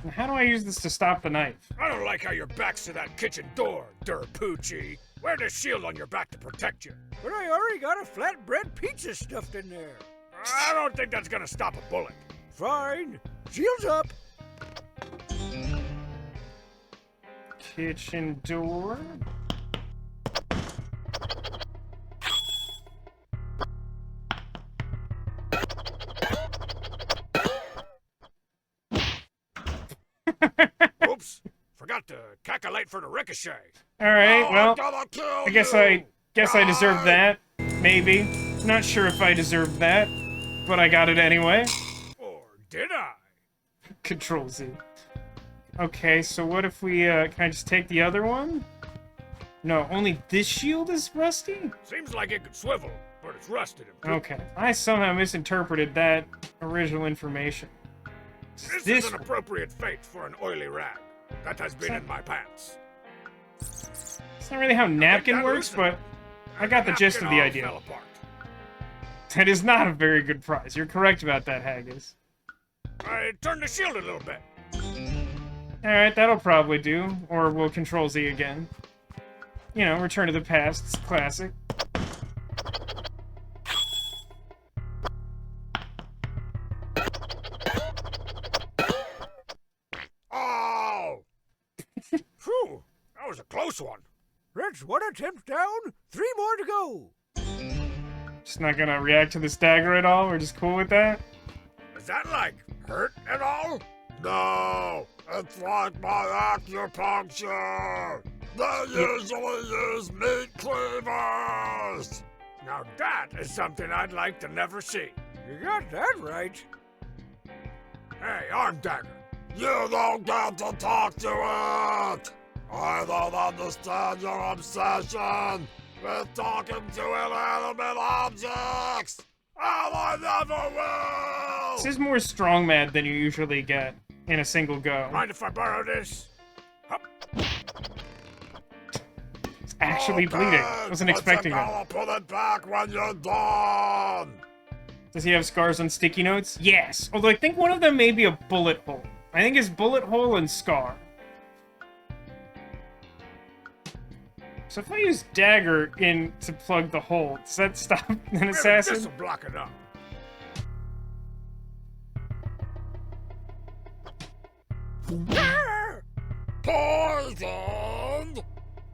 [SPEAKER 1] Now, how do I use this to stop the knife?
[SPEAKER 5] I don't like how your back's to that kitchen door, Poochie. Wear the shield on your back to protect you.
[SPEAKER 3] But I already got a flatbread pizza stuffed in there.
[SPEAKER 5] I don't think that's gonna stop a bullet.
[SPEAKER 3] Fine. Shields up.
[SPEAKER 1] Kitchen door.
[SPEAKER 5] Oops, forgot to calculate for the ricochet.
[SPEAKER 1] All right,
[SPEAKER 5] Oh,
[SPEAKER 1] well,
[SPEAKER 5] I'm gonna kill
[SPEAKER 1] I guess
[SPEAKER 5] you.
[SPEAKER 1] I deserve that. Maybe. Not sure if I deserve that, but I got it anyway.
[SPEAKER 5] Or did I?
[SPEAKER 1] Control Z. Okay, so what if we, can I just take the other one? No, only this shield is rusty?
[SPEAKER 5] Seems like it could swivel, but it's rusted and
[SPEAKER 1] Okay, I somehow misinterpreted that original information.
[SPEAKER 5] This
[SPEAKER 1] This
[SPEAKER 5] is an
[SPEAKER 1] one.
[SPEAKER 5] appropriate fate for an oily rag. That has been in my pants.
[SPEAKER 1] It's not really how napkin
[SPEAKER 5] that
[SPEAKER 1] works,
[SPEAKER 5] loosened.
[SPEAKER 1] but I got the gist of
[SPEAKER 5] Napkin
[SPEAKER 1] the
[SPEAKER 5] all
[SPEAKER 1] idea.
[SPEAKER 5] fell apart.
[SPEAKER 1] That is not a very good prize. You're correct about that, Haggis.
[SPEAKER 5] I turned the shield a little bit.
[SPEAKER 1] Alright, that'll probably do. Or we'll Control Z again. You know, Return to the Past. It's classic.
[SPEAKER 5] Oh! Phew, that was a close one.
[SPEAKER 3] That's one attempt down, 3 more to go.
[SPEAKER 1] Just not gonna react to this dagger at all? We're just cool with that?
[SPEAKER 5] Is that like hurt at all? No, it's like my acupuncture. They usually use meat cleavers. Now that is something I'd like to never see.
[SPEAKER 3] You got that right.
[SPEAKER 5] Hey, arm dagger. You don't get to talk to it. I don't understand your obsession with talking to inanimate objects. And I never will.
[SPEAKER 1] This is more strong-mad than you usually get in a single go.
[SPEAKER 5] Mind if I borrow this? Hup.
[SPEAKER 1] It's actually bleeding. Wasn't expecting that.
[SPEAKER 5] I'll put it back when you're done.
[SPEAKER 1] Does he have scars on sticky notes? Yes. Although I think one of them may be a bullet hole. I think it's bullet hole and scar. So if I use dagger in to plug the hole, does that stop an assassin?
[SPEAKER 5] This'll block it up. Poisoned!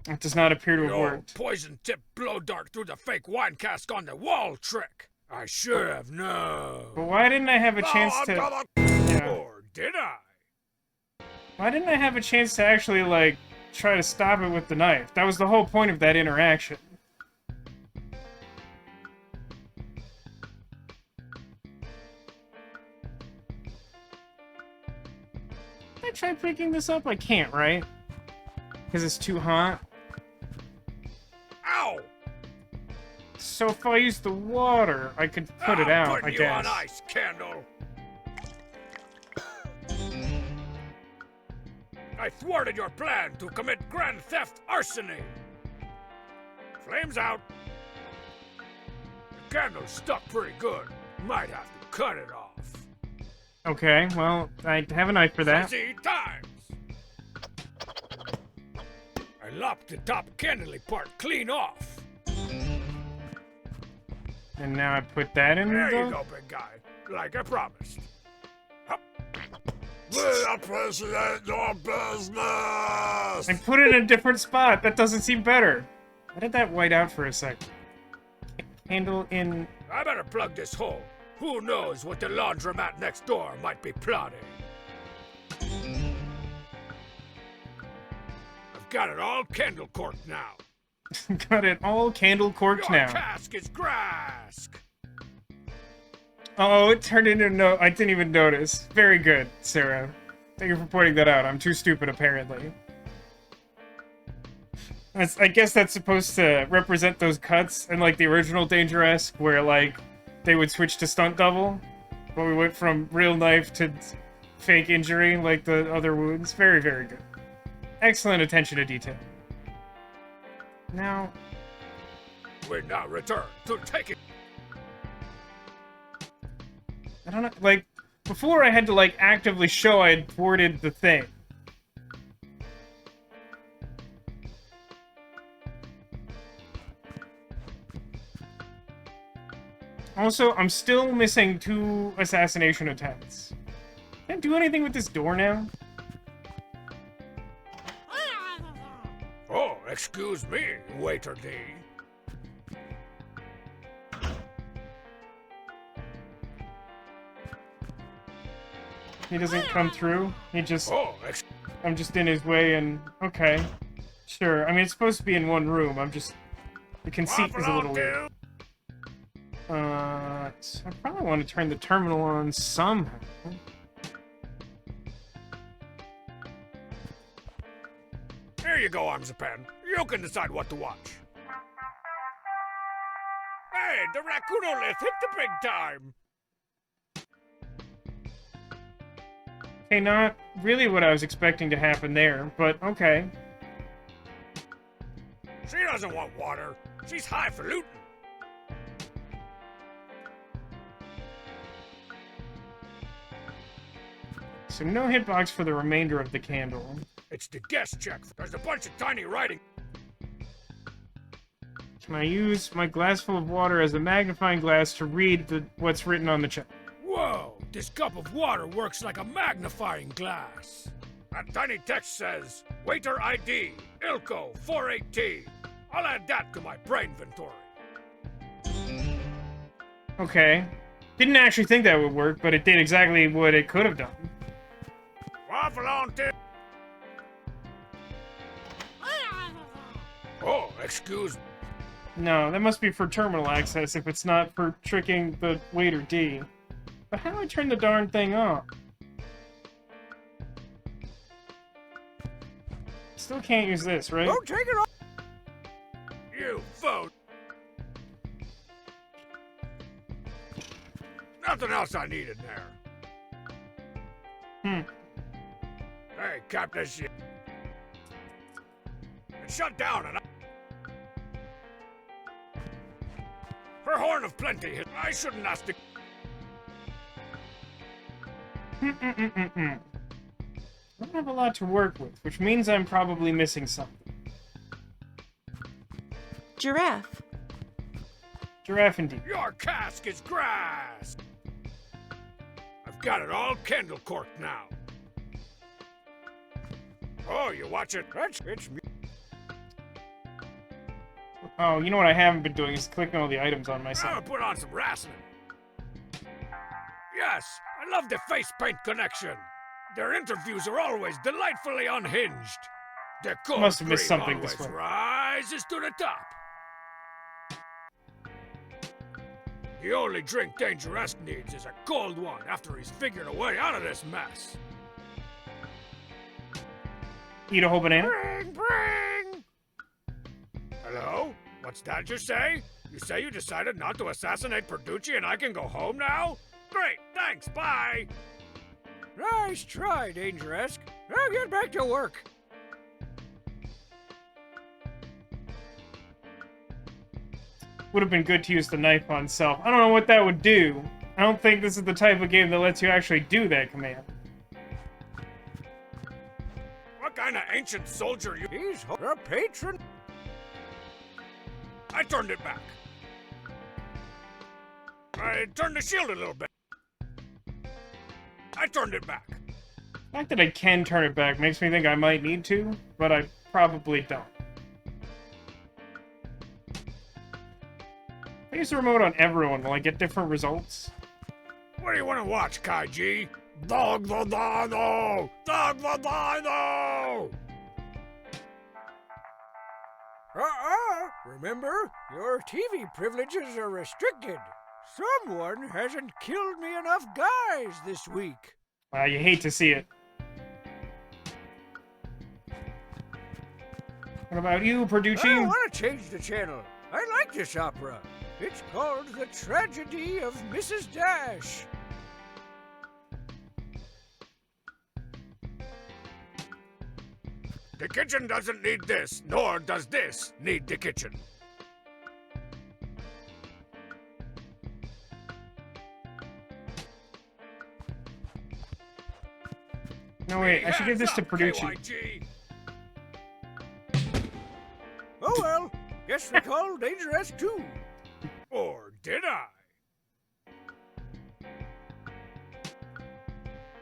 [SPEAKER 1] It does not appear to have
[SPEAKER 5] Your
[SPEAKER 1] worked.
[SPEAKER 5] poison-tipped blow dart through the fake wine cask on the wall trick. I should have known.
[SPEAKER 1] But why didn't I have a chance
[SPEAKER 5] Now I'm
[SPEAKER 1] to...
[SPEAKER 5] gonna-
[SPEAKER 1] Yeah.
[SPEAKER 5] Or did I?
[SPEAKER 1] Why didn't I have a chance to actually, like, try to stop it with the knife. That was the whole point of that interaction. Can I try picking this up? I can't, right? Because it's too hot.
[SPEAKER 5] Ow!
[SPEAKER 1] So if I use the water, I could put it out, I
[SPEAKER 5] you
[SPEAKER 1] guess.
[SPEAKER 5] on ice, Candle. I thwarted your plan to commit grand theft arsoning. Flames out. The candle's stuck pretty good. Might have to cut it off.
[SPEAKER 1] Okay, well, I have a knife for that.
[SPEAKER 5] Busy times. I lopped the top candly part clean off.
[SPEAKER 1] And now I put that in
[SPEAKER 5] There you
[SPEAKER 1] the...
[SPEAKER 5] go, big guy. Like I promised. Hup.
[SPEAKER 2] We appreciate your business!
[SPEAKER 1] I put it in a different spot. That doesn't seem better. Why did that white out for a second? Handle in...
[SPEAKER 5] I better plug this hole. Who knows what the laundromat next door might be plotting. I've got it all candle corked now.
[SPEAKER 1] Got it all candle corked
[SPEAKER 5] Your
[SPEAKER 1] now.
[SPEAKER 5] cask is grass.
[SPEAKER 1] Oh, it turned into no. I didn't even notice. Very good, Sarah. Thank you for pointing that out. I'm too stupid, apparently. I guess that's supposed to represent those cuts in, like, the original Dangeresque, where, like, they would switch to stunt double, but we went from real knife to fake injury, like the other wounds. Very, very good. Excellent attention to detail. Now...
[SPEAKER 5] We now return to taking...
[SPEAKER 1] I don't know, like, before I had to, like, actively show I had thwarted the thing. Also, I'm still missing 2 assassination attempts. Can't do anything with this door now?
[SPEAKER 5] Oh, excuse me, waiter D.
[SPEAKER 1] He doesn't come through. He just...
[SPEAKER 5] Oh,
[SPEAKER 1] I'm just in his way and... Okay. Sure. I mean, it's supposed to be in one room. I'm just... The conceit is a little weird. So I probably want to turn the terminal on somehow.
[SPEAKER 5] Here you go, Armsapan. You can decide what to watch. Hey, the Raccoonolith hit the big time!
[SPEAKER 1] Okay, not really what I was expecting to happen there, but okay.
[SPEAKER 5] She doesn't want water. She's highfalutin.
[SPEAKER 1] So no hitbox for the remainder of the candle.
[SPEAKER 5] It's the guest check. There's a bunch of tiny writing.
[SPEAKER 1] Can I use my glass full of water as a magnifying glass to read what's written on the check?
[SPEAKER 5] Whoa, this cup of water works like a magnifying glass. That tiny text says, Waiter ID, Ilko 418. I'll add that to my brain inventory.
[SPEAKER 1] Okay. Didn't actually think that would work, but it did exactly what it could have done.
[SPEAKER 5] Waffle on tip. Oh, excuse me.
[SPEAKER 1] No, that must be for terminal access if it's not for tricking the waiter D. But how do I turn the darn thing off? Still can't use this, right?
[SPEAKER 3] Don't take it off!
[SPEAKER 5] You vote. Nothing else I need in there. Hey, cap this shit. It's shut down and For Horn of Plenty, I shouldn't ask to...
[SPEAKER 1] I don't have a lot to work with, which means I'm probably missing something.
[SPEAKER 8] Giraffe.
[SPEAKER 1] Giraffe indeed.
[SPEAKER 5] Your cask is grass! I've got it all candle corked now. Oh, you watch it? It's me.
[SPEAKER 1] Oh, you know what I haven't been doing is clicking all the items on
[SPEAKER 5] I'll
[SPEAKER 1] myself.
[SPEAKER 5] put on some wrestling. Yes, I love the face paint connection. Their interviews are always delightfully unhinged. The cold
[SPEAKER 1] Must have missed
[SPEAKER 5] cream
[SPEAKER 1] something
[SPEAKER 5] always
[SPEAKER 1] this way.
[SPEAKER 5] rises to the top. The only drink Dangeresque needs is a cold one after he's figured a way out of this mess.
[SPEAKER 1] Eat a whole banana?
[SPEAKER 5] Bring! Hello? What's that you say? You say you decided not to assassinate Perducci and I can go home now? Great, thanks, bye!
[SPEAKER 3] Nice try, Dangeresque. Now get back to work.
[SPEAKER 1] Would have been good to use the knife on self. I don't know what that would do. I don't think this is the type of game that lets you actually do that command.
[SPEAKER 5] What kind of ancient soldier you...
[SPEAKER 3] He's a patron.
[SPEAKER 5] I turned it back. I turned the shield a little bit. I turned it back.
[SPEAKER 1] The fact that I can turn it back makes me think I might need to, but I probably don't. I use the remote on everyone. Will I get different results?
[SPEAKER 5] What do you want to watch, Kaiji? Dog the Dino! Dog the Dino!
[SPEAKER 3] Remember, your TV privileges are restricted. Someone hasn't killed me enough guys this week.
[SPEAKER 1] You hate to see it. What about you, Perducci?
[SPEAKER 3] I want to change the channel. I like this opera. It's called The Tragedy of Mrs. Dash.
[SPEAKER 5] The kitchen doesn't need this, nor does this need the kitchen.
[SPEAKER 1] No, wait, I should give this to Perducci.
[SPEAKER 5] KYG.
[SPEAKER 3] Oh well, guess we call Dangeresque too.
[SPEAKER 5] Or did I?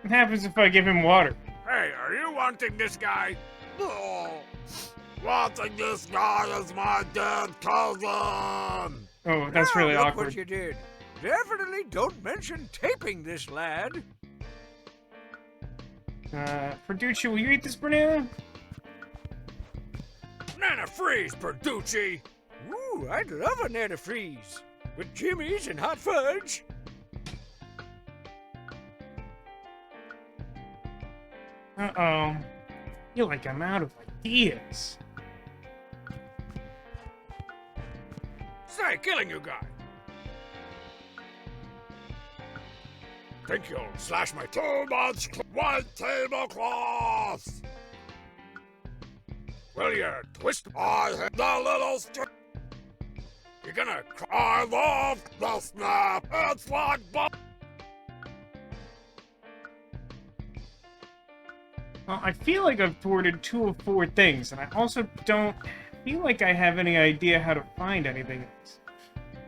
[SPEAKER 1] What happens if I give him water?
[SPEAKER 5] Hey, are you wanting this guy? No. Wanting this guy is my dead cousin.
[SPEAKER 1] Oh, that's really
[SPEAKER 3] Look
[SPEAKER 1] awkward.
[SPEAKER 3] what you did. Definitely don't mention taping this lad.
[SPEAKER 1] Perducci, will you eat this banana?
[SPEAKER 5] Banana freeze, Perducci.
[SPEAKER 3] Ooh, I'd love a Nana Freeze. With jimmies and hot fudge.
[SPEAKER 1] Uh-oh. Feel like I'm out of ideas.
[SPEAKER 5] Say, killing you guy. Think you'll slash my too much white tablecloth? Will you twist my head the little You're gonna cry, I love the snap. It's like
[SPEAKER 1] Well, I feel like I've thwarted 2 of 4 things, and I also don't feel like I have any idea how to find anything else.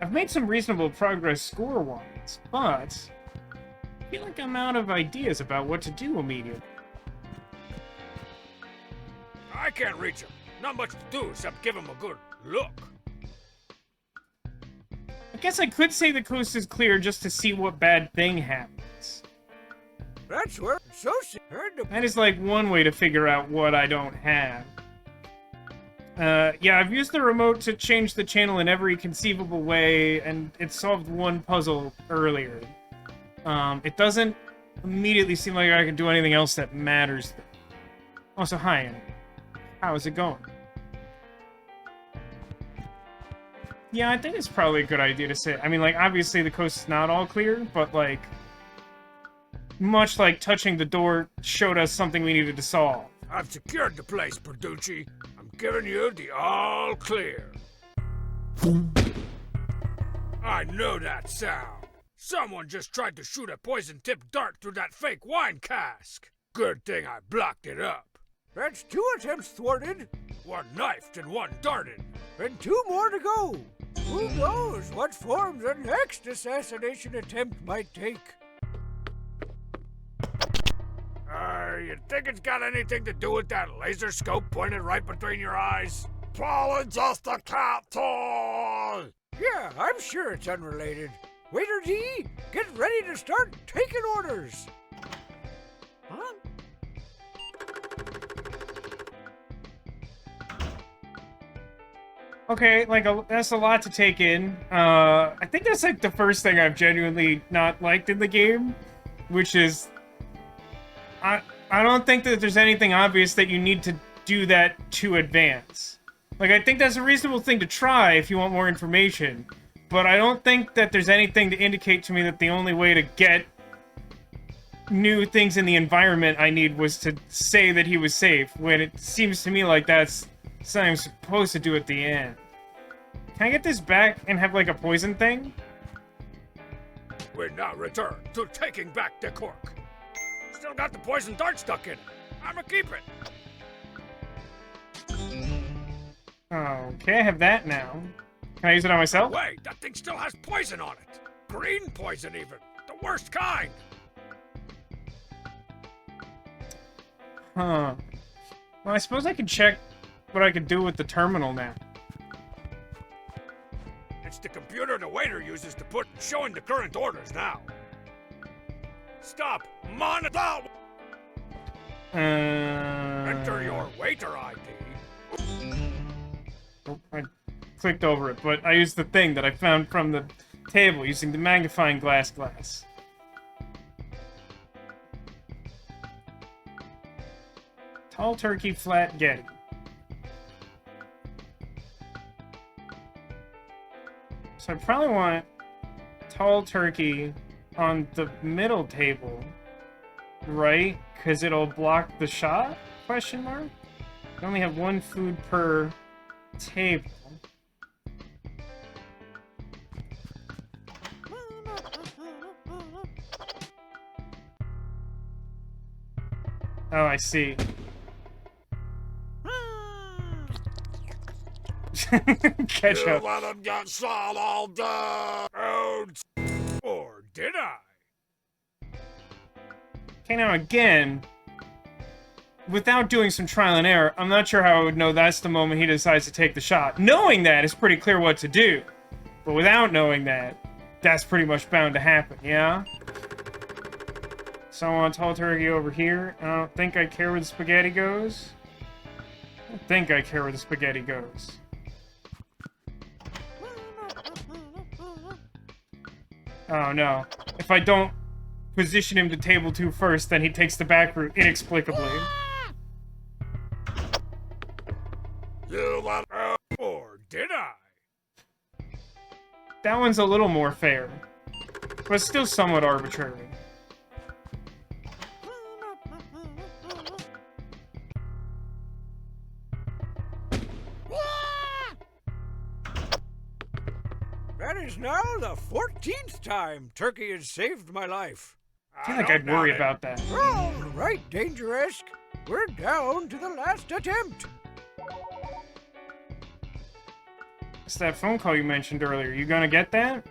[SPEAKER 1] I've made some reasonable progress score-wise, but I feel like I'm out of ideas about what to do immediately.
[SPEAKER 5] I can't reach him. Not much to do except give him a good look.
[SPEAKER 1] I guess I could say the coast is clear just to see what bad thing happens.
[SPEAKER 3] That's where it's so hard to...
[SPEAKER 1] That is like one way to figure out what I don't have. Yeah, I've used the remote to change the channel in every conceivable way, and it solved one puzzle earlier. It doesn't immediately seem like I can do anything else that matters. Also, hi, Annie. How's it going? Yeah, I think it's probably a good idea to say... I mean, like, obviously the coast is not all clear, but, like... much like touching the door showed us something we needed to solve.
[SPEAKER 5] I've secured the place, Perducci. I'm giving you the all clear. I know that sound. Someone just tried to shoot a poison-tipped dart through that fake wine cask. Good thing I blocked it up.
[SPEAKER 3] That's 2 attempts thwarted.
[SPEAKER 5] 1 knifed and 1 darted.
[SPEAKER 3] And 2 more to go. Who knows what form the next assassination attempt might take?
[SPEAKER 5] You think it's got anything to do with that laser scope pointed right between your eyes? Probably just a cat toy!
[SPEAKER 3] Yeah, I'm sure it's unrelated. Waiter D, get ready to start taking orders. Huh?
[SPEAKER 1] Okay, like, that's a lot to take in. I think that's, like, the first thing I've genuinely not liked in the game, which is... I don't think that there's anything obvious that you need to do that to advance. Like, I think that's a reasonable thing to try if you want more information, but I don't think that there's anything to indicate to me that the only way to get new things in the environment I need was to say that he was safe, when it seems to me like that's something I'm supposed to do at the end. Can I get this back and have, like, a poison thing?
[SPEAKER 5] We now return to taking back the cork. Still got the poison dart stuck in it. I'ma keep it.
[SPEAKER 1] Okay, I have that now. Can I use it on myself?
[SPEAKER 5] Wait, that thing still has poison on it. Green poison even. The worst kind.
[SPEAKER 1] Huh. Well, I suppose I could check what I could do with the terminal now.
[SPEAKER 5] It's the computer the waiter uses to put showing the current orders now. Stop. Monitor. Enter your waiter ID.
[SPEAKER 1] Oh, I clicked over it, but I used the thing that I found from the table using the magnifying glass. Tall turkey, flat Getty. So I probably want tall turkey on the middle table, right? Because it'll block the shot? Question mark? I only have one food per table. Oh, I see. Catch up.
[SPEAKER 5] You let him get shot all day. Or did I?
[SPEAKER 1] Okay, now again, without doing some trial and error, I'm not sure how I would know that's the moment he decides to take the shot. Knowing that, it's pretty clear what to do. But without knowing that, that's pretty much bound to happen, yeah? So I want tall turkey over here. I don't think I care where the spaghetti goes. I don't think I care where the spaghetti goes. Oh no. If I don't position him to table 2 first, then he takes the back route inexplicably.
[SPEAKER 5] You let him, or did I?
[SPEAKER 1] That one's a little more fair, but still somewhat arbitrary.
[SPEAKER 3] That is now the 14th time Turkey has saved my life.
[SPEAKER 1] I feel like I'd worry about that.
[SPEAKER 3] All right, Dangeresque. We're down to the last attempt.
[SPEAKER 1] It's that phone call you mentioned earlier. You gonna get that?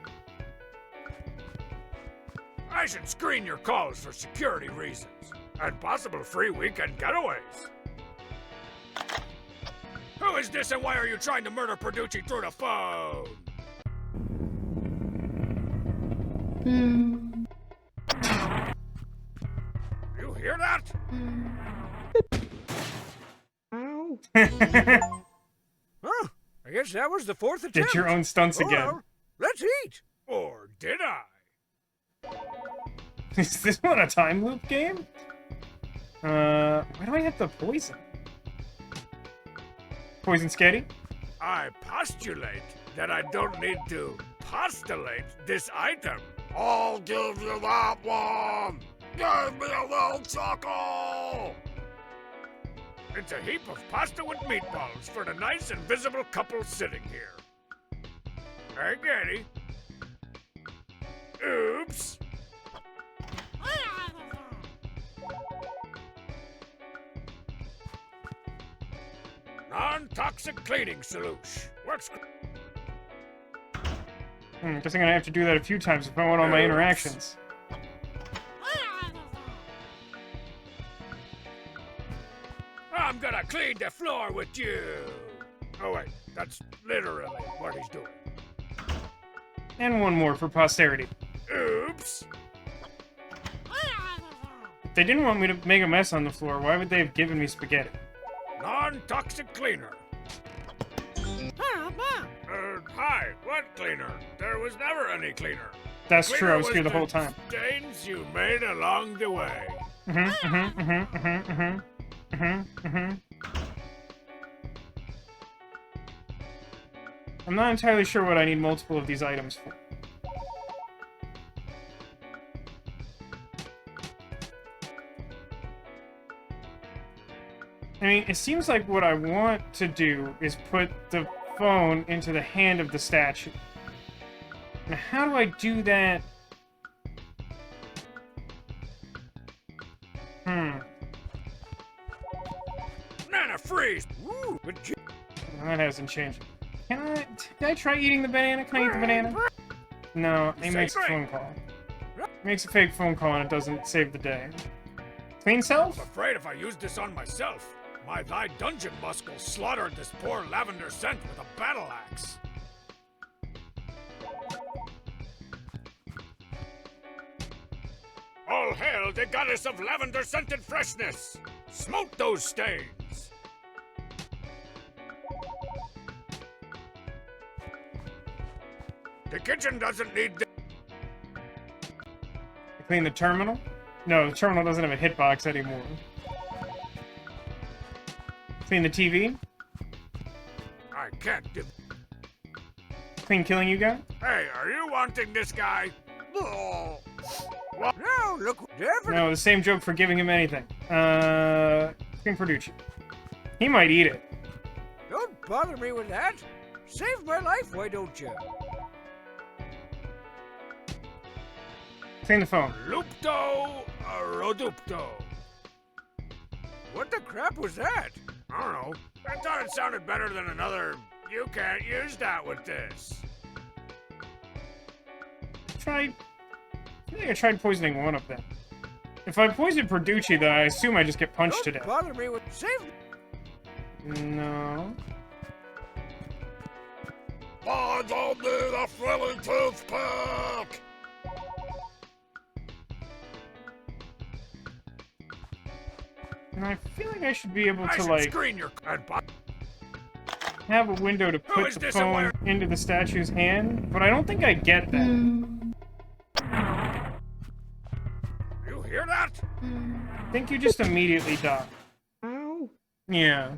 [SPEAKER 5] I should screen your calls for security reasons and possible free weekend getaways. Who is this and why are you trying to murder Perducci through the phone? You hear that?
[SPEAKER 3] Huh? I guess that was the 4th attempt.
[SPEAKER 1] Did your own stunts
[SPEAKER 3] Oh,
[SPEAKER 1] again.
[SPEAKER 3] well, let's eat.
[SPEAKER 5] Or did I?
[SPEAKER 1] Is this one a time loop game? Why do I have the poison? Poison Sketty?
[SPEAKER 5] I postulate that I don't need to postulate this item. I'll give you that one! Give me a little chuckle! It's a heap of pasta with meatballs for the nice invisible couple sitting here. Hey, Getty. Oops. Non-toxic cleaning solution. Works.
[SPEAKER 1] Guess I'm gonna have to do that a few times if I want all my interactions.
[SPEAKER 5] I'm gonna clean the floor with you. Oh wait, that's literally what he's doing.
[SPEAKER 1] And one more for posterity.
[SPEAKER 5] Oops.
[SPEAKER 1] If they didn't want me to make a mess on the floor, why would they have given me spaghetti?
[SPEAKER 5] Non-toxic cleaner. Hi, what cleaner? There was never any cleaner.
[SPEAKER 1] That's true, I was
[SPEAKER 5] Cleaner
[SPEAKER 1] here the whole time.
[SPEAKER 5] Stains you made along the way.
[SPEAKER 1] I'm not entirely sure what I need multiple of these items for. I mean, it seems like what I want to do is put the phone into the hand of the statue. Now, how do I do that?
[SPEAKER 5] Banana freeze!
[SPEAKER 3] Ooh,
[SPEAKER 1] That hasn't changed. Did I try eating the banana? Can I eat the banana? No, it makes a phone call. It makes a fake phone call and it doesn't save the day. Clean self?
[SPEAKER 5] I'm afraid if I used this on myself, my thy dungeon muscle slaughtered this poor lavender scent with a battle axe. All hail the goddess of lavender-scented freshness! Smote those stains! The kitchen doesn't need the...
[SPEAKER 1] Clean the terminal? No, the terminal doesn't have a hitbox anymore. Clean the TV?
[SPEAKER 5] I can't do...
[SPEAKER 1] Clean killing you guy?
[SPEAKER 5] Hey, are you wanting this guy?
[SPEAKER 3] oh.
[SPEAKER 5] What?
[SPEAKER 3] No, look, definitely.
[SPEAKER 1] No, the same joke for giving him anything. Clean Produce. He might eat it.
[SPEAKER 3] Don't bother me with that. Save my life, why don't you?
[SPEAKER 1] Clean the phone.
[SPEAKER 5] Lupto Rodupto.
[SPEAKER 3] What the crap was that?
[SPEAKER 5] I don't know. I thought it sounded better than another. You can't use that with this.
[SPEAKER 1] I think I tried poisoning one of them. If I poison Produce, then I assume I just get punched to
[SPEAKER 3] Don't
[SPEAKER 1] death.
[SPEAKER 3] bother me with save.
[SPEAKER 1] No.
[SPEAKER 5] I don't need a frilly toothpick!
[SPEAKER 1] And I feel like I should be able
[SPEAKER 5] I
[SPEAKER 1] to,
[SPEAKER 5] should
[SPEAKER 1] like,
[SPEAKER 5] screen your
[SPEAKER 1] have a window to put
[SPEAKER 5] is
[SPEAKER 1] the
[SPEAKER 5] this, and
[SPEAKER 1] phone into the statue's hand, but I don't think I get that.
[SPEAKER 5] You hear that?
[SPEAKER 1] I think you just immediately die. Yeah.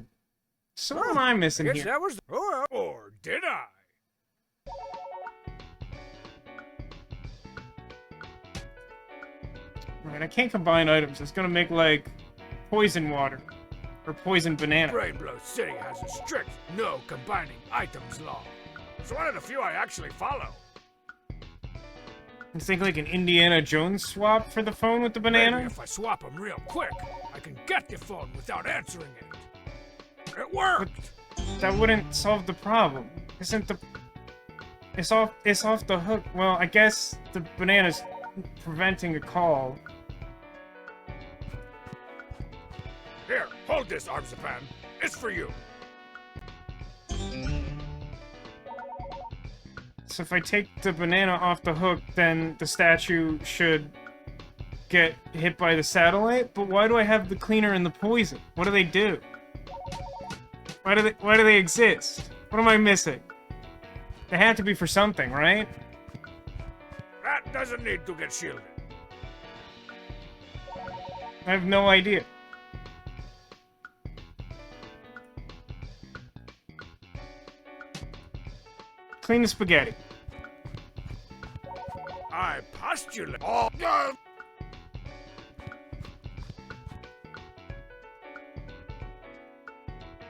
[SPEAKER 1] So what am I missing
[SPEAKER 3] Guess
[SPEAKER 1] here?
[SPEAKER 3] that was. Oh, well.
[SPEAKER 5] Or did I?
[SPEAKER 1] Right, I can't combine items. It's gonna make, like, poison water. Or poison banana.
[SPEAKER 5] Rainbow City has a strict no combining items law. It's one of the few I actually follow.
[SPEAKER 1] You think like an Indiana Jones swap for the phone with the banana?
[SPEAKER 5] Maybe if I swap them real quick, I can get the phone without answering it. It worked!
[SPEAKER 1] That wouldn't solve the problem. Isn't the... It's off the hook. Well, I guess the banana's preventing a call.
[SPEAKER 5] Here, hold this, Armzapan. It's for you.
[SPEAKER 1] So if I take the banana off the hook, then the statue should get hit by the satellite? But why do I have the cleaner and the poison? What do they do? Why do they exist? What am I missing? They have to be for something, right?
[SPEAKER 5] That doesn't need to get shielded.
[SPEAKER 1] I have no idea. Clean the spaghetti.
[SPEAKER 5] I postulate. Oh, God.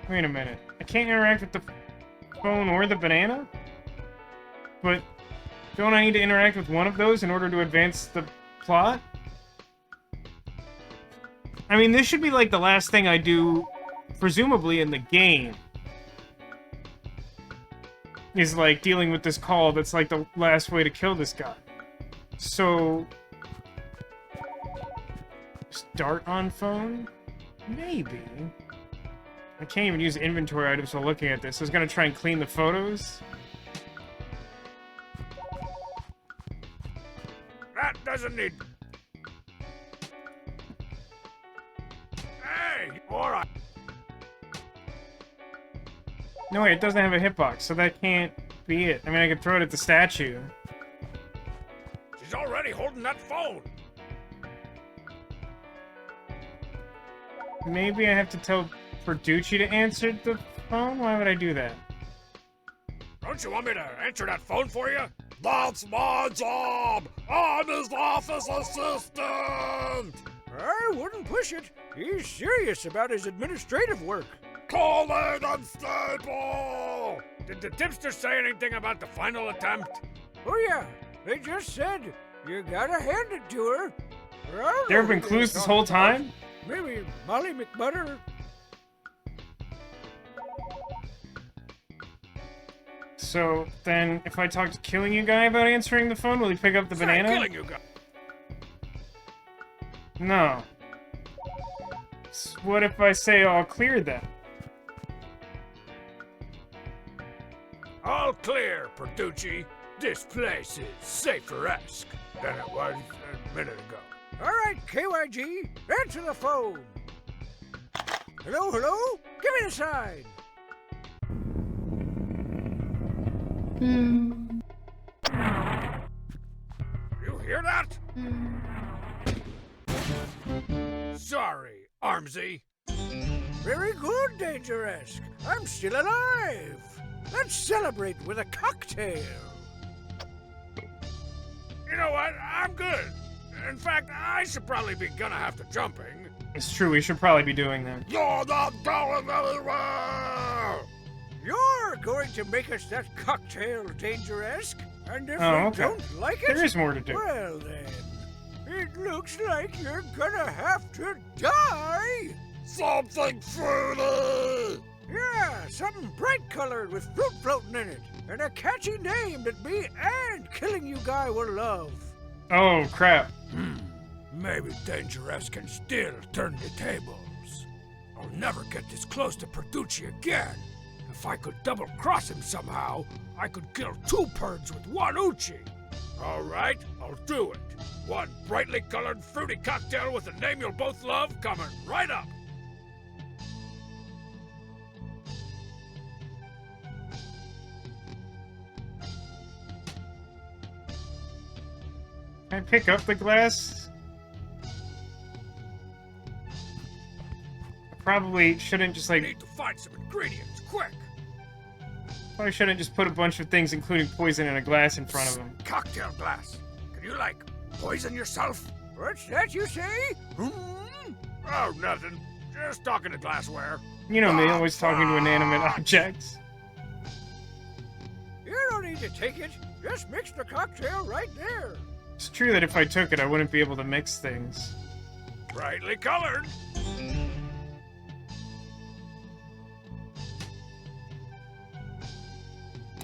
[SPEAKER 1] Wait a minute. I can't interact with the phone or the banana? But don't I need to interact with one of those in order to advance the plot? I mean, this should be like the last thing I do, presumably in the game. Is like dealing with this call that's like the last way to kill this guy. So... Start on phone? Maybe. I can't even use inventory items while looking at this. I was gonna try and clean the photos.
[SPEAKER 5] That doesn't need... Hey! Alright.
[SPEAKER 1] No, wait, it doesn't have a hitbox, so that can't be it. I mean, I could throw it at the statue.
[SPEAKER 5] She's already holding that phone.
[SPEAKER 1] Maybe I have to tell Verducci to answer the phone? Why would I do that?
[SPEAKER 5] Don't you want me to answer that phone for you? That's my job! I'm his office assistant!
[SPEAKER 3] I wouldn't push it. He's serious about his administrative work.
[SPEAKER 5] Calling unstable! Did the tipster say anything about the final attempt?
[SPEAKER 3] Oh yeah, they just said you gotta hand it to her.
[SPEAKER 1] There have been clues this whole time?
[SPEAKER 3] Maybe Molly McButter.
[SPEAKER 1] So, then, if I talk to Killing You Guy about answering the phone, will he pick up the banana?
[SPEAKER 5] Killing you guys.
[SPEAKER 1] No. What if I say all clear then?
[SPEAKER 5] All clear, Perducci. This place is safer-esque than it was a minute ago.
[SPEAKER 3] All right, KYG, answer the phone. Hello, hello? Give me the sign.
[SPEAKER 5] You hear that? Sorry, Armsy.
[SPEAKER 3] Very good, Dangeresque. I'm still alive. Let's celebrate with a cocktail.
[SPEAKER 5] You know what? I'm good. In fact, I should probably be gonna have to jumping.
[SPEAKER 1] It's true, we should probably be doing that.
[SPEAKER 5] You're not going anywhere!
[SPEAKER 3] You're going to make us that cocktail, Dangeresque. And if
[SPEAKER 1] Oh,
[SPEAKER 3] we
[SPEAKER 1] okay.
[SPEAKER 3] don't like it,
[SPEAKER 1] There is more to do.
[SPEAKER 3] well then, it looks like you're gonna have to die.
[SPEAKER 5] Something fruity!
[SPEAKER 3] Yeah, something bright-colored with fruit floating in it, and a catchy name that me and Killing You Guy will love.
[SPEAKER 1] Oh, crap.
[SPEAKER 5] Maybe Dangeresque can still turn the tables. I'll never get this close to Perducci again. If I could double-cross him somehow, I could kill 2 birds with 1 Uchi. All right, I'll do it. One brightly colored fruity cocktail with a name you'll both love coming right up.
[SPEAKER 1] Can I pick up the glass? I probably shouldn't just,
[SPEAKER 5] I
[SPEAKER 1] like...
[SPEAKER 5] need to find some ingredients, quick.
[SPEAKER 1] Probably shouldn't just put a bunch of things, including poison, in a glass in front of him.
[SPEAKER 5] Cocktail glass. Can you, like, poison yourself?
[SPEAKER 3] What's that you say?
[SPEAKER 5] Oh, nothing. Just talking to glassware.
[SPEAKER 1] You know me, always talking to inanimate objects.
[SPEAKER 3] You don't need to take it. Just mix the cocktail right there.
[SPEAKER 1] It's true that if I took it, I wouldn't be able to mix things.
[SPEAKER 5] Brightly colored.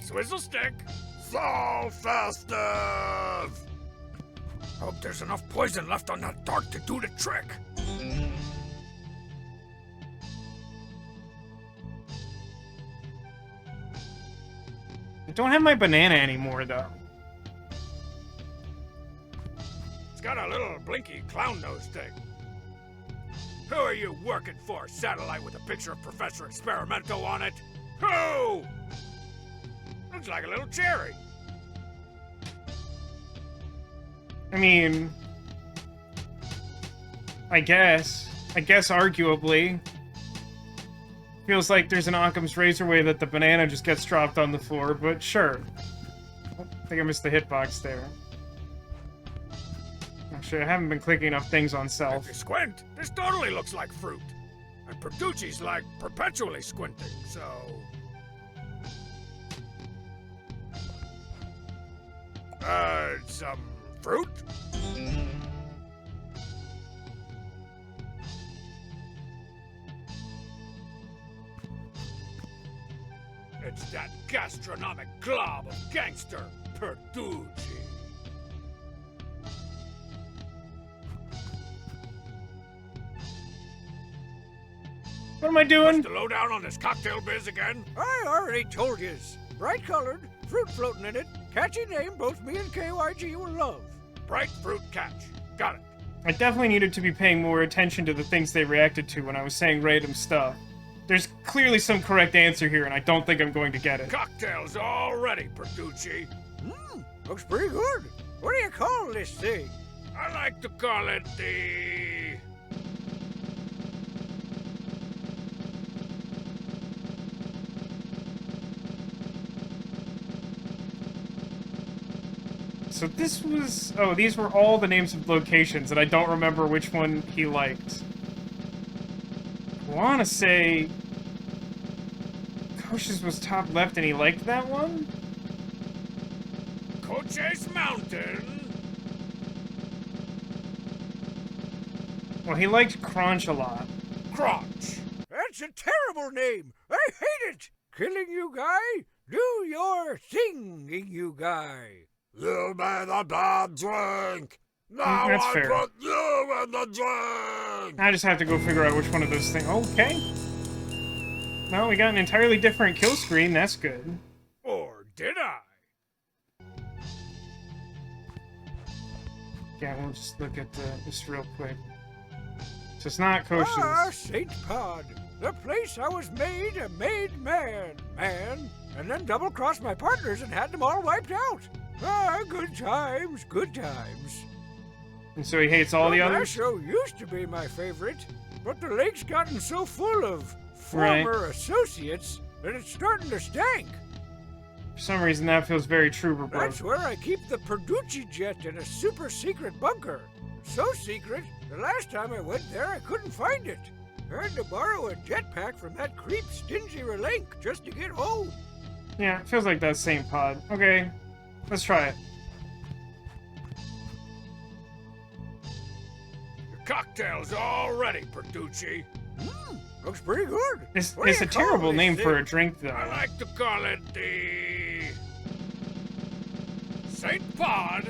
[SPEAKER 5] Swizzle stick. So festive! Hope there's enough poison left on that dart to do the trick.
[SPEAKER 1] I don't have my banana anymore, though.
[SPEAKER 5] It's got a little blinky clown nose thing. Who are you working for, satellite with a picture of Professor Experimento on it? Who? Looks like a little cherry.
[SPEAKER 1] I mean... I guess arguably. Feels like there's an Occam's razor way that the banana just gets dropped on the floor, but sure. I think I missed the hitbox there. Actually, I haven't been clicking enough things on
[SPEAKER 5] If
[SPEAKER 1] self.
[SPEAKER 5] you squint, this totally looks like fruit. And Perducci's like perpetually squinting, so... some fruit? It's that gastronomic glob of gangster, Perducci.
[SPEAKER 1] What am I doing?
[SPEAKER 5] What's the lowdown on this cocktail biz again?
[SPEAKER 3] I already told yous. Bright colored, fruit floating in it, catchy name both me and KYG will love.
[SPEAKER 5] Bright fruit catch. Got it.
[SPEAKER 1] I definitely needed to be paying more attention to the things they reacted to when I was saying random stuff. There's clearly some correct answer here, and I don't think I'm going to get it.
[SPEAKER 5] Cocktails all ready, Perducci.
[SPEAKER 3] Looks pretty good. What do you call this thing?
[SPEAKER 5] I like to call it the...
[SPEAKER 1] So this was... Oh, these were all the names of locations, and I don't remember which one he liked. I want to say... Coach's was top left, and he liked that one?
[SPEAKER 5] Cochise Mountain.
[SPEAKER 1] Well, he liked Crunch a lot.
[SPEAKER 5] Crotch.
[SPEAKER 3] That's a terrible name. I hate it. Killing you guy? Do your thing, you guy.
[SPEAKER 5] You made a bad drink. Now
[SPEAKER 1] That's
[SPEAKER 5] I
[SPEAKER 1] fair.
[SPEAKER 5] put you in the drink.
[SPEAKER 1] I just have to go figure out which one of those things... Okay. No, we got an entirely different kill screen. That's good.
[SPEAKER 5] Or did I?
[SPEAKER 1] Yeah, we'll just look at this real quick. So it's not Coach's.
[SPEAKER 3] Ah, St. Pod. The place I was made a made man, and then double-crossed my partners and had them all wiped out. Ah, good times, good times.
[SPEAKER 1] And so he hates all the others?
[SPEAKER 3] Show used to be my favorite, but the lake's gotten so full of
[SPEAKER 1] Right.
[SPEAKER 3] former associates that it's starting to stank.
[SPEAKER 1] For some reason, that feels very true, bro.
[SPEAKER 3] That's where I keep the Perducci jet in a super secret bunker. So secret, the last time I went there, I couldn't find it. I had to borrow a jetpack from that creep Stingy Relink just to get home.
[SPEAKER 1] Yeah, it feels like that same pod. Okay, let's try it.
[SPEAKER 5] Your cocktail's all ready, Perducci.
[SPEAKER 3] Looks pretty good.
[SPEAKER 1] It's
[SPEAKER 3] What do
[SPEAKER 1] a
[SPEAKER 3] you call
[SPEAKER 1] terrible
[SPEAKER 3] this
[SPEAKER 1] name for a
[SPEAKER 3] thing?
[SPEAKER 1] drink, though.
[SPEAKER 5] I like to call it the... St. Pod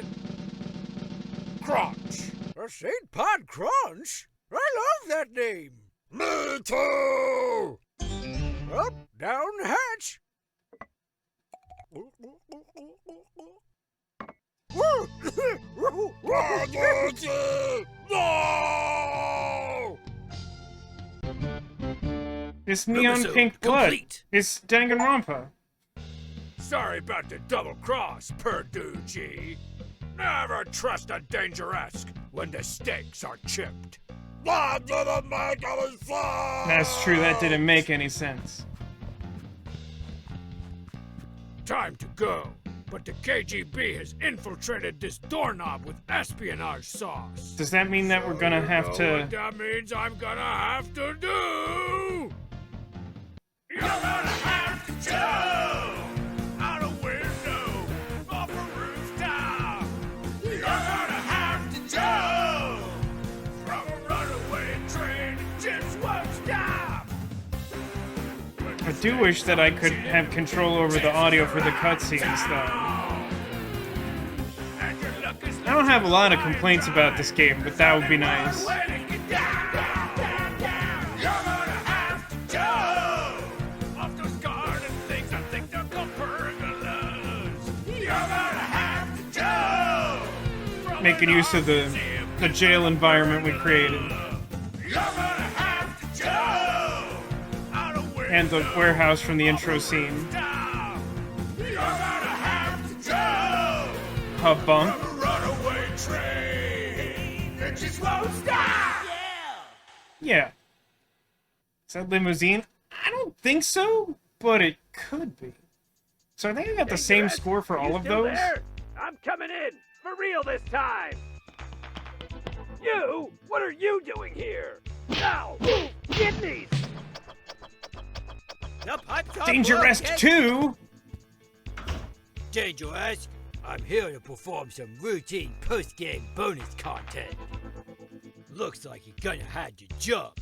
[SPEAKER 5] Crotch.
[SPEAKER 3] A St. Pod Crunch? I love that name.
[SPEAKER 5] Me too!
[SPEAKER 3] Up, down the hatch.
[SPEAKER 5] Perducci! No!
[SPEAKER 1] It's neon
[SPEAKER 2] Roomisode
[SPEAKER 1] pink blood.
[SPEAKER 2] complete.
[SPEAKER 1] It's Danganronpa.
[SPEAKER 5] Sorry about the double cross, Perducci. Never trust a Dangeresque when the stakes are chipped. That didn't make any sense!
[SPEAKER 1] That's true, that didn't make any sense.
[SPEAKER 5] Time to go, but the KGB has infiltrated this doorknob with espionage sauce.
[SPEAKER 1] Does that mean that we're gonna
[SPEAKER 5] You
[SPEAKER 1] have
[SPEAKER 5] know
[SPEAKER 1] to...
[SPEAKER 5] what that means I'm gonna have to do? You're gonna have to jump out a window off a rooftop. You're gonna have to jump from a runaway train. It just won't stop.
[SPEAKER 1] I do wish that I could have control over the audio for the cutscenes, though. I don't have a lot of complaints about this game, but that would be nice. Making use of the jail environment we created. And the warehouse from the intro scene. Hub bump. Yeah. Is that limousine? I don't think so, but it could be. So I think I got the same
[SPEAKER 7] Dangeresque,
[SPEAKER 1] score for all
[SPEAKER 7] you
[SPEAKER 1] of
[SPEAKER 7] still
[SPEAKER 1] those.
[SPEAKER 7] there? I'm coming in, for real this time. You? What are you doing here? Now, move, kidneys!
[SPEAKER 3] The pipes are
[SPEAKER 1] Dangeresque
[SPEAKER 3] broken.
[SPEAKER 1] 2?
[SPEAKER 3] Dangeresque, I'm here to perform some routine post-game bonus content. Looks like you're gonna have to jump.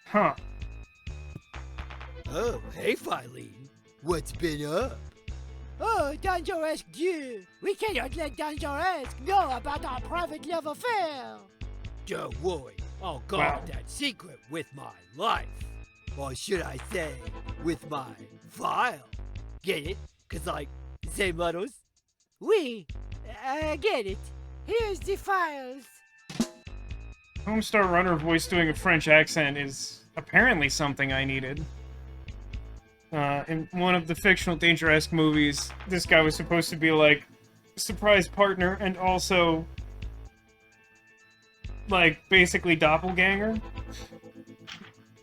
[SPEAKER 1] Huh.
[SPEAKER 3] Oh, hey, Filene. What's been up? Oh, Dangeresque Dieu! We cannot let Dangeresque know about our private love affair! Don't worry, I'll guard
[SPEAKER 1] Wow.
[SPEAKER 3] that secret with my life. Or should I say, with my file. Get it? 'Cause like, same models? We, get it. Here's the files.
[SPEAKER 1] Homestarrunner voice doing a French accent is apparently something I needed. In one of the fictional Dangeresque movies, this guy was supposed to be like a surprise partner and also like basically doppelganger.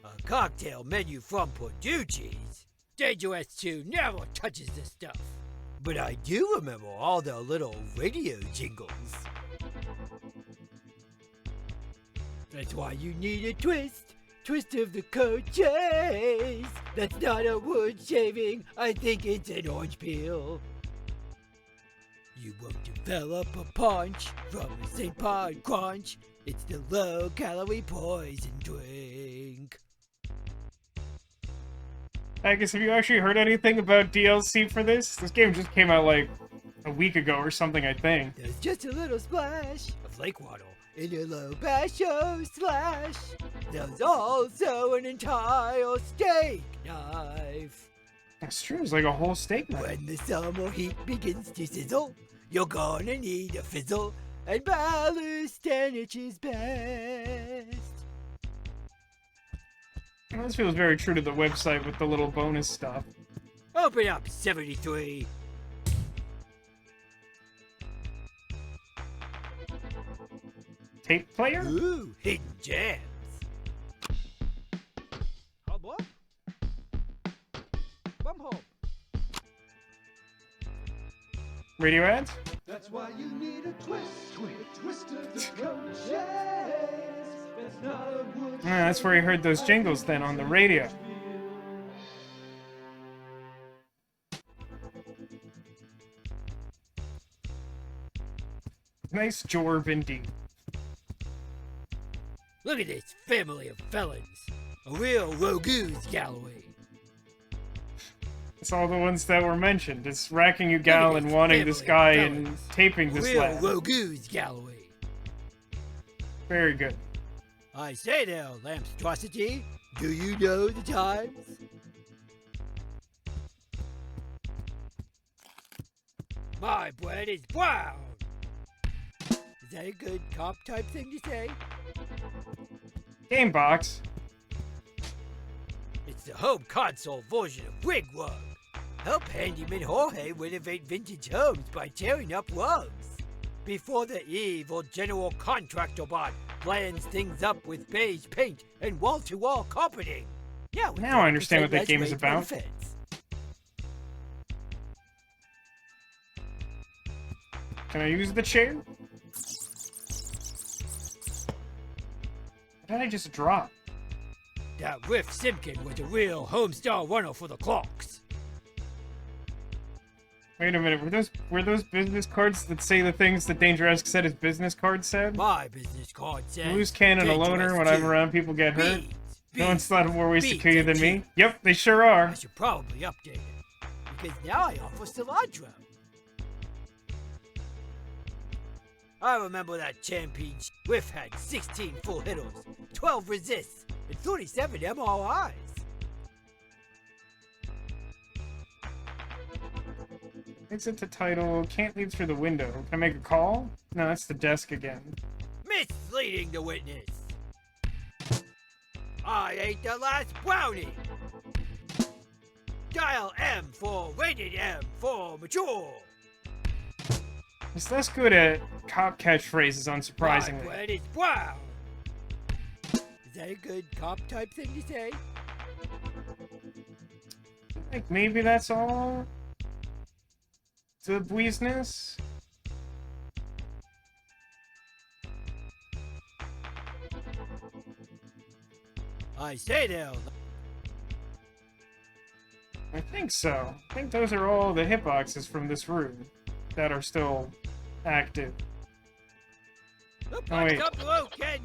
[SPEAKER 3] A cocktail menu from Portucci's. Dangeresque 2 never touches this stuff. But I do remember all the little radio jingles. That's why you need a twist. Twist of the code chase. That's not a wood shaving. I think it's an orange peel. You won't develop a punch from a St. Pod crunch. It's the low-calorie poison drink.
[SPEAKER 1] I guess, have you actually heard anything about DLC for this? This game just came out like a week ago or something, I think.
[SPEAKER 3] There's just a little splash of flake water in a low basho slash. There's also an entire steak knife.
[SPEAKER 1] That's true, it's like a whole steak knife.
[SPEAKER 3] When the summer heat begins to sizzle, you're gonna need a fizzle, and ballast and is best.
[SPEAKER 1] Well, this feels very true to the website with the little bonus stuff.
[SPEAKER 3] Open up 73.
[SPEAKER 1] Tape player?
[SPEAKER 3] Ooh, hidden gems. Hub up. Bum home.
[SPEAKER 1] Radio ads?
[SPEAKER 6] That's why you need a twist. A twist of the code chase. That's not a wood.
[SPEAKER 1] That's where he heard those jingles then on the radio. Nice jorb indeed.
[SPEAKER 3] Look at this family of felons. A real rogues gallery.
[SPEAKER 1] It's all the ones that were mentioned. It's racking you gal and wanting this guy and taping this
[SPEAKER 3] Real
[SPEAKER 1] lad.
[SPEAKER 3] rogues gallery.
[SPEAKER 1] Very good.
[SPEAKER 3] I say there, Lampstrosity, do you know the times? My bread is brown. Is that a good cop type thing to say?
[SPEAKER 1] Game box.
[SPEAKER 3] It's the home console version of Wigwug. Help handyman Jorge renovate vintage homes by tearing up rugs. Before the evil general contractor bot blends things up with beige paint and wall-to-wall carpeting.
[SPEAKER 1] Now I understand what that game is about.
[SPEAKER 3] Benefits.
[SPEAKER 1] Can I use the chair? What did I just drop?
[SPEAKER 3] That Riff Simpkin was a real Homestarrunner for the clocks.
[SPEAKER 1] Wait a minute, were those business cards that say the things that Dangeresque said his business card said?
[SPEAKER 3] My business card says...
[SPEAKER 1] Loose cannon, a loner, when I'm around people get hurt. No one's thought of more ways to kill you than me. Yep, they sure are.
[SPEAKER 3] I should probably update it, because now I offer cilantro. I remember that champion Riff had 16 full hitters, 12 resists, and 37 MRIs.
[SPEAKER 1] Exit to title, can't leave through the window. Can I make a call? No, that's the desk again.
[SPEAKER 3] Misleading the witness. I ate the last brownie. Dial M for rated M for mature.
[SPEAKER 1] He's less good at cop catchphrases,
[SPEAKER 3] My
[SPEAKER 1] unsurprisingly.
[SPEAKER 3] bread is brown. Is that a good cop type thing to say?
[SPEAKER 1] Like, maybe that's all? The business?
[SPEAKER 3] I say there.
[SPEAKER 1] I think so. I think those are all the hitboxes from this room that are still active.
[SPEAKER 3] The
[SPEAKER 1] wait.
[SPEAKER 3] pipes up broken.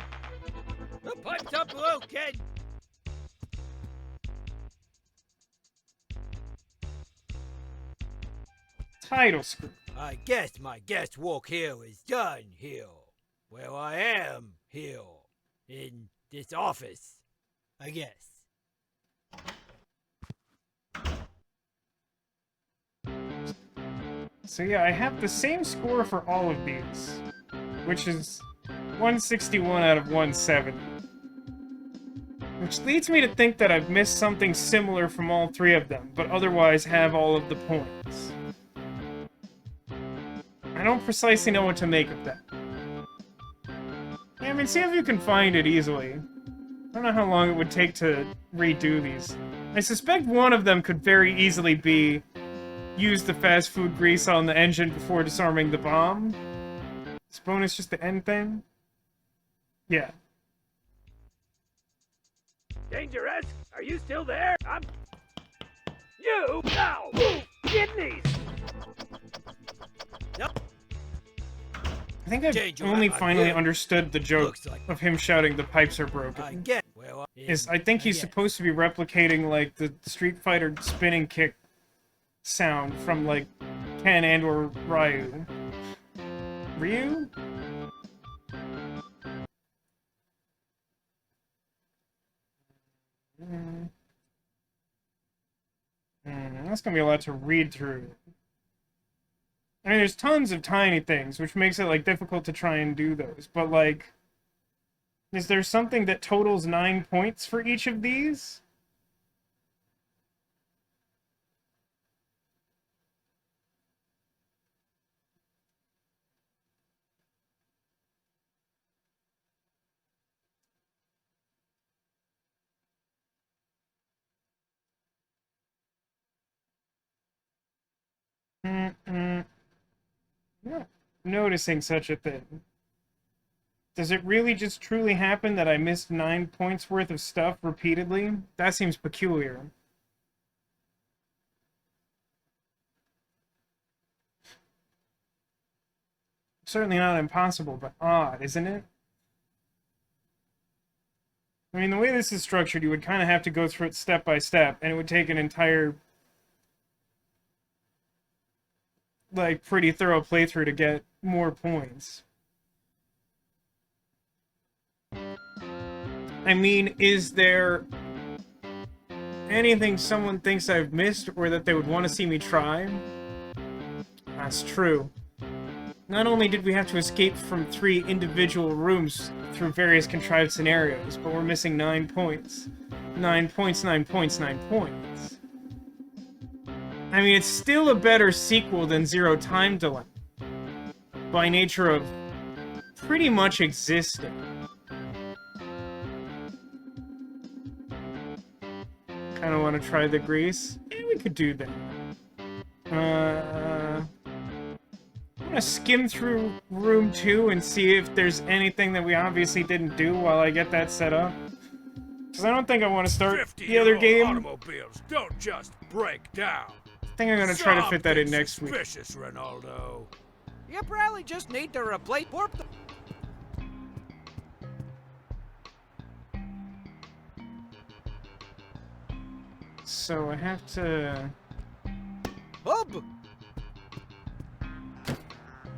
[SPEAKER 3] The pipes up broken.
[SPEAKER 1] Title screen.
[SPEAKER 3] I guess my guest walk here is done here. Where I am here. In this office. I guess.
[SPEAKER 1] So yeah, I have the same score for all of these, which is 161 out of 170. Which leads me to think that I've missed something similar from all three of them, but otherwise have all of the points. I don't precisely know what to make of that. Yeah, I mean, see if you can find it easily. I don't know how long it would take to redo these. I suspect one of them could very easily be use the fast food grease on the engine before disarming the bomb. Is bonus just the end thing? Yeah.
[SPEAKER 7] Dangeresque, are you still there? You! Ow! Kidneys!
[SPEAKER 1] I think I've only finally understood the joke of him shouting the pipes are broken. I think he's supposed to be replicating, like, the Street Fighter spinning kick sound from, like, Ken and or Ryu. Ryu? That's gonna be a lot to read through. I mean, there's tons of tiny things, which makes it, like, difficult to try and do those. But, like, is there something that totals 9 points for each of these? Not noticing such a thing. Does it really just truly happen that I missed 9 points worth of stuff repeatedly? That seems peculiar. Certainly not impossible, but odd, isn't it? I mean, the way this is structured, you would kind of have to go through it step by step, and it would take an entire, like, pretty thorough playthrough to get more points. I mean, is there anything someone thinks I've missed or that they would want to see me try? That's true. Not only did we have to escape from 3 individual rooms through various contrived scenarios, but we're missing 9 points. 9 points, 9 points, 9 points. I mean, it's still a better sequel than Zero Time Dilemma, by nature of pretty much existing. Kind of want to try the grease. Yeah, we could do that. I'm gonna skim through room 2 and see if there's anything that we obviously didn't do while I get that set up. Because I don't think I want to start the other game.
[SPEAKER 5] Automobiles don't just break down.
[SPEAKER 1] I think I'm gonna try to fit that in next week.
[SPEAKER 5] Suspicious, Ronaldo.
[SPEAKER 3] You probably just need to replace warp the...
[SPEAKER 1] So I have to...
[SPEAKER 3] Hub!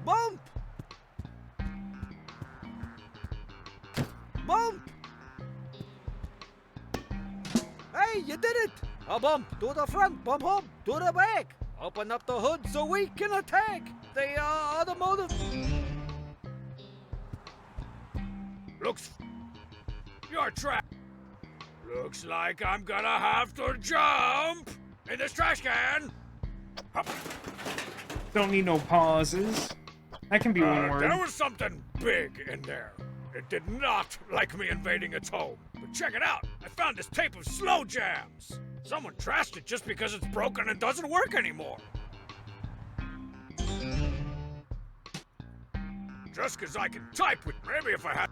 [SPEAKER 3] Bump! Bump! Hey, you did it! A bump to the front, bump hub to the back. Open up the hood so we can attack the automotive.
[SPEAKER 5] You're trapped. Looks like I'm gonna have to jump in this trash can. Hup.
[SPEAKER 1] Don't need no pauses. That can be one word.
[SPEAKER 5] There was something big in there. It did not like me invading its home. But check it out. I found this tape of slow jams. Someone trashed it just because it's broken and doesn't work anymore. Just because I can type with, maybe if I had...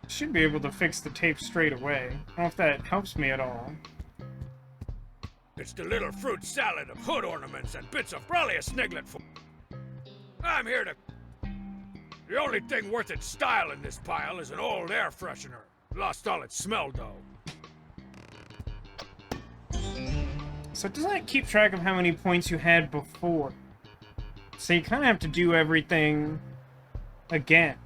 [SPEAKER 1] Should be able to fix the tape straight away. I don't know if that helps me at all.
[SPEAKER 5] It's the little fruit salad of hood ornaments and bits of probably a sniglet for... I'm here to... The only thing worth its style in this pile is an old air freshener. Lost all its smell, though.
[SPEAKER 1] So it doesn't keep track of how many points you had before. So you kind of have to do everything again.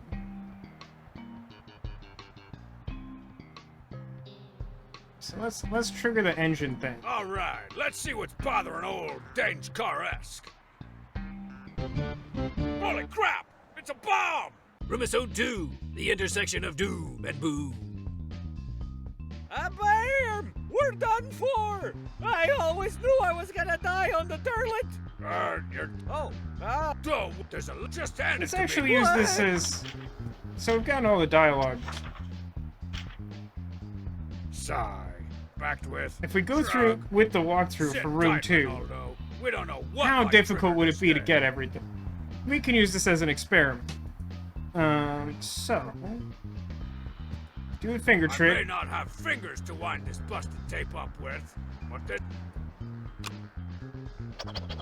[SPEAKER 1] So let's trigger the engine thing.
[SPEAKER 5] All right, let's see what's bothering old Dangeresque. Holy crap! It's It's a bomb! Roomisode 2, the intersection of doom and boom.
[SPEAKER 3] Bam! We're done for! I always knew I was gonna die on the turlet!
[SPEAKER 5] You're...
[SPEAKER 3] Oh,
[SPEAKER 5] Oh, there's a... Just hand
[SPEAKER 1] Let's
[SPEAKER 5] it to
[SPEAKER 1] actually
[SPEAKER 5] me.
[SPEAKER 1] use this as... So we've gotten all the dialogue.
[SPEAKER 5] Sigh. Backed with...
[SPEAKER 1] If we go through with the walkthrough
[SPEAKER 5] Sit
[SPEAKER 1] for room
[SPEAKER 5] tight,
[SPEAKER 1] 2,
[SPEAKER 5] Ronaldo. We don't know what
[SPEAKER 1] how
[SPEAKER 5] might
[SPEAKER 1] difficult
[SPEAKER 5] trigger
[SPEAKER 1] would
[SPEAKER 5] this
[SPEAKER 1] it be to
[SPEAKER 5] day.
[SPEAKER 1] get everything? We can use this as an experiment. So... Do a finger
[SPEAKER 5] I may
[SPEAKER 1] trick.
[SPEAKER 5] not have fingers to wind this busted tape up with, but that...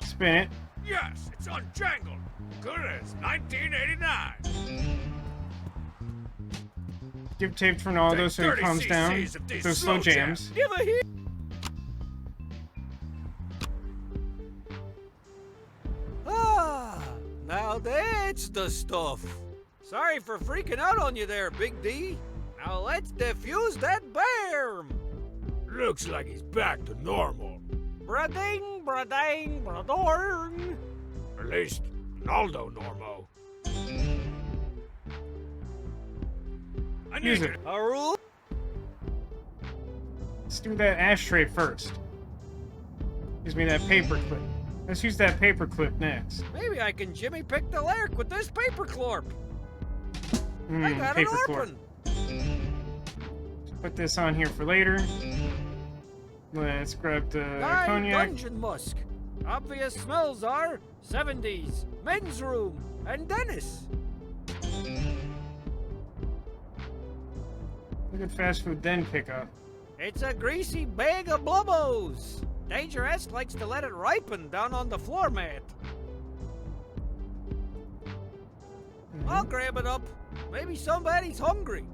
[SPEAKER 1] Spin it.
[SPEAKER 5] Yes, it's unjangled. Good as 1989.
[SPEAKER 1] Give tape to Ronaldo
[SPEAKER 5] Take
[SPEAKER 1] so he
[SPEAKER 5] 30
[SPEAKER 1] calms down.
[SPEAKER 5] cc's of these
[SPEAKER 1] Those slow jams.
[SPEAKER 3] give a hit! Ah, now that's the stuff. Sorry for freaking out on you there, Big D. Now let's defuse that bear.
[SPEAKER 5] Looks like he's back to normal.
[SPEAKER 3] Brading, bradang, bradorn.
[SPEAKER 5] At least, Ronaldo normo. I
[SPEAKER 1] Use
[SPEAKER 5] need
[SPEAKER 1] it.
[SPEAKER 5] to...
[SPEAKER 3] Aru.
[SPEAKER 1] Let's do that ashtray first. Gives me that paper clip. Let's use that paper clip next.
[SPEAKER 3] Maybe I can Jimmy pick the lyric with this paperclorp. I got an
[SPEAKER 1] Paper clip.
[SPEAKER 3] orphan.
[SPEAKER 1] Put this on here for later. Let's grab the
[SPEAKER 3] Guy
[SPEAKER 1] cognac.
[SPEAKER 3] Dungeon Musk. Obvious smells are 70s, men's room, and Dennis.
[SPEAKER 1] Look at fast food then pick up.
[SPEAKER 3] It's a greasy bag of blubbos. Dangeresque likes to let it ripen down on the floor mat. I'll grab it up. Maybe somebody's hungry.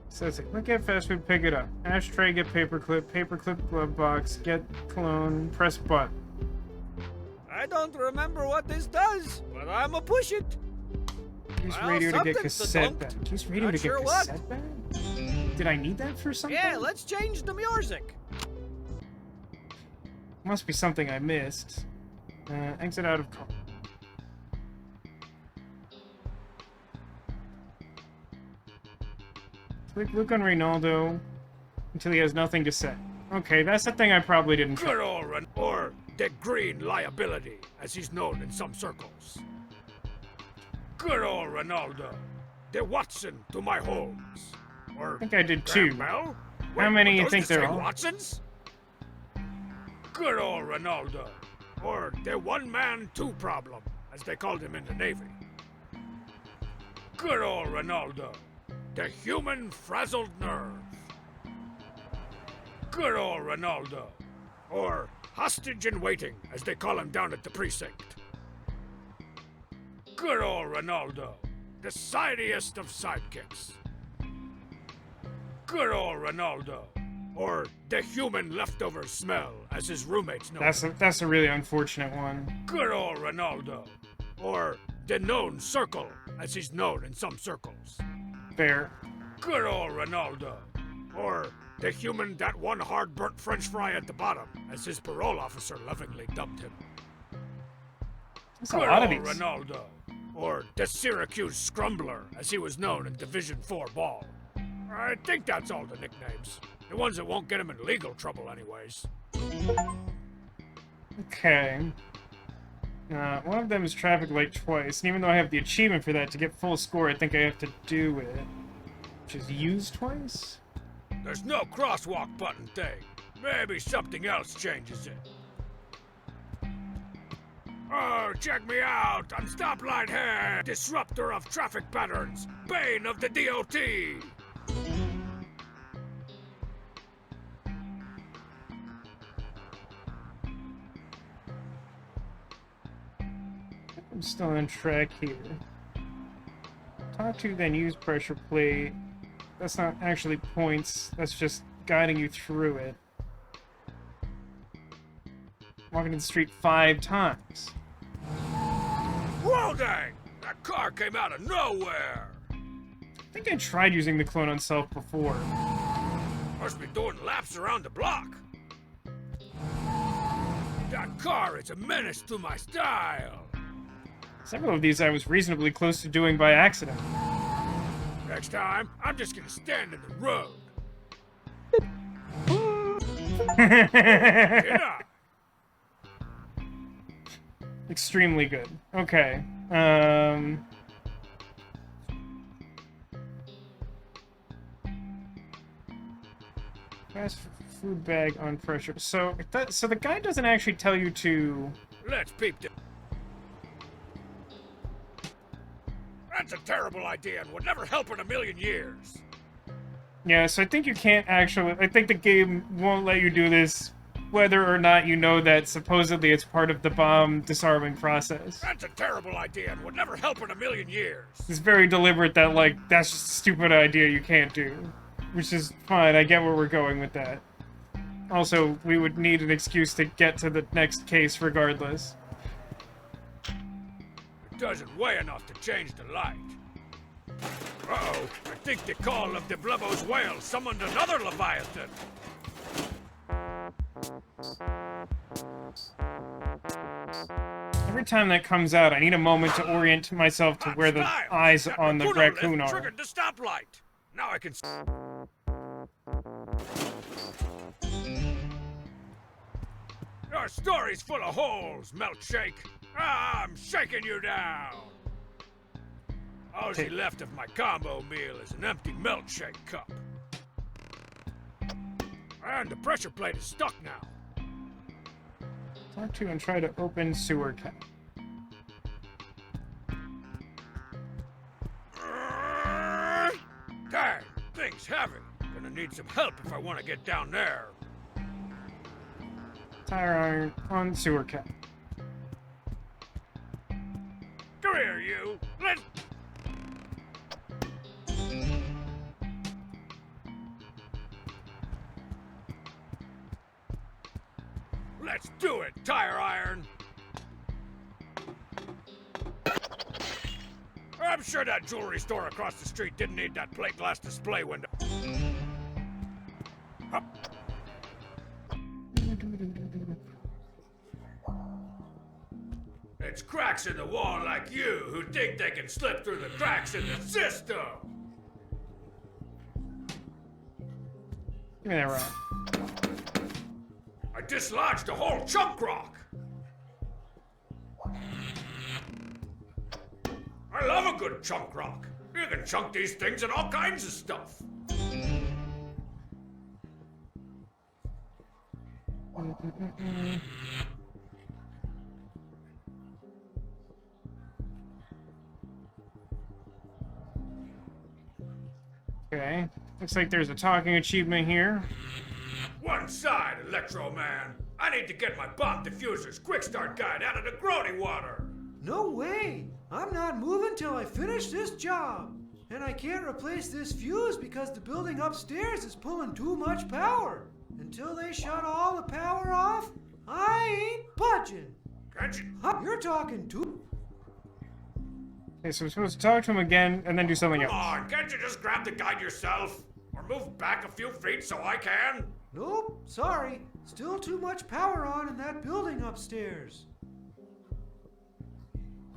[SPEAKER 1] Says it. Look at fast food, pick it up. Ashtray, get paperclip, glove box, get cologne, press button.
[SPEAKER 3] I don't remember what this does, but I'ma push it.
[SPEAKER 1] Use
[SPEAKER 3] Well,
[SPEAKER 1] radio to get
[SPEAKER 3] something's
[SPEAKER 1] cassette
[SPEAKER 3] debunked.
[SPEAKER 1] back. Use radio
[SPEAKER 3] Not
[SPEAKER 1] to get
[SPEAKER 3] sure what.
[SPEAKER 1] cassette back? Did I need that for something?
[SPEAKER 3] Yeah, let's change the music.
[SPEAKER 1] Must be something I missed. Exit out of call. Click look on Ronaldo until he has nothing to say. Okay, that's the thing I probably didn't try.
[SPEAKER 5] Good old Ron... Or the Green Liability, as he's known in some circles. Good old Ronaldo. The Watson to my Holmes. Or
[SPEAKER 1] I think I did two.
[SPEAKER 5] Graham Bell?
[SPEAKER 1] How
[SPEAKER 5] Wait,
[SPEAKER 1] many
[SPEAKER 5] were
[SPEAKER 1] you
[SPEAKER 5] those
[SPEAKER 1] think
[SPEAKER 5] the
[SPEAKER 1] there
[SPEAKER 5] same
[SPEAKER 1] are?
[SPEAKER 5] Watsons? Good old Ronaldo. Or the one-man, two problem, as they called him in the Navy. Good old Ronaldo. The human frazzled nerve. Good old Ronaldo. Or hostage in waiting, as they call him down at the precinct. Good old Ronaldo. The sidiest of sidekicks. Good old Ronaldo. Or the human leftover smell, as his roommates know him.
[SPEAKER 1] That's a really unfortunate one.
[SPEAKER 5] Good old Ronaldo. Or the known circle, as he's known in some circles.
[SPEAKER 1] Fair.
[SPEAKER 5] Good old Ronaldo. Or the human that one hard burnt french fry at the bottom, as his parole officer lovingly dubbed him.
[SPEAKER 1] That's a
[SPEAKER 5] Good
[SPEAKER 1] lot of
[SPEAKER 5] old
[SPEAKER 1] these.
[SPEAKER 5] Ronaldo. Or the Syracuse Scrumbler, as he was known in Division 4 ball. I think that's all the nicknames. The ones that won't get him in legal trouble anyways.
[SPEAKER 1] Okay. One of them is traffic light twice, and even though I have the achievement for that, to get full score, I think I have to do it. Which is use twice?
[SPEAKER 5] There's no crosswalk button thing. Maybe something else changes it. Oh, check me out! I'm Stoplight Head, disruptor of traffic patterns, bane of the DOT!
[SPEAKER 1] I'm still on track here. Talk to, then use pressure plate. That's not actually points, that's just guiding you through it. Walking in the street 5 times.
[SPEAKER 5] Whoa, dang! That car came out of nowhere!
[SPEAKER 1] I think I tried using the clone on self before.
[SPEAKER 5] Must be doing laps around the block. That car is a menace to my style.
[SPEAKER 1] Several of these I was reasonably close to doing by accident.
[SPEAKER 5] Next time, I'm just gonna stand in the road. Did I?
[SPEAKER 1] Extremely good. Okay. Fast food bag on pressure. So the guy doesn't actually tell you to.
[SPEAKER 5] Let's peep the... That's a terrible idea and would never help in a million years.
[SPEAKER 1] Yeah, so I think you can't actually. I think the game won't let you do this, whether or not you know that supposedly it's part of the bomb disarming process.
[SPEAKER 5] That's a terrible idea and would never help in a million years.
[SPEAKER 1] It's very deliberate that, like, that's just a stupid idea you can't do. Which is fine, I get where we're going with that. Also, we would need an excuse to get to the next case regardless.
[SPEAKER 5] It doesn't weigh enough to change the light. Uh-oh, I think the call of the Blubbo's whale summoned another Leviathan.
[SPEAKER 1] Every time that comes out, I need a moment to orient myself to where the eyes on the raccoon are.
[SPEAKER 5] Triggered the stoplight. Now I can... Your story's full of holes, Milkshake. I'm shaking you down. All he left of my combo meal is an empty milkshake cup. And the pressure plate is stuck now.
[SPEAKER 1] Talk to and try to open sewer cap.
[SPEAKER 5] Dang, thing's heavy. Gonna need some help if I want to get down there.
[SPEAKER 1] Tire iron on sewer cap.
[SPEAKER 5] Come here, you. Let's do it, tire iron. I'm sure that jewelry store across the street didn't need that plate glass display window. Up. It's cracks in the wall like you who think they can slip through the cracks in the system.
[SPEAKER 1] Give me that rock.
[SPEAKER 5] I dislodged a whole chunk rock. I love a good chunk rock. You can chunk these things in all kinds of stuff.
[SPEAKER 1] Okay. Looks like there's a talking achievement here.
[SPEAKER 5] One side, Electro Man. I need to get my bomb diffuser's quick start guide out of the grody water.
[SPEAKER 6] No way! I'm not moving till I finish this job. And I can't replace this fuse because the building upstairs is pulling too much power. Until they shut all the power off, I ain't budging.
[SPEAKER 5] Can't you?
[SPEAKER 6] Huh, you're talking too.
[SPEAKER 1] Okay, so we're supposed to talk to him again and then do something
[SPEAKER 5] Come
[SPEAKER 1] else.
[SPEAKER 5] on, can't you just grab the guide yourself? Or move back a few feet so I can?
[SPEAKER 6] Nope, sorry. Still too much power on in that building upstairs.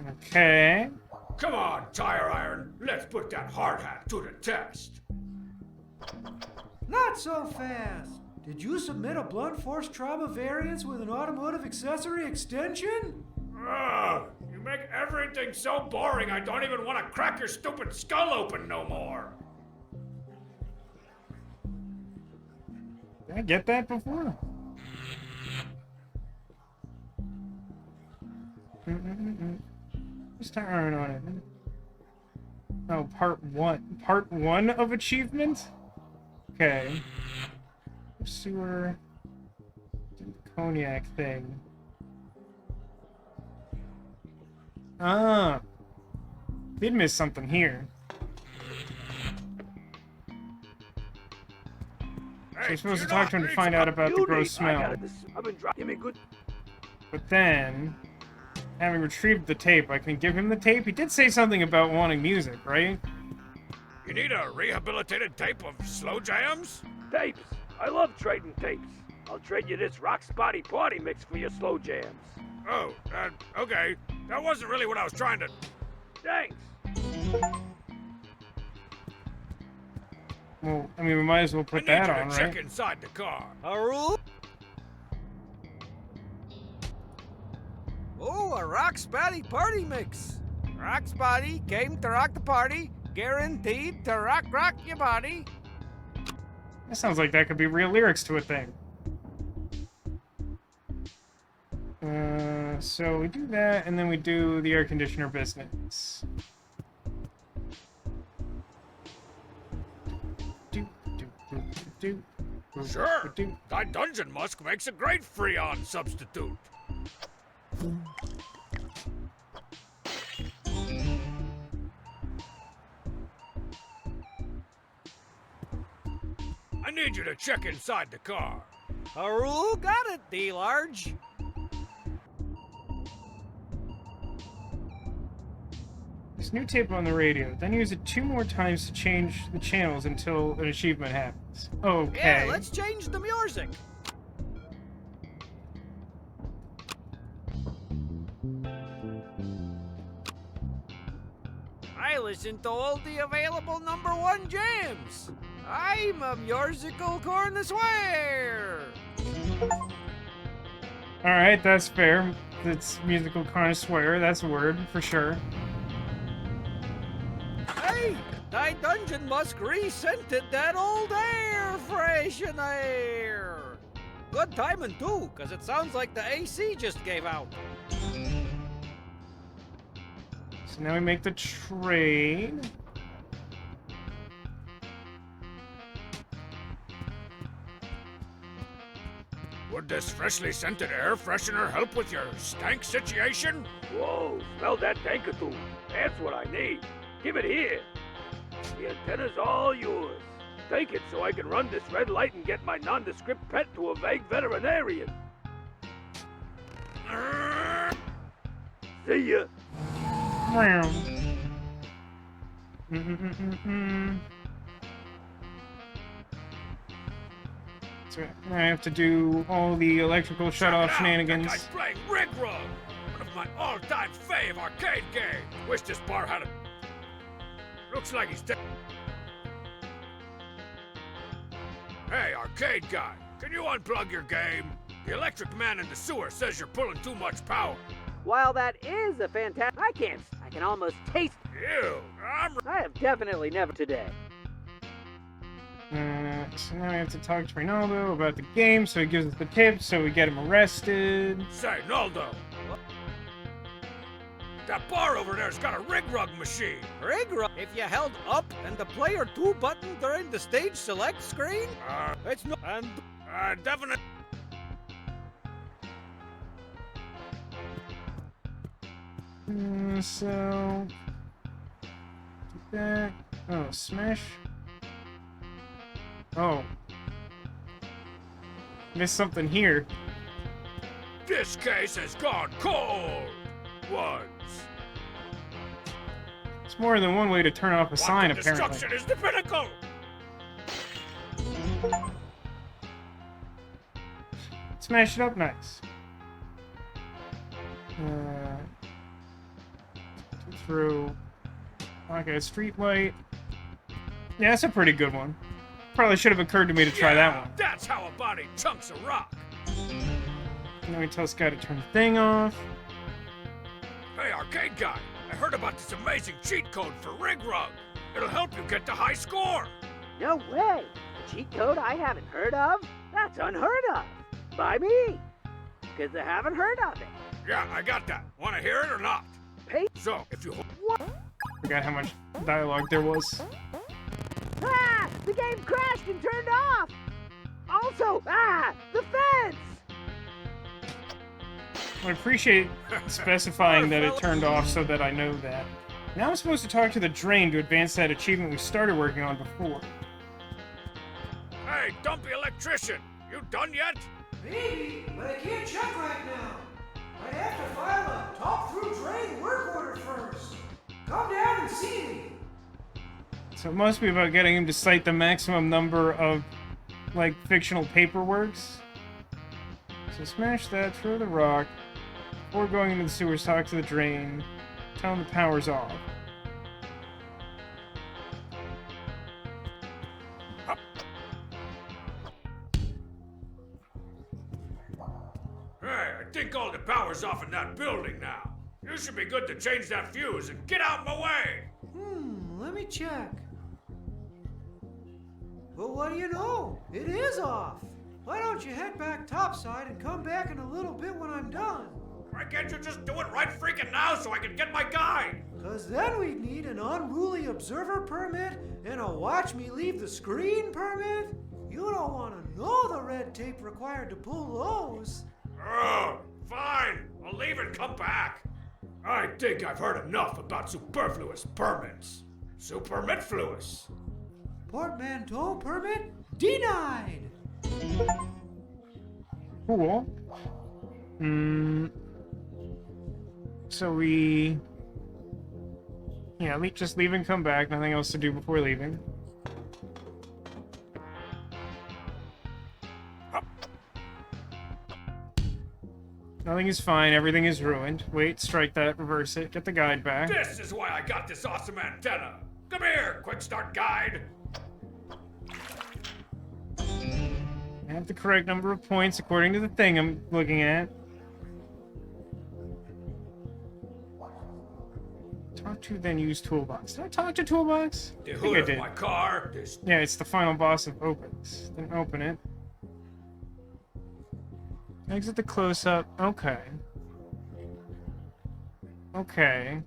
[SPEAKER 1] Okay.
[SPEAKER 5] Come on, Tire Iron. Let's put that hard hat to the test.
[SPEAKER 6] Not so fast. Did you submit a blunt force trauma variance with an automotive accessory extension?
[SPEAKER 5] Ugh, you make everything so boring I don't even want to crack your stupid skull open no more.
[SPEAKER 1] Did I get that before? What's tire iron on it? Oh, part one. Part one of achievement? Okay. Sewer. Cognac thing. Ah. Did miss something here. So we're supposed to talk to him to find out about the gross smell. But then, having retrieved the tape, I can give him the tape. He did say something about wanting music, right?
[SPEAKER 5] You need a rehabilitated tape of slow jams?
[SPEAKER 7] Tapes. I love trading tapes. I'll trade you this Rock Spotty Party mix for your slow jams.
[SPEAKER 5] Oh, okay. That wasn't really what I was trying to...
[SPEAKER 7] Thanks.
[SPEAKER 1] Well, I mean, we might as well
[SPEAKER 5] I
[SPEAKER 1] put
[SPEAKER 5] need
[SPEAKER 1] that
[SPEAKER 5] you
[SPEAKER 1] on,
[SPEAKER 5] to check
[SPEAKER 1] right?
[SPEAKER 5] inside the car.
[SPEAKER 3] Haru? Oh, a rock spatty party mix. Rock spatty came to rock the party, guaranteed to rock your body.
[SPEAKER 1] That sounds like that could be real lyrics to a thing. So we do that, and then we do the air conditioner business.
[SPEAKER 5] Sure. That Dungeon Musk makes a great Freon substitute. I need you to check inside the car.
[SPEAKER 3] Haru got it, D-Large.
[SPEAKER 1] There's new tape on the radio. Then use it 2 more times to change the channels until an achievement happens. Okay.
[SPEAKER 3] Yeah, let's change the music. I listen to all the available #1 jams. I'm a musical connoisseur.
[SPEAKER 1] Alright, that's fair. It's musical connoisseur, that's a word, for sure.
[SPEAKER 3] Hey, thy dungeon musk re-scented that old air freshener. Good timing too, cause it sounds like the AC just gave out.
[SPEAKER 1] So now we make the trade.
[SPEAKER 5] Would this freshly scented air freshener help with your stank situation?
[SPEAKER 7] Whoa, smell that dankatoo. That's what I need. Give it here. The antenna's all yours. Take it so I can run this red light and get my nondescript pet to a vague veterinarian. See ya.
[SPEAKER 1] So I have to do all the electrical shut-off
[SPEAKER 5] Check it out,
[SPEAKER 1] shenanigans.
[SPEAKER 5] That guy's playing Rig Rug, one of my all-time fave arcade games. Wish this bar had a... Looks like he's dead. Hey, arcade guy, can you unplug your game? The electric man in the sewer says you're pulling too much power.
[SPEAKER 4] While that is a fantastic... I can almost taste...
[SPEAKER 5] Ew,
[SPEAKER 4] I have definitely never today.
[SPEAKER 1] So now we have to talk to Ronaldo about the game, so he gives us the tips, so we get him arrested.
[SPEAKER 5] Say, Naldo. That bar over there's got a Rig Rug machine.
[SPEAKER 3] Rig Rug. If you held up and the player 2 button during the stage select screen, it's no... And...
[SPEAKER 5] Definite...
[SPEAKER 1] So... do that. Oh, smash. Oh. Missed something here.
[SPEAKER 5] This case has gone cold. Once.
[SPEAKER 1] It's more than one way to turn off a sign, apparently.
[SPEAKER 5] Destruction is the pinnacle.
[SPEAKER 1] Smash it up nice. Through. Okay, street light. Yeah, that's a pretty good one. Probably should have occurred to me to try that one.
[SPEAKER 5] That's how a body chunks a rock.
[SPEAKER 1] Now we tell this guy to turn the thing off.
[SPEAKER 5] Hey, arcade guy, I heard about this amazing cheat code for Rig Rug. It'll help you get the high score.
[SPEAKER 4] No way! A cheat code I haven't heard of? That's unheard of! By me! Because I haven't heard of it.
[SPEAKER 5] Yeah, I got that. Want to hear it or not?
[SPEAKER 4] Hey!
[SPEAKER 5] So, if you...
[SPEAKER 1] Forgot how much dialogue there was.
[SPEAKER 4] Ah! The game crashed and turned off! Also, the fence!
[SPEAKER 1] I appreciate specifying that it turned off so that I know that. Now I'm supposed to talk to the drain to advance that achievement we started working on before.
[SPEAKER 5] Hey, dumpy electrician, you done yet?
[SPEAKER 6] Maybe, but I can't check right now. I'd have to file a talk-through drain work order first. Come down and see me.
[SPEAKER 1] So it must be about getting him to cite the maximum number of, like, fictional paperworks. So smash that, throw the rock. Before going into the sewers, talk to the drain. Tell them the power's off.
[SPEAKER 5] Hey, I think all the power's off in that building now. You should be good to change that fuse and get out of my way!
[SPEAKER 6] Let me check. But what do you know? It is off. Why don't you head back topside and come back in a little bit when I'm done?
[SPEAKER 5] Why can't you just do it right freaking now so I can get my guide?
[SPEAKER 6] 'Cause then we'd need an unruly observer permit and a watch me leave the screen permit. You don't want to know the red tape required to pull those.
[SPEAKER 5] Oh, fine. I'll leave and come back. I think I've heard enough about superfluous permits. Supermitfluous.
[SPEAKER 6] Portmanteau permit denied.
[SPEAKER 1] Cool. So we... Yeah, just leave and come back. Nothing else to do before leaving. Nothing is fine. Everything is ruined. Wait, strike that. Reverse it. Get the guide back.
[SPEAKER 5] This is why I got this awesome antenna. Come here, quick start guide.
[SPEAKER 1] I have the correct number of points according to the thing I'm looking at. Talk to, then use toolbox. Did I talk to toolbox?
[SPEAKER 5] The
[SPEAKER 1] I think
[SPEAKER 5] hood
[SPEAKER 1] I
[SPEAKER 5] of
[SPEAKER 1] did.
[SPEAKER 5] my car. This
[SPEAKER 1] Yeah, it's the final boss of opens. Then open it. Exit the close-up. Okay. Okay.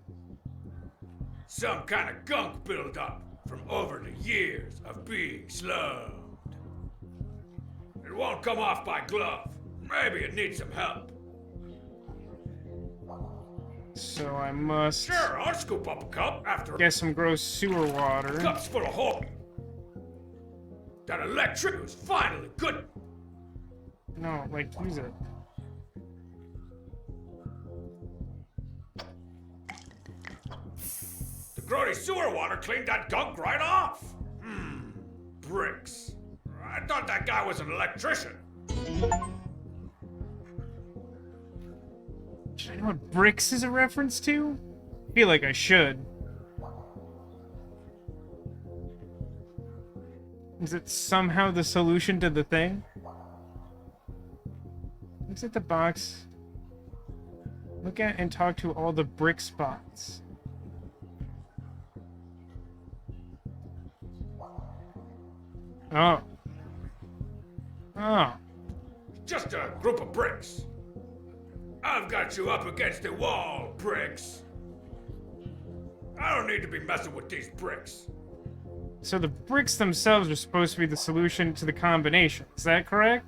[SPEAKER 5] some kind of gunk buildup from over the years of being slugged. It won't come off by glove. Maybe it needs some help.
[SPEAKER 1] So I must
[SPEAKER 5] Sure, I'll scoop up a cup after
[SPEAKER 1] get some gross sewer water.
[SPEAKER 5] cup's full of hope. That electric was finally good.
[SPEAKER 1] No, like, use it.
[SPEAKER 5] The grody sewer water cleaned that gunk right off. Bricks. I thought that guy was an electrician.
[SPEAKER 1] Should I know what bricks is a reference to? I feel like I should. Is it somehow the solution to the thing? Exit the box. Look at and talk to all the brick spots. Oh. Oh.
[SPEAKER 5] Just a group of bricks. I've got you up against the wall, bricks. I don't need to be messing with these bricks.
[SPEAKER 1] So the bricks themselves are supposed to be the solution to the combination. Is that correct?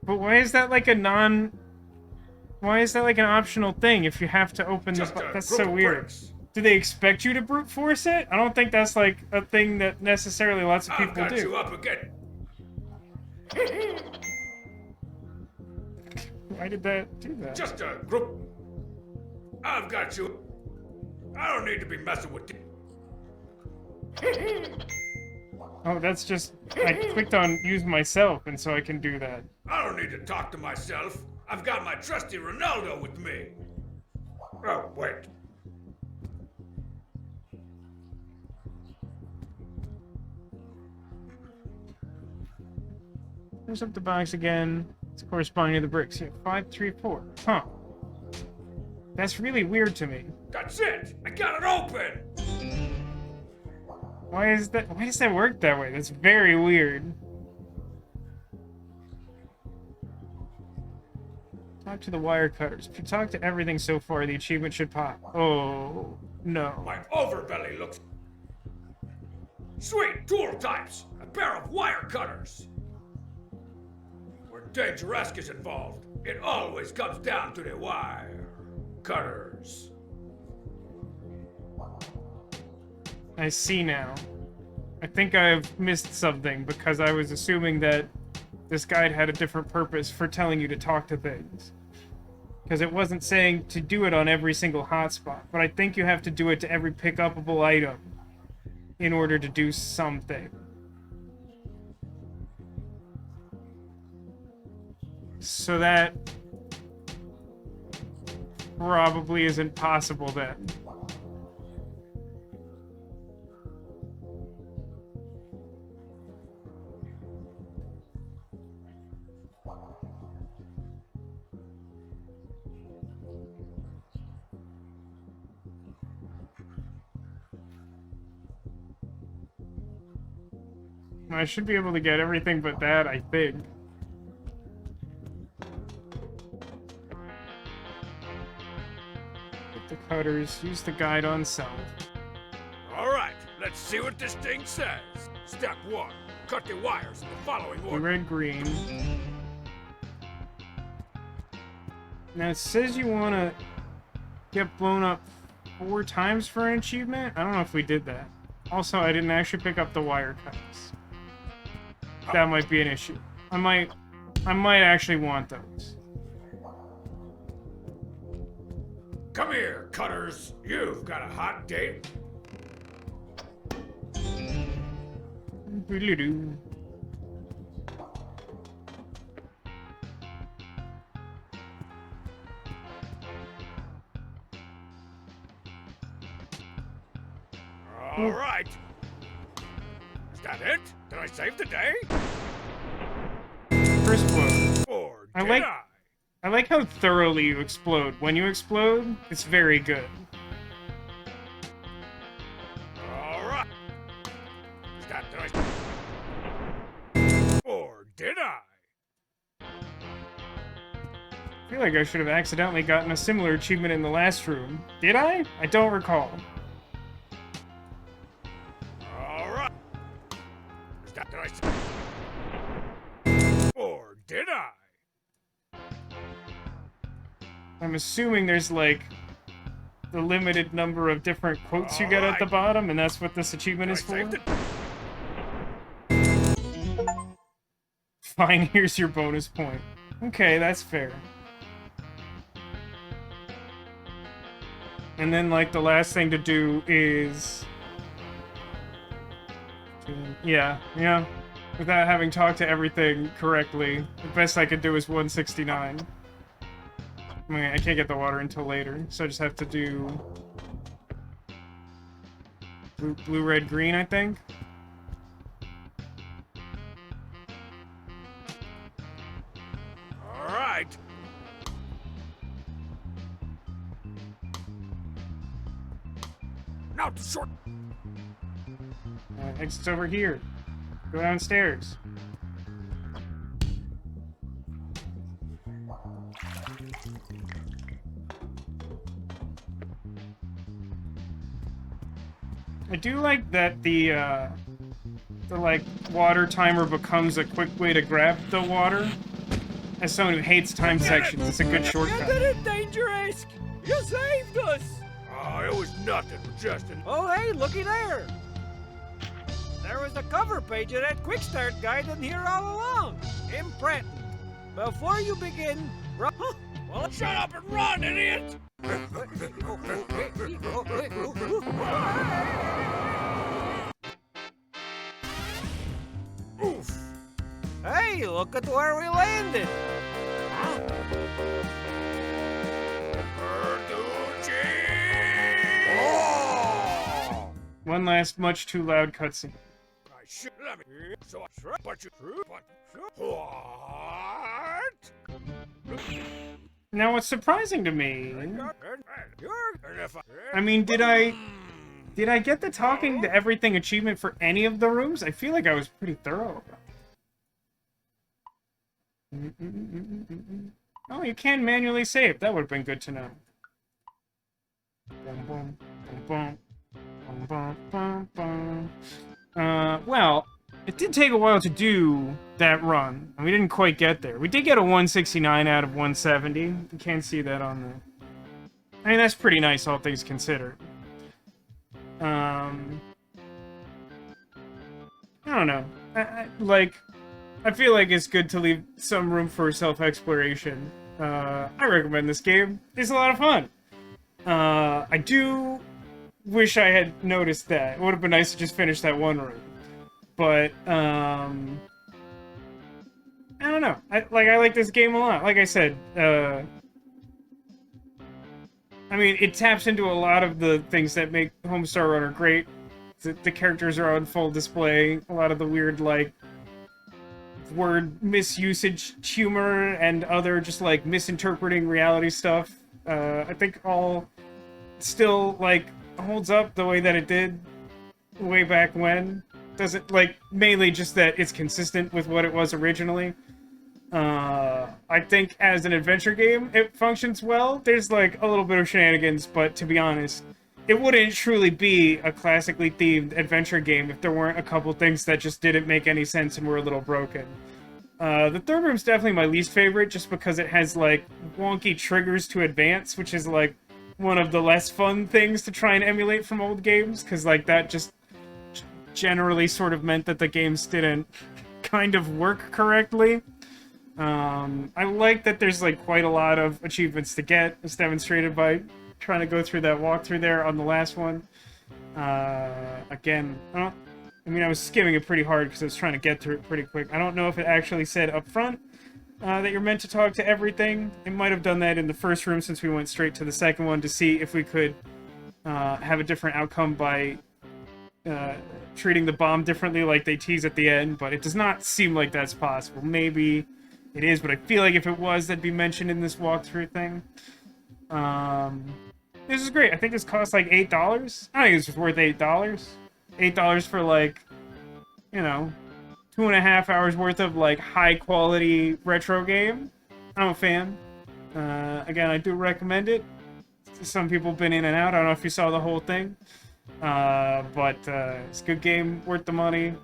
[SPEAKER 1] But why is that like a why is that like an optional thing if you have to open the...
[SPEAKER 5] Just a
[SPEAKER 1] That's
[SPEAKER 5] group
[SPEAKER 1] so
[SPEAKER 5] of
[SPEAKER 1] weird.
[SPEAKER 5] bricks.
[SPEAKER 1] Do they expect you to brute force it? I don't think that's like a thing that necessarily lots of
[SPEAKER 5] I've
[SPEAKER 1] people
[SPEAKER 5] got
[SPEAKER 1] do.
[SPEAKER 5] you up against...
[SPEAKER 1] Why did that do that?
[SPEAKER 5] Just a group... I've got you... I don't need to be messing with you.
[SPEAKER 1] Oh, that's just... I clicked on use myself, and so I can do that.
[SPEAKER 5] I don't need to talk to myself. I've got my trusty Ronaldo with me. Oh, wait.
[SPEAKER 1] Close up the box again. It's corresponding to the bricks here. 5, 3, 4. Huh. That's really weird to me.
[SPEAKER 5] That's it! I got it open!
[SPEAKER 1] Why does that work that way? That's very weird. Talk to the wire cutters. If you talk to everything so far, the achievement should pop. Oh, no.
[SPEAKER 5] My overbelly looks... Sweet tool types! A pair of wire cutters! Where Dangeresque is involved, it always comes down to the wire cutters.
[SPEAKER 1] I see now. I think I've missed something because I was assuming that this guide had a different purpose for telling you to talk to things. Because it wasn't saying to do it on every single hotspot, but I think you have to do it to every pick-upable item in order to do something. So that probably isn't possible then. I should be able to get everything but that, I think. Get the cutters, use the guide on south.
[SPEAKER 5] Alright, let's see what this thing says. Step 1. Cut the wires in the following
[SPEAKER 1] Blue,
[SPEAKER 5] order.
[SPEAKER 1] red, green. Now it says you want to get blown up 4 times for an achievement. I don't know if we did that. Also, I didn't actually pick up the wire cuts. That might be an issue. I might actually want those.
[SPEAKER 5] Come here, cutters. You've got a hot date.
[SPEAKER 1] Boodle-doo.
[SPEAKER 5] Alright. Is that it? Did I save the day?
[SPEAKER 1] First blow.
[SPEAKER 5] Or
[SPEAKER 1] I
[SPEAKER 5] did
[SPEAKER 1] like-
[SPEAKER 5] I?
[SPEAKER 1] I like how thoroughly you explode. When you explode, it's very good.
[SPEAKER 5] Alright. Is that did I? Or did I?
[SPEAKER 1] I feel like I should have accidentally gotten a similar achievement in the last room. Did I? I don't recall.
[SPEAKER 5] Alright. Is that did I? Or did I?
[SPEAKER 1] I'm assuming there's, like, the limited number of different quotes you get at the
[SPEAKER 5] Alright.
[SPEAKER 1] bottom, and that's what this achievement
[SPEAKER 5] Did I
[SPEAKER 1] is for.
[SPEAKER 5] save the...
[SPEAKER 1] Fine, here's your bonus point. Okay, that's fair. And then, like, the last thing to do is... Yeah. Without having talked to everything correctly, the best I could do is 169. I mean, I can't get the water until later, so I just have to do... Blue, red, green, I think?
[SPEAKER 5] Alright. Now to short.
[SPEAKER 1] Exit's over here. Go downstairs. I do like that the like water timer becomes a quick way to grab the water. As someone who hates time sections, it's a good
[SPEAKER 3] You
[SPEAKER 1] shortcut.
[SPEAKER 3] did it, Dangeresque! You saved us!
[SPEAKER 5] Oh, it was nothing, Justin.
[SPEAKER 3] Oh, hey, looky there! There was the cover page of that quick start guide in here all along. Imprint. Before you begin, well,
[SPEAKER 5] Shut up and run, idiot! Oof!
[SPEAKER 3] Hey, look at where we landed.
[SPEAKER 5] Oh!
[SPEAKER 1] One last much too loud cutscene.
[SPEAKER 5] I should let me. So I shrug, but you what?
[SPEAKER 1] Now, what's surprising to me...
[SPEAKER 5] And if
[SPEAKER 1] I mean, did I get the talking to everything achievement for any of the rooms? I feel like I was pretty thorough. Oh, you can manually save. That would have been good to know. Well, it did take a while to do that run, and we didn't quite get there. We did get a 169 out of 170. You can't see that on the... I mean, that's pretty nice, all things considered. I don't know. I feel like it's good to leave some room for self-exploration. I recommend this game. It's a lot of fun. I do wish I had noticed that. It would have been nice to just finish that one room. But, I don't know. I like this game a lot. Like I said, I mean, it taps into a lot of the things that make Homestarrunner great. The characters are on full display. A lot of the weird, like, word misusage humor and other just, like, misinterpreting reality stuff. I think all still, like, holds up the way that it did way back when. Doesn't, like, mainly just that it's consistent with what it was originally. I think as an adventure game, it functions well. There's, like, a little bit of shenanigans, but to be honest, it wouldn't truly be a classically themed adventure game if there weren't a couple things that just didn't make any sense and were a little broken. The third room's definitely my least favorite, just because it has, like, wonky triggers to advance, which is, like, one of the less fun things to try and emulate from old games, because, like, that just generally sort of meant that the games didn't kind of work correctly. I like that there's, like, quite a lot of achievements to get, as demonstrated by trying to go through that walkthrough there on the last one. Again, I was skimming it pretty hard because I was trying to get through it pretty quick. I don't know if it actually said up front that you're meant to talk to everything. It might have done that in the first room since we went straight to the second one to see if we could have a different outcome by treating the bomb differently like they tease at the end, but it does not seem like that's possible. Maybe it is, but I feel like if it was, that'd be mentioned in this walkthrough thing. This is great. I think this costs like $8. I think it's worth $8. $8 for, like, you know, 2.5 hours worth of, like, high-quality retro game. I'm a fan. Again, I do recommend it. Some people have been in and out. I don't know if you saw the whole thing. But it's a good game, worth the money.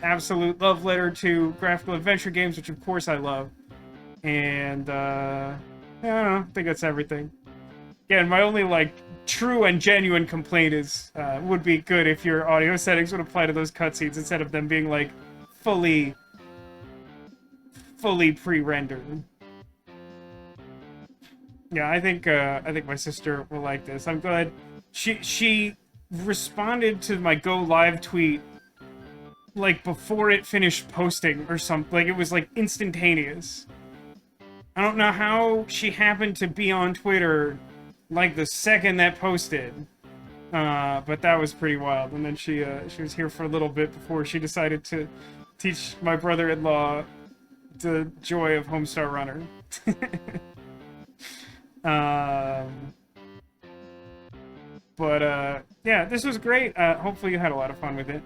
[SPEAKER 1] Absolute love letter to graphical adventure games, which of course I love. And, I don't know. I think that's everything. Again, my only, like, true and genuine complaint is, would be good if your audio settings would apply to those cutscenes instead of them being, like, fully pre-rendered. Yeah, I think my sister will like this. I'm glad she responded to my go live tweet, like, before it finished posting or something. Like, it was, like, instantaneous. I don't know how she happened to be on Twitter, like, the second that posted. But that was pretty wild. And then she was here for a little bit before she decided to teach my brother-in-law the joy of Homestarrunner. Yeah, this was great. Hopefully you had a lot of fun with it.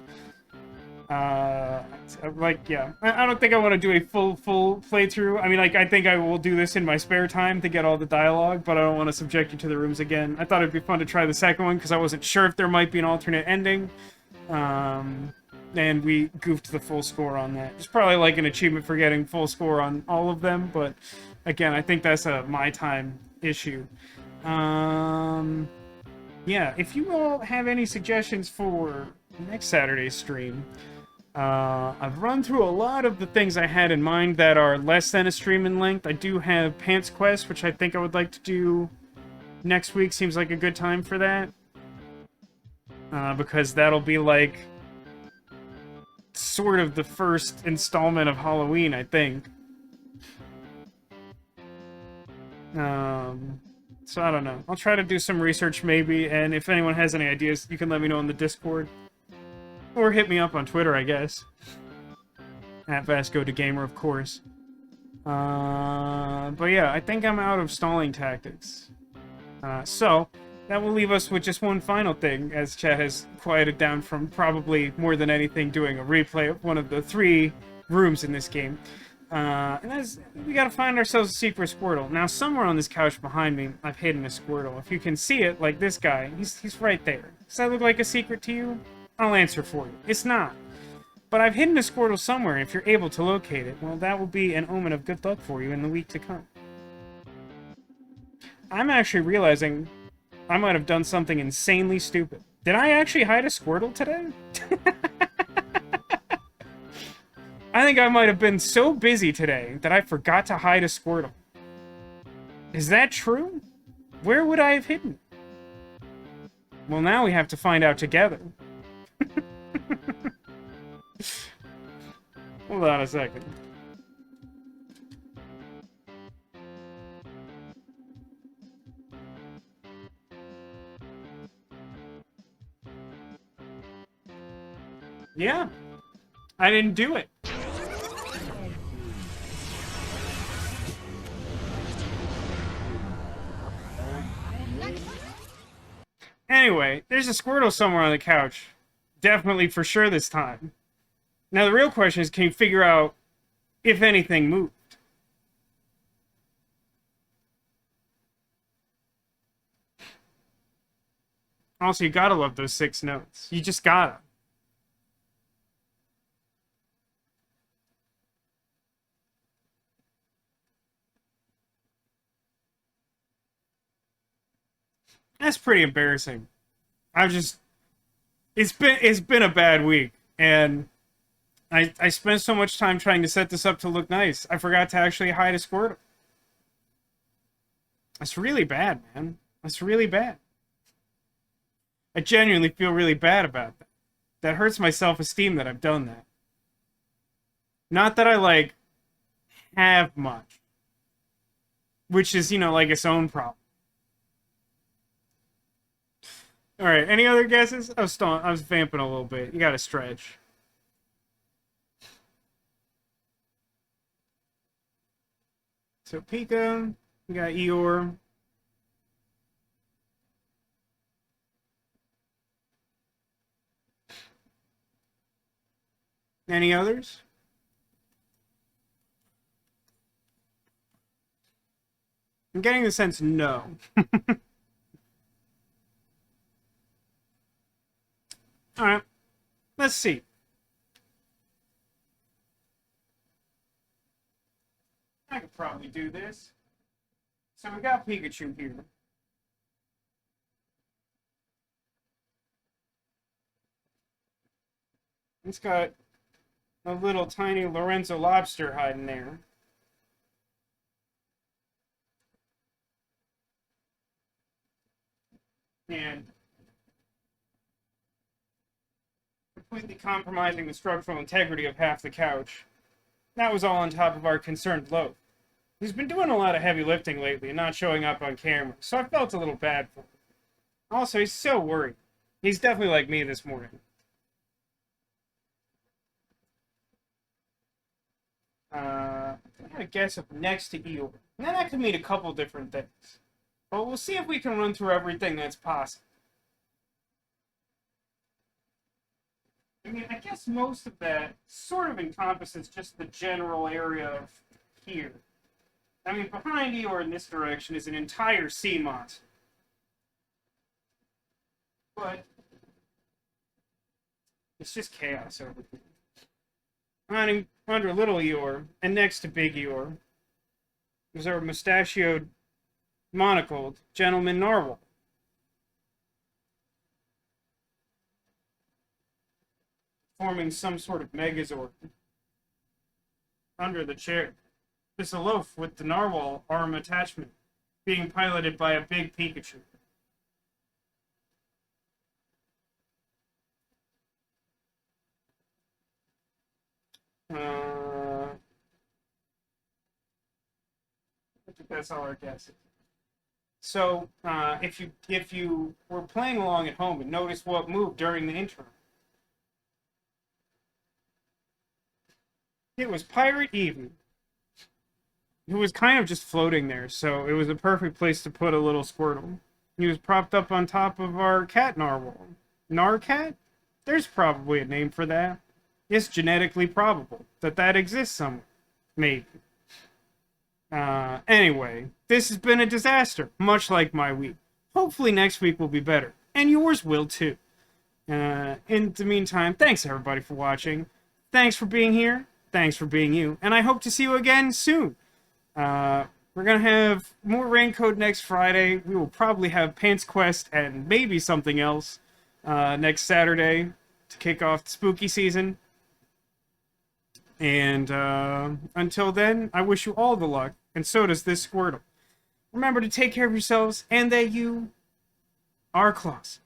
[SPEAKER 1] Yeah, I don't think I want to do a full playthrough. I mean, like, I think I will do this in my spare time to get all the dialogue, but I don't want to subject you to the rooms again. I thought it'd be fun to try the second one, because I wasn't sure if there might be an alternate ending. And we goofed the full score on that. It's probably like an achievement for getting full score on all of them, but again, I think that's a my time issue. Yeah, if you all have any suggestions for next Saturday's stream, I've run through a lot of the things I had in mind that are less than a stream in length. I do have Pants Quest, which I think I would like to do next week. Seems like a good time for that. Because that'll be, like, sort of the first installment of Halloween, I think. So I don't know. I'll try to do some research maybe, and if anyone has any ideas, you can let me know in the Discord. Or hit me up on Twitter, I guess. At VascoDaGamer, of course. But yeah, I think I'm out of stalling tactics. So, that will leave us with just one final thing, as chat has quieted down from probably more than anything doing a replay of one of the 3 rooms in this game. And that's, we gotta find ourselves a secret Squirtle. Now, somewhere on this couch behind me, I've hidden a Squirtle. If you can see it, like this guy, he's right there. Does that look like a secret to you? I'll answer for you. It's not. But I've hidden a Squirtle somewhere, and if you're able to locate it, well, that will be an omen of good luck for you in the week to come. I'm actually realizing I might have done something insanely stupid. Did I actually hide a Squirtle today? I think I might have been so busy today that I forgot to hide a Squirtle. Is that true? Where would I have hidden? Well, now we have to find out together. Hold on a second. Yeah. I didn't do it. Anyway, there's a Squirtle somewhere on the couch. Definitely for sure this time. Now the real question is, can you figure out if anything moved? Also, you gotta love those 6 notes. You just gotta. That's pretty embarrassing. It's been a bad week, and I spent so much time trying to set this up to look nice. I forgot to actually hide a Squirtle. That's really bad, man. That's really bad. I genuinely feel really bad about that. That hurts my self-esteem that I've done that. Not that I, like, have much. Which is, you know, like its own problem. Alright, any other guesses? I was vamping a little bit. You gotta stretch. So Pika, we got Eeyore. Any others? I'm getting the sense no. Alright, let's see. I could probably do this. So we got Pikachu here. It's got a little tiny Lorenzo lobster hiding there. And completely compromising the structural integrity of half the couch. That was all on top of our concerned loaf. He's been doing a lot of heavy lifting lately and not showing up on camera, so I felt a little bad for him. Also, he's so worried. He's definitely like me this morning. I gotta guess up next to Eeyore. Now that could mean a couple different things. But we'll see if we can run through everything that's possible. I mean, I guess most of that sort of encompasses just the general area of here. I mean, behind Eeyore in this direction is an entire sea monster. But it's just chaos over here. Under little Eeyore, and next to big Eeyore, is our mustachioed, monocled gentleman narwhal. Forming some sort of megazord under the chair. This loaf with the narwhal arm attachment, being piloted by a big Pikachu. I think that's all our guesses. So, if you were playing along at home and noticed what moved during the intro, it was Pirate Evening, who was kind of just floating there, so it was a perfect place to put a little Squirtle. He was propped up on top of our cat narwhal. Narcat? There's probably a name for that. It's genetically probable that exists somewhere. Maybe. Anyway, this has been a disaster, much like my week. Hopefully next week will be better, and yours will too. In the meantime, thanks everybody for watching. Thanks for being here. Thanks for being you. And I hope to see you again soon. We're going to have more Raincoat next Friday. We will probably have Pants Quest and maybe something else next Saturday to kick off the spooky season. And until then, I wish you all the luck, and so does this Squirtle. Remember to take care of yourselves, and that you are claws.